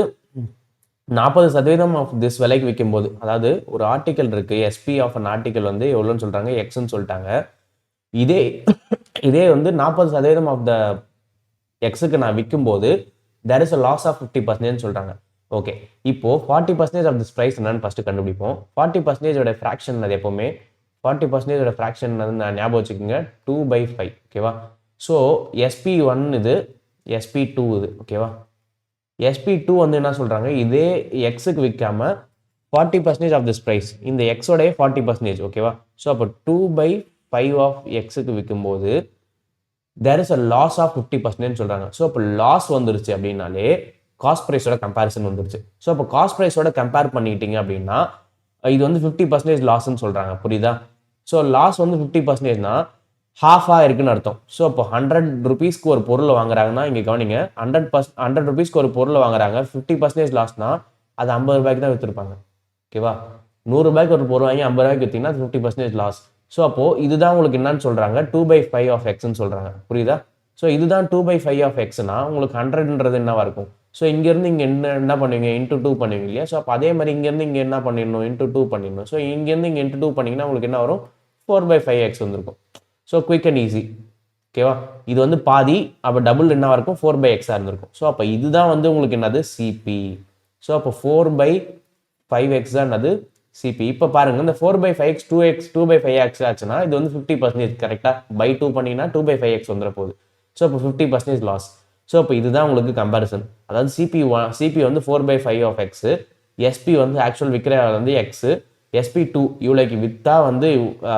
40% ஆஃப் திஸ் விலைக்கு விற்கும்போது, அதாவது ஒரு ஆர்டிக்கல் இருக்குது, எஸ்பி ஆஃப் அன் ஆர்டிக்கல் வந்து எவ்வளோன்னு சொல்கிறாங்க? எக்ஸ்ன்னு சொல்லிட்டாங்க. இதே வந்து 40% ஆஃப் த எக்ஸுக்கு நான் விற்கும்போது there is a loss of 50% சொல்கிறாங்க. ஓகே, இப்போ 40% ஆஃப் திஸ் ப்ரைஸ் என்னன்னு ஃபஸ்ட்டு கண்டுபிடிப்போம். 40%ஓட ஃப்ராக்ஷன் அது எப்போவுமே 40%ஓட ஃப்ராக்ஷன் வந்து நான் ஞாபகம் வச்சுக்கோங்க 2/5. ஓகேவா? ஸோ SP1 இது, SP2 இது. ஓகேவா? SP2 வந்து என்ன சொல்கிறாங்க? இதே எக்ஸுக்கு விற்காம 40% ஆஃப் திஸ் ப்ரைஸ், இந்த எக்ஸோடைய 40%. ஓகேவா? ஸோ அப்போ 2/5 ஆஃப் எக்ஸுக்கு விற்கும்போது there is a loss of 50% சொல்கிறாங்க. ஸோ அப்போ லாஸ் வந்துருச்சு அப்படின்னாலே காஸ்ட் ப்ரைஸோட கம்பேரிசன் வந்துருச்சு. ஸோ அப்போ காஸ்ட் ப்ரைஸோட கம்பேர் பண்ணிக்கிட்டீங்க அப்படின்னா இது வந்து 50% லாஸ்ன்னு சொல்கிறாங்க. புரியுதா? ஸோ லாஸ் வந்து 50%னா ஹாஃபாக இருக்குன்னு அர்த்தம். ஸோ இப்போ 100 ரூபீஸ்க்கு ஒரு பொருள் வாங்குறாங்கன்னா இங்கே கவனிங்க, 100 ரூபீஸ்க்கு ஒரு பொருள் வாங்குறாங்க, 50% லாஸ்னா அது 50 ரூபாய்க்கு தான் விற்றுருப்பாங்க. ஓகேவா? 100 ரூபாய்க்கு ஒரு பொருள் வாங்கி 50 ரூபாய்க்கு விற்றீங்கன்னா அது 50% லாஸ். ஸோ அப்போது இதுதான் உங்களுக்கு என்னன்னு சொல்கிறாங்க, 2/5 ஆஃப் எக்ஸ்ன்னு சொல்கிறாங்க. புரியுதா? ஸோ இதுதான் 2/5 ஆஃப் எக்ஸ்னா உங்களுக்கு 100ன்றது என்னவா இருக்கும்? ஸோ இங்கேருந்து இங்கே என்ன பண்ணுவீங்க, இன்ட்டு 2 பண்ணுவீங்க இல்லையா? ஸோ அப்போ அதே மாதிரி இங்கேருந்து இங்கே என்ன பண்ணிடணும், இன்ட்டு 2 பண்ணிடணும். ஸோ இங்கேருந்து இங்கே இன்ட்டு 2 பண்ணிங்கன்னா உங்களுக்கு என்ன வரும், 4/5 எக்ஸ் வந்திருக்கும். So quick and easy. ஓகேவா? இது வந்து பாதி, அப்போ டபுள் என்னவா இருக்கும், 4/xஆக இருந்திருக்கும். ஸோ அப்போ இதுதான் வந்து உங்களுக்கு என்னது சிபி. ஸோ அப்போ 4/5x தான் என்னது சிபி. இப்போ பாருங்க, இந்த 4/5x 2/5x ஆச்சுன்னா இது வந்து 50% கரெக்டாக. பை 2 பண்ணிங்கன்னா 2/5x வந்துட போகுது. ஸோ அப்போ 50% லாஸ். ஸோ அப்போ இதுதான் உங்களுக்கு கம்பேரிசன். அதாவது சிபி வந்து 4/5 ஆஃப் எக்ஸு, எஸ்பி வந்து ஆக்சுவல் விற்கிற வந்து எக்ஸு, SP2 இவ்வளோக்கு விற்றா வந்து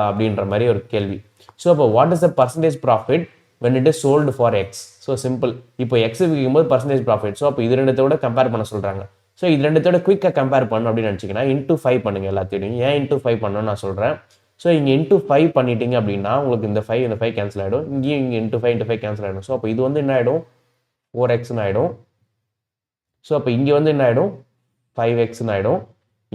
அப்படின்ற மாதிரி ஒரு கேள்வி. ஸோ அப்போ what is the percentage profit when it is sold for x? So simple. இப்போ எக்ஸ் விற்கும்போது பர்சன்டேஜ் ப்ராஃபிட். ஸோ அப்போ இது ரெண்டுத்தோட கம்பேர் பண்ண சொல்கிறாங்க. ஸோ இது ரெண்டுத்தோட குயிக்காக கம்பேர் பண்ணணும் அப்படின்னு நினச்சிங்கன்னா இன்ட்டு 5 பண்ணுங்கள் எல்லாத்தையும். ஏன் இன்ட்டு 5 பண்ணணும்னு நான் சொல்கிறேன். ஸோ இங்கே இன்ட்டு 5 பண்ணிட்டீங்க அப்படின்னா உங்களுக்கு இந்த 5 கேன்சல் ஆகிடும். இங்கேயும் இங்கே இன்ட்டு 5 கேன்சல் ஆகிடும். ஸோ அப்போ இது வந்து என்ன ஆகிடும், 4xன்னு ஆகிடும். ஸோ அப்போ இங்கே வந்து என்ன ஆகிடும், 5xன்னு ஆகிடும்.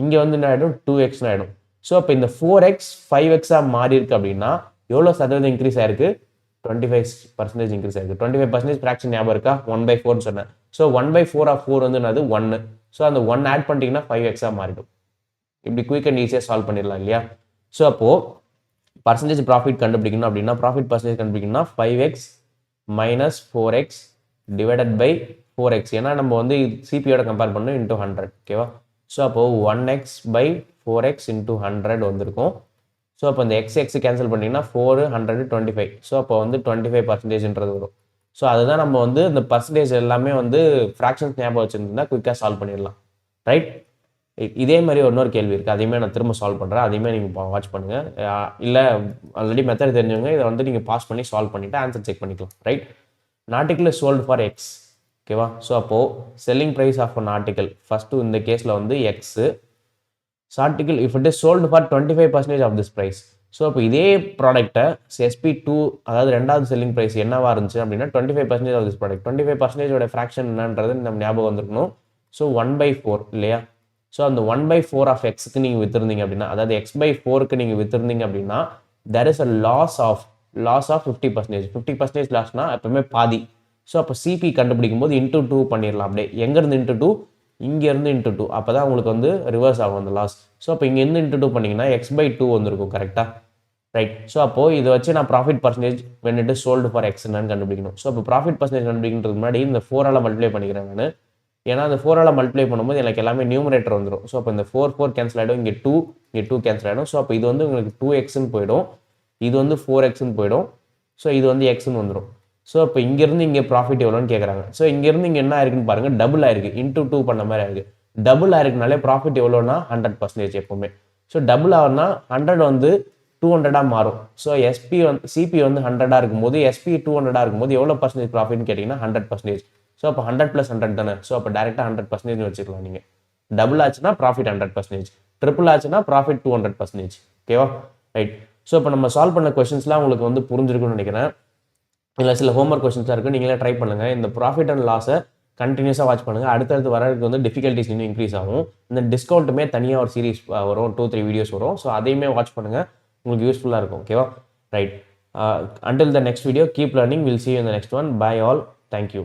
இங்கே வந்து என்ன ஆகிடும், 2xன்னு ஆகிடும். ஸோ அப்போ இந்த 4x 5xஆக மாறி இருக்கு அப்படின்னா எவ்வளோ சதவீதம் இன்க்ரீஸ் ஆயிருக்கு, 25% இன்க்ரீஸ் ஆயிருக்கு. 25% ஃப்ராக்ஷன் ஞாபகம் இருக்கா, 1/4 சொன்னேன். ஸோ 1/4 ஆஃப் 4 வந்து என்னது 1. ஸோ அந்த 1 ஆட் பண்ணிட்டீங்கன்னா 5xஆக மாறிடும். இப்படி குயிக் அண்ட் ஈஸியாக சால்வ் பண்ணிடலாம் இல்லையா? ஸோ அப்போது பர்சன்டேஜ் ப்ராஃபிட் கண்டுபிடிக்கணும் அப்படின்னா, ப்ராஃபிட் பர்சன்டேஜ் கண்டுபிடிக்கணும்னா 5x minus 4x divided by 4x. ஏன்னா நம்ம வந்து சிபியோட கம்பேர் பண்ணணும், இன்டூ 100. ஓகேவா? ஸோ அப்போது 1x பை 4x இன்டூ 100 வந்திருக்கும். ஸோ அப்போ இந்த எக்ஸ் கேன்சல் பண்ணிங்கன்னா 4 100 25. ஸோ அப்போ வந்து 25%ன்றது வரும். ஸோ அதுதான் நம்ம வந்து இந்த பர்சன்டேஜ் எல்லாமே வந்து ஃப்ராக்ஷன்ஸ் ஞாபகம் வச்சுருந்தா குயிக்காக சால்வ் பண்ணிடலாம். ரைட்? இதே மாதிரி இன்னொரு கேள்வி இருக்குது, அதையுமே நான் திரும்ப சால்வ் பண்ணுறேன். அதையுமே நீங்கள் வாட்ச் பண்ணுங்கள். இல்லை ஆல்ரெடி மெத்தட் தெரிஞ்சவங்க இதை வந்து நீங்கள் பாஸ் பண்ணி சால்வ் பண்ணிவிட்டு ஆன்சர் செக் பண்ணிக்கலாம். Right? an article is sold for x. ஓகேவா? ஸோ அப்போது selling price of an article first இந்த கேஸில் வந்து X. Article if it is sold for 25% of this price. So இப்போ இதே ப்ராடக்ட்டை SP2 அதாவது ரெண்டாவது செல்லிங் ப்ரைஸ் என்னவா இருந்துச்சு அப்படின்னா 25% ஆஃப் திஸ் ப்ராடக்ட். 25% ஃப்ராக்ஷன் என்னன்றது நம்ம ஞாபகம் வந்துருக்கணும். ஸோ 1/4 இல்லையா? ஸோ அந்த 1/4 ஆஃப் எக்ஸுக்கு நீங்கள் விற்றுருந்தீங்க அப்படின்னா, அதாவது x/4க்கு நீங்கள் விற்றுருந்தீங்க அப்படின்னா there is a loss of 50%. 50% லாஸ்னா எப்பவுமே பாதி. ஸோ அப்போ சிபி கண்டுபிடிக்கும் போது இன்டூ 2 பண்ணிடலாம். அப்படியே எங்கேருந்து இன்டூ 2, இங்கேருந்து இன்டூ 2. அப்போ தான் உங்களுக்கு வந்து ரிவர்ஸ் ஆகும் அந்த லாஸ். ஸோ அப்போ இங்கேருந்து இன்டூ 2 பண்ணிங்கன்னா x/2 வந்துருக்கும். கரெக்டாக? ரைட்? ஸோ அப்போது இதை வச்சு நான் profit percentage when it is sold for x என்னன்னு கண்டுபிடிக்கணும். ஸோ அப்போ ப்ராஃபிட் பர்சன்டேஜ் கண்டுபிடிக்கிறதுக்கு முன்னாடி இந்த 4ஆல் மல்டிப்ளை பண்ணிக்கிறேன் நான். ஏன்னா அந்த 4ஆல் மல்டிப்ளை பண்ணும்போது எனக்கு எல்லாமே நியூமரேட்டர் வந்துடும். ஸோ அப்போ இந்த 4 கேன்சல் ஆகிடும், இங்கே 2 கேன்சல் ஆகிடும். ஸோ அப்போ இது வந்து உங்களுக்கு 2xன்னு போயிடும், இது வந்து 4xன்னு போயிடும். ஸோ இது வந்து எக்ஸ்ன்னு வந்துடும். ஸோ இப்போ இங்கேருந்து இங்கே ப்ராஃபிட் எவ்வளோன்னு கேட்குறாங்க. ஸோ இங்கேருந்து இங்கே என்ன ஆயிருக்குன்னு பாருங்கள், டபுள் ஆயிருக்கு, இன்டூ 2 பண்ண மாதிரி ஆயிருக்கு. டபுள் ஆயிருக்குனாலே ப்ராஃபிட் எவ்வளோனா 100% எப்போவுமே. ஸோ டபுள் ஆகுனா 100 வந்து 200ஆக மாறும். ஸோ சிபி வந்து 100ஆக இருக்கும்போது SP 200ஆக இருக்கும்போது எவ்வளோ பர்சன்டேஜ் ப்ராஃபிட்னு கேட்டிங்கன்னா 100%. ஸோ அப்போ 100 + 100 தானே. ஸோ அப்போ டேரெக்டாக 100% வச்சுக்கலாம் நீங்கள். டபுள் ஆச்சுன்னா ப்ராஃபிட் 100%, ட்ரிபிள் ஆச்சுன்னா ப்ராஃபிட் 200%. ஓகேவா? ரைட்? ஸோ இப்போ நம்ம சால்வ் பண்ண கொஸ்டின்ஸ்லாம் உங்களுக்கு வந்து புரிஞ்சிருக்குன்னு நினைக்கிறேன். இல்லை சில ஹோம்ஒர்க் கொஸ்டின்ஸாக இருக்குது, நீங்களே ட்ரை பண்ணுங்கள். இந்த ப்ராஃபிட் அண்ட் லாஸை கண்டினியூஸாக வாட்ச் பண்ணுங்கள். அடுத்தடுத்து வரதுக்கு வந்து டிஃபிகல்ட்டிஸ் இன்னும் இன்க்ரீஸ் ஆகும். இந்த டிஸ்கவுண்ட்டுமே தனியாக ஒரு சீரிஸ் வரும், 2-3 வீடியோஸ் வரும். ஸோ அதையுமே வாட்ச் பண்ணுங்கள், உங்களுக்கு யூஸ்ஃபுல்லாக இருக்கும். ஓகேவா? Right? Until the next video, keep learning. We'll see you in the next one. Bye all. Thank you.